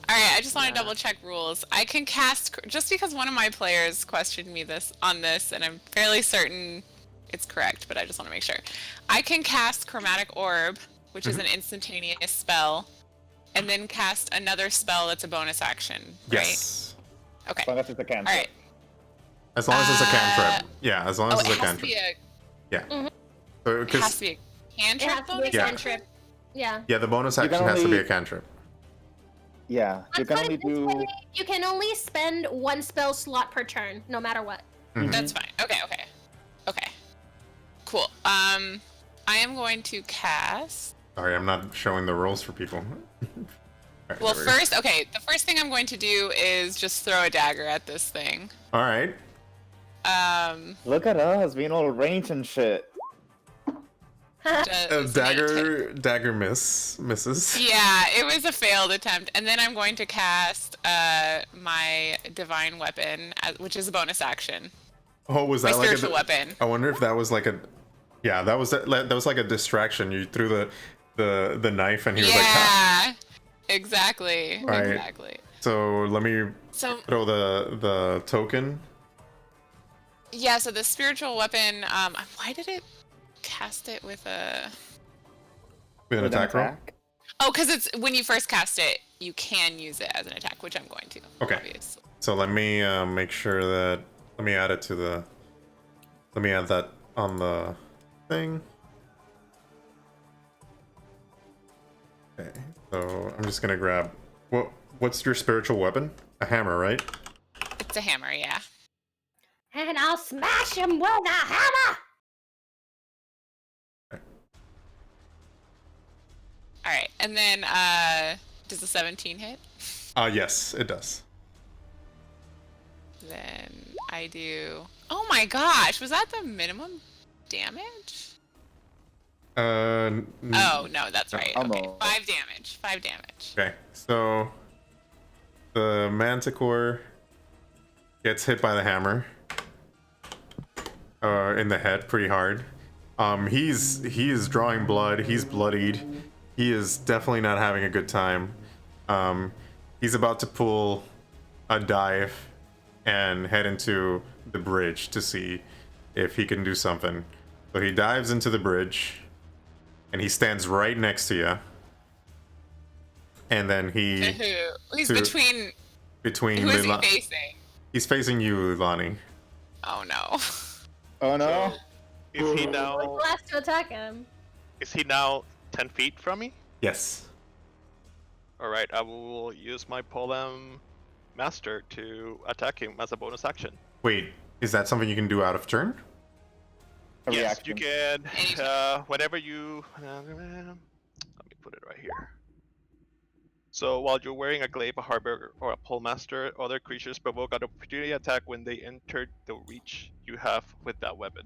Alright, I just want to double check rules. I can cast, just because one of my players questioned me on this, and I'm fairly certain it's correct, but I just want to make sure. I can cast Chromatic Orb, which is an instantaneous spell, and then cast another spell that's a bonus action, right? Yes. Okay. As long as it's a cantrip. Alright. As long as it's a cantrip. Yeah, as long as Oh, it's it a has to cantrip. be a, Yeah. So, it has 'cause- to be a It cantrip has to be a bonus Yeah. action? cantrip. Yeah. yeah, the bonus You can action has to be only- a cantrip. Yeah. You Let's can put only it this do. way, you can only spend one spell slot per turn, no matter what. Mhm. That's fine. Okay. Cool. I am going to cast. Sorry, I'm not showing the rules for people. Alright, Well, there we go. the first thing I'm going to do is just throw a dagger at this thing. All right. Look at us being all range and shit. Dagger misses. Yeah, it was a failed attempt. And then I'm going to cast my divine weapon, which is a bonus action. Oh, was My that like spiritual weapon. I wonder if that was like a. Yeah, that was like a distraction. You threw the knife, and he was like. Yeah, exactly. Right. Exactly. So let me throw the token. Yeah. So the spiritual weapon. Why did it cast it with a? With an attack roll. Oh, because it's when you first cast it, you can use it as an attack, which I'm going to. Okay. Obviously. So let me make sure that. Let me add it to the. Let me add that on the thing. Okay. So I'm just gonna grab. What's your spiritual weapon? A hammer, right? It's a hammer, yeah. And I'll smash him with a hammer! Alright, and then, does the 17 hit? Yes, it does. Then I do... Oh my gosh, was that the minimum damage? Oh, no, that's right. Okay, 5 damage. 5 damage. Okay, so... The Manticore gets hit by the hammer. In the head pretty hard. He is drawing blood, he's bloodied. He is definitely not having a good time. He's about to pull a dive and head into the bridge to see if he can do something. So he dives into the bridge and he stands right next to you. And then he... He's between... Who is he facing? He's facing you, Lonnie. Oh no. Oh no. Is he now... Last to attack him. Is he now 10 feet from me? Yes. Alright, I will use my Polearm Master to attack him as a bonus action. Wait, is that something you can do out of turn? Yes, you can. Whenever you... let me put it right here. So while you're wearing a glaive, a harbor, or a pole master, other creatures provoke an opportunity attack when they enter the reach you have with that weapon.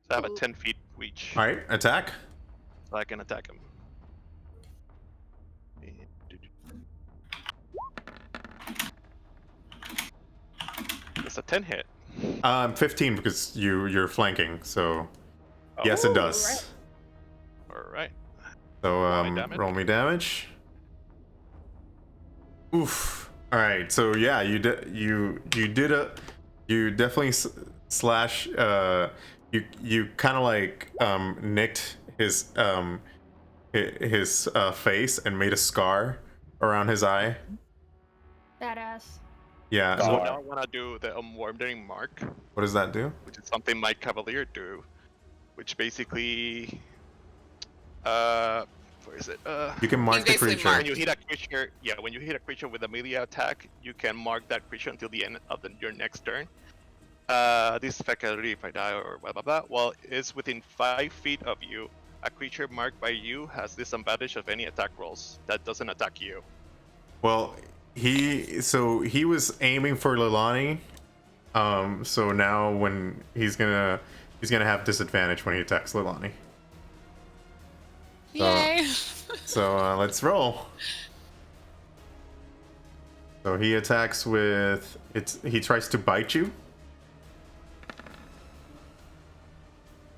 So I have a 10 feet reach. Alright, attack. So I can attack him. It's a 10 hit. 15 because you're flanking, so yes, it does. Alright. So roll me damage. Oof. All right. So yeah, you definitely slash. You kind of like nicked his face and made a scar around his eye. Badass. Yeah. So now I want to do the Unwandering Mark. What does that do? Which is something my Cavalier do, which basically, where is it? You can mark the creature. When you hit a creature, when you hit a creature with a melee attack, you can mark that creature until the end of your next turn. This effect can if I die or blah blah blah. While it's within 5 feet of you, a creature marked by you has disadvantage of any attack rolls that doesn't attack you. Well, he was aiming for Lilani. So now when he's gonna have disadvantage when he attacks Lilani. Yay! So let's roll. So he attacks with he tries to bite you.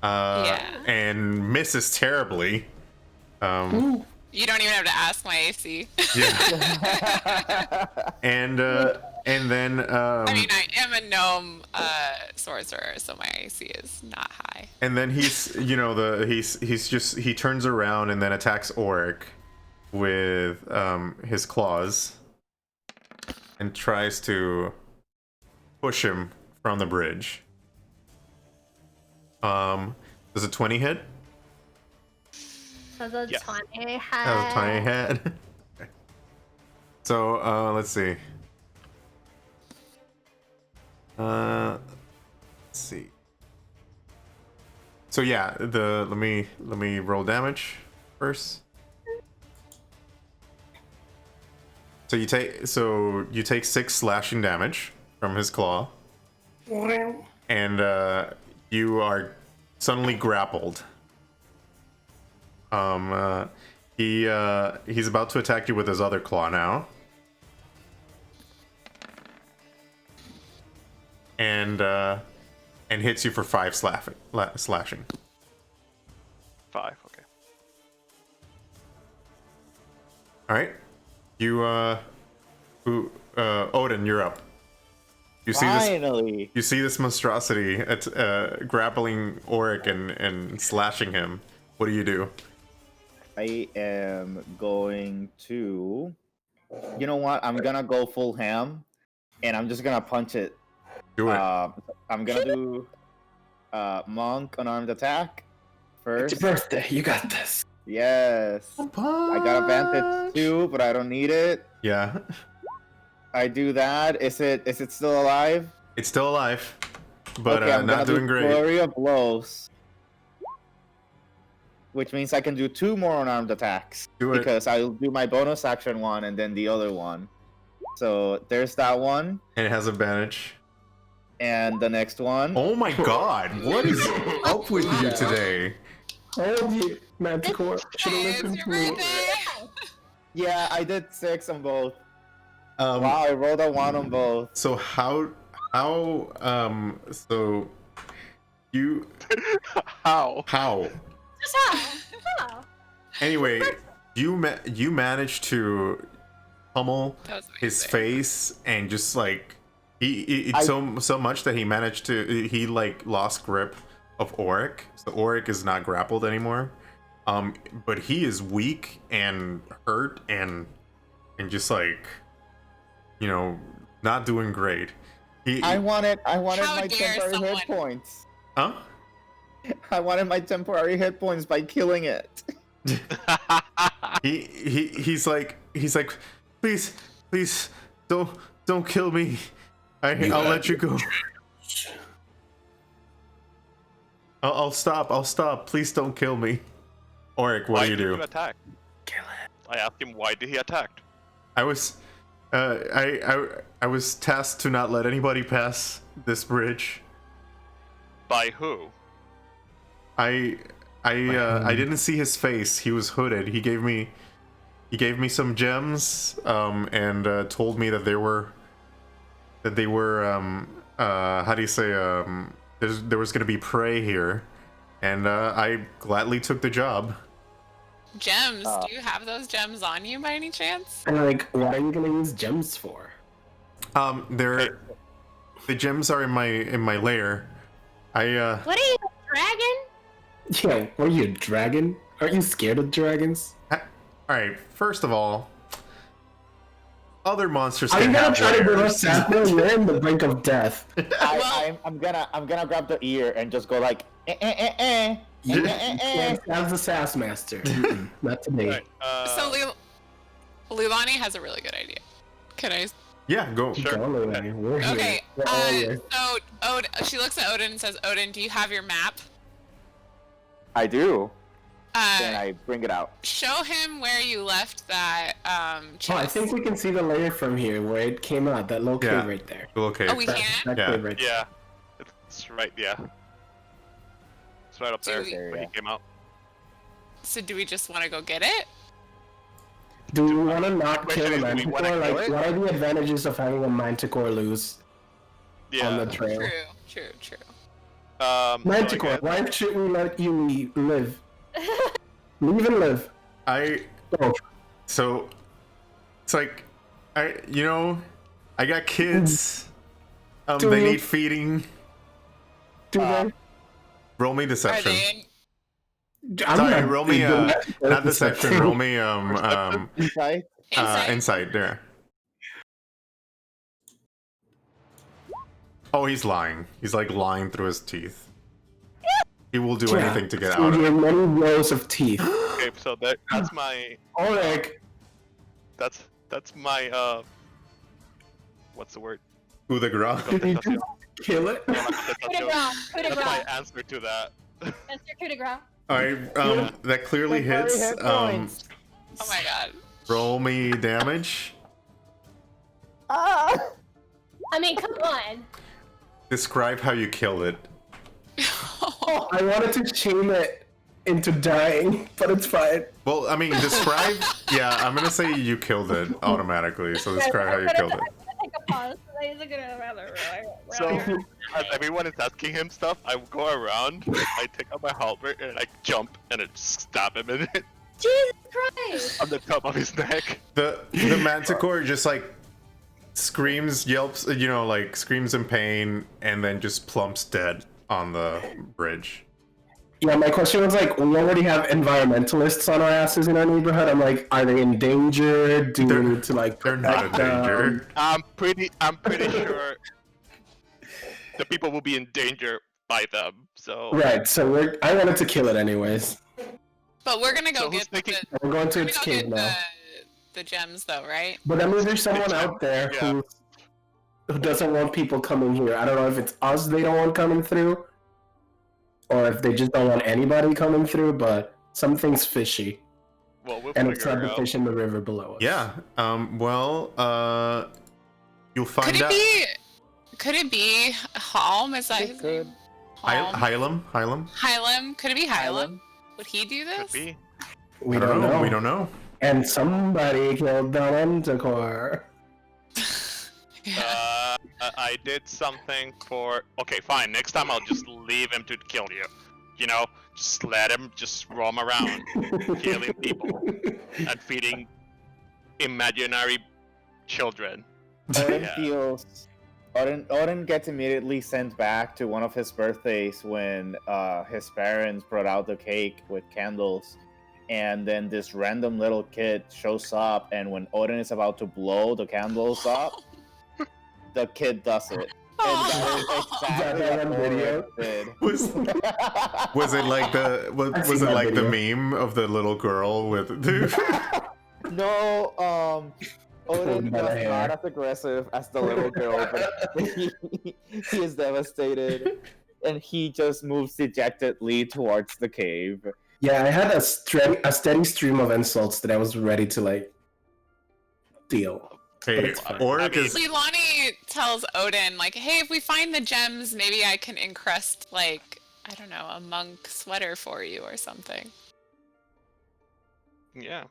And misses terribly. You don't even have to ask my AC. Yeah. and then I mean, I am a gnome sorcerer, so my AC is not high. And then he turns around and then attacks Auric with his claws and tries to push him from the bridge. Does a 20 hit? So the tiny head. That was a tiny head. Okay. So let's see. Let's see. So yeah, let me roll damage first. So you take 6 slashing damage from his claw. and you are suddenly grappled. He's about to attack you with his other claw now. And hits you for 5 slashing. 5, okay. All right. You Odin, you're up. You see Finally. You see this monstrosity at grappling Auric and slashing him. What do you do? I am going to. You know what? I'm gonna go full ham, and I'm just gonna punch it. Do it. I'm gonna do monk unarmed attack first. It's your birthday. You got this. Yes. I got advantage too, but I don't need it. Yeah. I do that. Is it still alive? It's still alive, but okay, I'm not gonna doing do great. Flurry of blows, which means I can do 2 more unarmed attacks. Do it. Because I'll do my bonus action one and then the other one. So there's that one. And it has advantage. And the next one. Oh my god, what is up with you today? Oh, Manticore. Should Hey, have it's listened your to me. birthday! Yeah, I did 6 on both. Wow, I rolled a 1 on both. So how so you How? Just how? anyway, you managed to pummel That was his amazing. face and just like so much that he like lost grip of Auric. So Auric is not grappled anymore. But he is weak and hurt and just like, you know, not doing great. I wanted How my dare temporary someone- hit points. Huh? I wanted my temporary hit points by killing it. He's like please don't kill me. I'll let you go. I'll stop. Please don't kill me. Auric, what Why do you did do? you attack? Kill it. I asked him why did he attack? I was I was tasked to not let anybody pass this bridge. By who? I didn't see his face. He was hooded. He gave me some gems and told me that they were how do you say there was gonna be prey here, and I gladly took the job. Gems. Do you have those gems on you by any chance? And like, what are you gonna use gems for? The gems are in my lair. What are you, a dragon? Yeah, what are you, a dragon? Aren't you scared of dragons? Alright, first of all, other monsters Are can you gonna have try to do a lairs. sample? You're in the brink of death. I'm gonna grab the ear and just go like As the Sass Master. Not today. Right, So Leilani has a really good idea. Can I? Yeah, go. Sure. Go away. We're here. Okay. We're all here. So she looks at Odin and says, "Odin, do you have your map? I do. Then Uh, I bring it out. show him where you left that chest." Oh, I think we can see the layer from here where it came out. That little cave Yeah. right there. Okay. Oh, we can. That Yeah. cave right there. Yeah, it's right. Yeah, it's right up there Do when he came out. So do we just want to go get it? Do we want to not Wait, kill the do we wanna manticore? kill Like, it? what are the advantages of having a manticore loose Yeah. on the trail? True. So I Manticore, guess- why should we let you live? Leave and live. I Oh, so it's like I got kids. Do They you? need feeding. do they? Roll me Are deception. they in? I'm Sorry, not- roll me not deception. Roll me Inside. Insight? insight there. Oh, he's lying. He's like lying through his teeth. He will do Yeah, anything to get through out of it. your many rows of teeth. Okay, so that's my Ulrich, that's my what's the word? Coup de grace. did you just kill it? Coup de grace. Coup de That's my grace. answer to that. That's your coup de grace. Alright, that clearly Temporary hits. hit points. Oh my god. Roll me damage. Ah! I mean, come on. Describe how you killed it. I wanted to shame it into dying, but it's fine. Well, I mean, describe. Yeah, I'm gonna say you killed it automatically. So describe how you killed it. Take a pause. So, as everyone is asking him stuff, I go around, I take out my halberd, and I jump and I stab him in it Jesus Christ! on the top of his neck. The manticore just like screams, yelps, like screams in pain, and then just plumps dead on the bridge. Yeah, my question was like, we already have environmentalists on our asses in our neighborhood. I'm like, are they in danger? Do we need to like? They're not in danger. I'm pretty sure the people will be in danger by them. So Right. So I wanted to kill it anyways. But we're gonna go So who's get thinking- We're going to we're its gonna go cave get now. the gems, though, right? But I mean, there's someone out there Yeah. who doesn't want people coming here. I don't know if it's us they don't want coming through, or if they just don't want anybody coming through. But something's fishy, well, we'll and it's figure not it the out. fish in the river below us. Yeah. You'll find Could it out. be Hlam? Is that It his could. name? Hlam. Hlam? Could it be Hlam? Hlam? Would he do Could this? be. We I don't know. We don't know. And somebody killed the Manticore. I did something for. Okay, fine. Next time I'll just leave him to kill you. Just let him just roam around, killing people and feeding imaginary children. Odin Yeah. feels. Odin gets immediately sent back to one of his birthdays when his parents brought out the cake with candles, and then this random little kid shows up, and when Odin is about to blow the candles up, the kid does it. And that is exactly that what on video? Odin did. Was it like the I've was seen it that like the video. meme of the little girl with No, Odin By the was hair. not as aggressive as the little girl, but he is devastated, and he just moves dejectedly towards the cave. Yeah, I had a steady stream of insults that I was ready to like deal. But Hey, it's fine. Oric is Leilani tells Odin, like, hey, if we find the gems, maybe I can encrust, like, I don't know, a monk sweater for you or something. Yeah.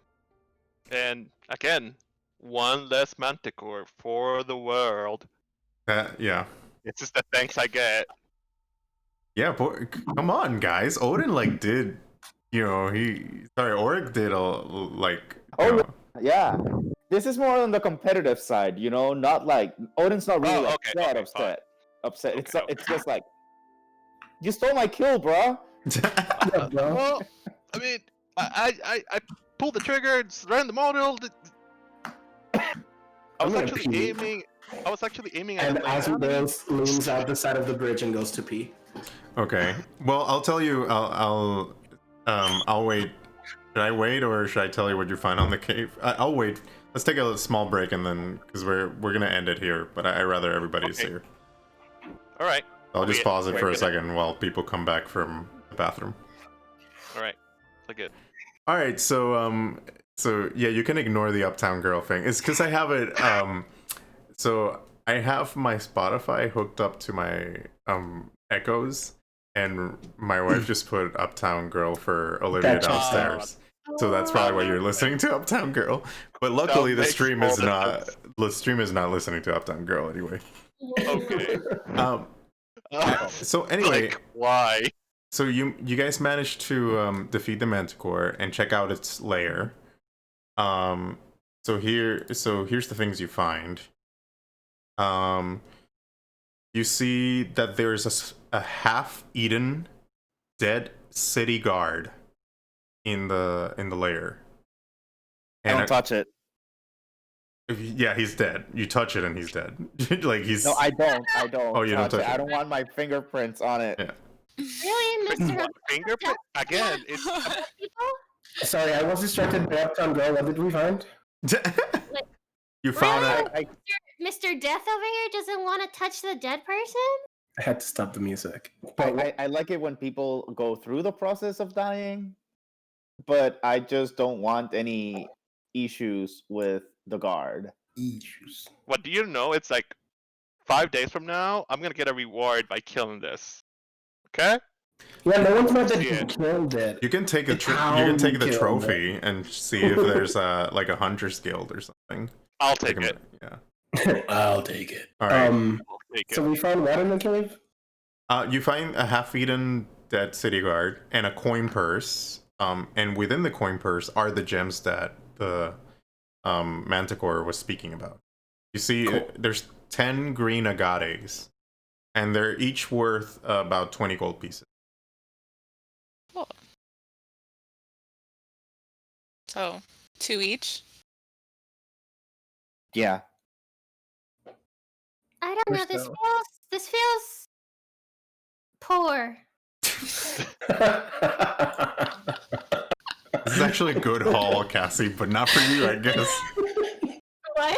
And again, one less manticore for the world. yeah. It's just the thanks I get. Yeah, boy, come on, guys. Odin did, Oric did Yeah, this is more on the competitive side, not like Odin's not really Oh, okay, okay, upset. It's Okay, it's just like, you stole my kill, bro. Yeah, bro. Well, I mean, I pulled the trigger, ran the model. I was gonna actually pee. aiming. I was actually aiming at And him. as he goes, leans out the side of the bridge and goes to pee. Okay. Well, I'll tell you. I'll wait. Should I wait or should I tell you what you find on the cave? I'll wait. Let's take a small break and then because we're gonna end it here. But I rather everybody's Okay. here. All right. I'll just pause it for a Wait. second while people come back from the bathroom. All right. So good. All right. So yeah, you can ignore the Uptown Girl thing. It's because I have it. So I have my Spotify hooked up to my Echoes, and my wife just put Uptown Girl for Olivia That checks downstairs. So that's probably why you're listening to Uptown Girl. But luckily, the makes stream all is the not. sense. The stream is not listening to Uptown Girl anyway. Okay. So anyway, Like, why? so you guys managed to defeat the Manticore and check out its lair. So here's the things you find. You see that there's a half-eaten dead city guard in the lair. Don't touch it. Yeah, he's dead. You touch it and he's dead. Like he's No, I don't. Oh, you don't touch it. I it. don't want my fingerprints on it. Yeah. Really, Mr. What, fingerprint? Again, it's People? Sorry, I was distracted by Uptown Girl. What did we find? You found Really? a I, Mr. Death over here doesn't want to touch the dead person? I had to stop the music. But I like it when people go through the process of dying, but I just don't want any issues with the guard. issues. what do you know? It's like 5 days from now, I'm gonna get a reward by killing this. Okay? Yeah, no one's mad that See you it. killed it. You can take It's you how can take you the killed trophy and see if there's like a hunter's guild or something. I'll take it. Yeah. I'll take it. All right. I'll take it. So we found what in the cave? You find a half-eaten dead city guard and a coin purse. And within the coin purse are the gems that the Manticore was speaking about. You see, there's 10 green agates, and they're each worth about 20 gold pieces. Cool. So 2 each. Yeah. I don't know. We're This feels poor. This is actually a good haul, Cassie, but not for you, I guess. What?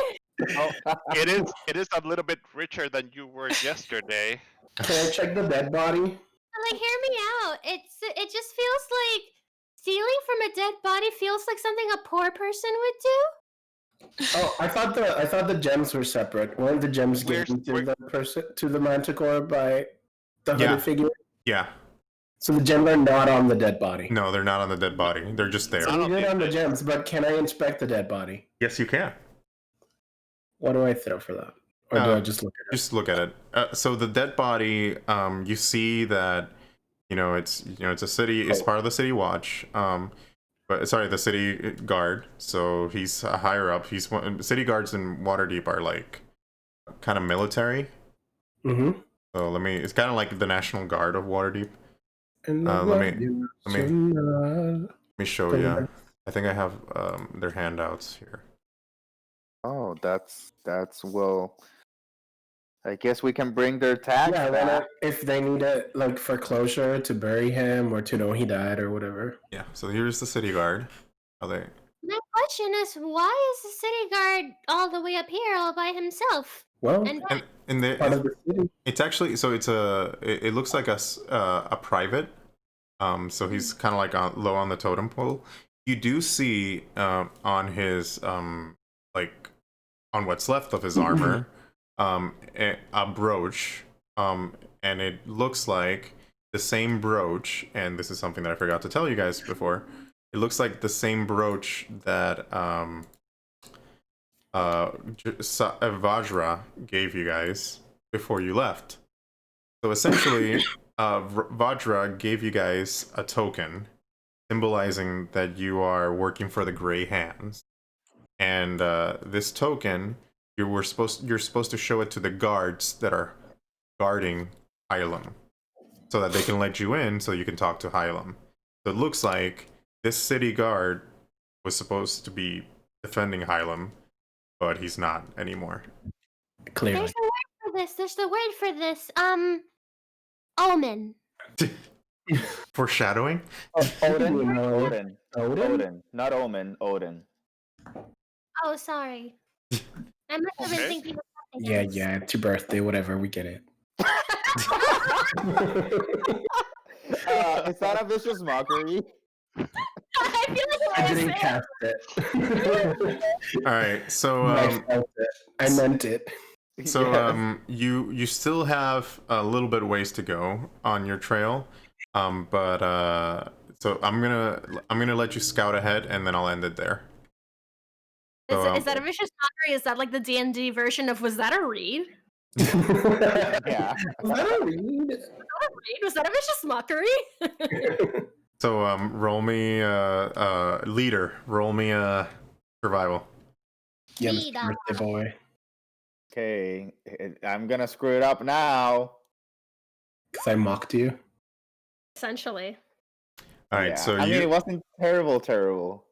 It is a little bit richer than you were yesterday. Can I check the dead body? Like, hear me out. It just feels like stealing from a dead body feels like something a poor person would do. Oh, I thought the gems were separate. Weren't the gems given to the person, to the Manticore by the hooded figure? Yeah. So the gems are not on the dead body. No, they're not on the dead body. They're just there. So we're good on the gems, but can I inspect the dead body? Yes, you can. What do I throw for that? Or do I just look at it? Just look at it. So the dead body, you see that, it's a city. It's part of the city watch. But sorry, the city guard. So he's higher up. City guards in Waterdeep are like kind of military. Mm-hmm. So it's kind of like the National Guard of Waterdeep. Let me show you. I think I have their handouts here. Oh, that's well. I guess we can bring their tags back. If they need it, like for closure to bury him or to know he died or whatever. Yeah. So here's the city guard. Are they? My question is, why is the city guard all the way up here all by himself? Well, and part of the city. It's actually it looks like a private. So he's kind of like low on the totem pole. You do see on his like on what's left of his armor a brooch, and it looks like the same brooch, and this is something that I forgot to tell you guys before. It looks like the same brooch that Vajra gave you guys before you left. So essentially, Vajra gave you guys a token symbolizing that you are working for the Grey Hands, and this token you're supposed to show it to the guards that are guarding Hlam, so that they can let you in, so you can talk to Hlam. So it looks like this city guard was supposed to be defending Hlam, but he's not anymore. Clearly. There's the word for this. Omen. Foreshadowing? Odin. Not Omen. Odin. Oh, sorry. I must have been thinking of something else. Yeah, it's your birthday, whatever, we get it. Is that a vicious mockery? I feel like I didn't cast it. Alright, so I meant it. So Yes. you still have a little bit of ways to go on your trail, but so I'm gonna let you scout ahead, and then I'll end it there. So, Is that a vicious mockery? Is that like the D&D version of was that a read? Yeah. Was that a read? Was that a vicious mockery? So roll me leader. Roll me a survival. Yeah, Leader. Mr. Birthday boy. Okay, I'm gonna screw it up now. Because I mocked you. Essentially. All right, Yeah. so I mean, it wasn't terrible.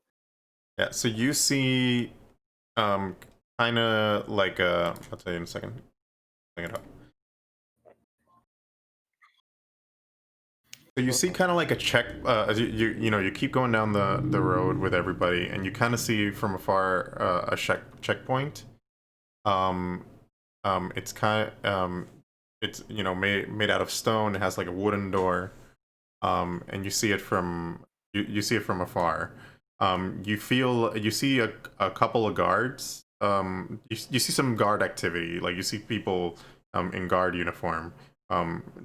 yeah, so you see kind of like I'll tell you in a second. Bring it up. So you see kind of like a check as you keep going down the road with everybody, and you kind of see from afar a checkpoint. It's it's made out of stone. It has like a wooden door, and you see it from you see it from afar. You see a couple of guards. You see some guard activity, like you see people in guard uniform,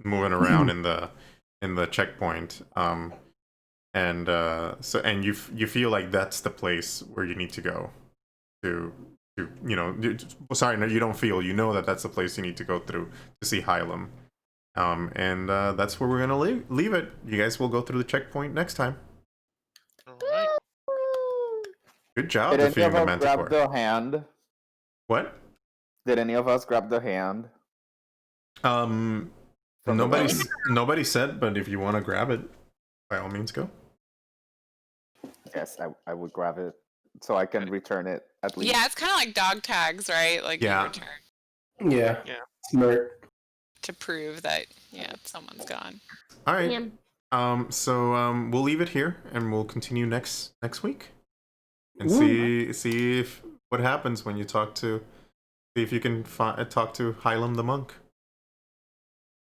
moving around in the checkpoint. And you feel like that's the place where you need to go to sorry, no, you don't feel, you know that that's the place you need to go through to see Hlam. And that's where we're gonna leave it. You guys will go through the checkpoint next time. Alright. Good job Did any defeating of the us Manticore. grab the hand? What? Did any of us grab the hand? From nobody said, but if you want to grab it, by all means go. Yes, I would grab it so I can return it at least. Yeah, it's kind of like dog tags, right? Like Yeah. you return Yeah. Yeah. Smart. to prove that someone's gone. All right. Yeah. So we'll leave it here, and we'll continue next week, and Ooh. see if what happens when you see if you can talk to Hlam the monk.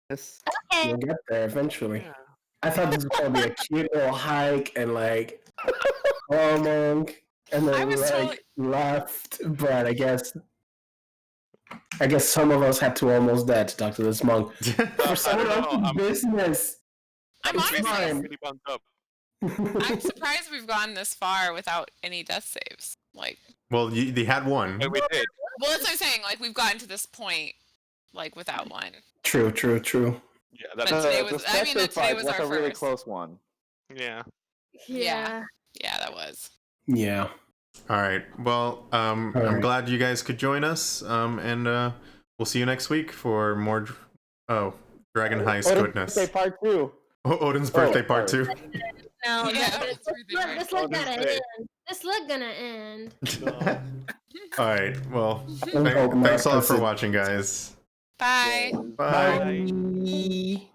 Yes. We'll get there eventually. Yeah. I thought this was gonna be a cute little hike and like, oh monk, and I then was like totally- left. But I guess some of us had to almost die to talk to this monk for someone else's business. I'm It's honestly, fine. Really bumped up. I'm surprised we've gone this far without any death saves. Like, Well, they had one. Yeah, we did. well, that's what I'm saying. Like, we've gotten to this point, like, without one. True. Yeah, But that's today The was- I mean, special that today fight was was our a really first. close one. yeah. Yeah. Yeah, that was. Yeah. All right. Well, I'm right. glad you guys could join us. And we'll see you next week for more. Dragon Heist Odin's goodness. Birthday Part 2. Odin's birthday part sorry. 2. No, Yeah, this that's everything, right? look Oh, this gonna day. end. This look gonna end. No. All right. Well, Hope thanks a lot for Marcus- watching, guys. Bye. Bye. Bye.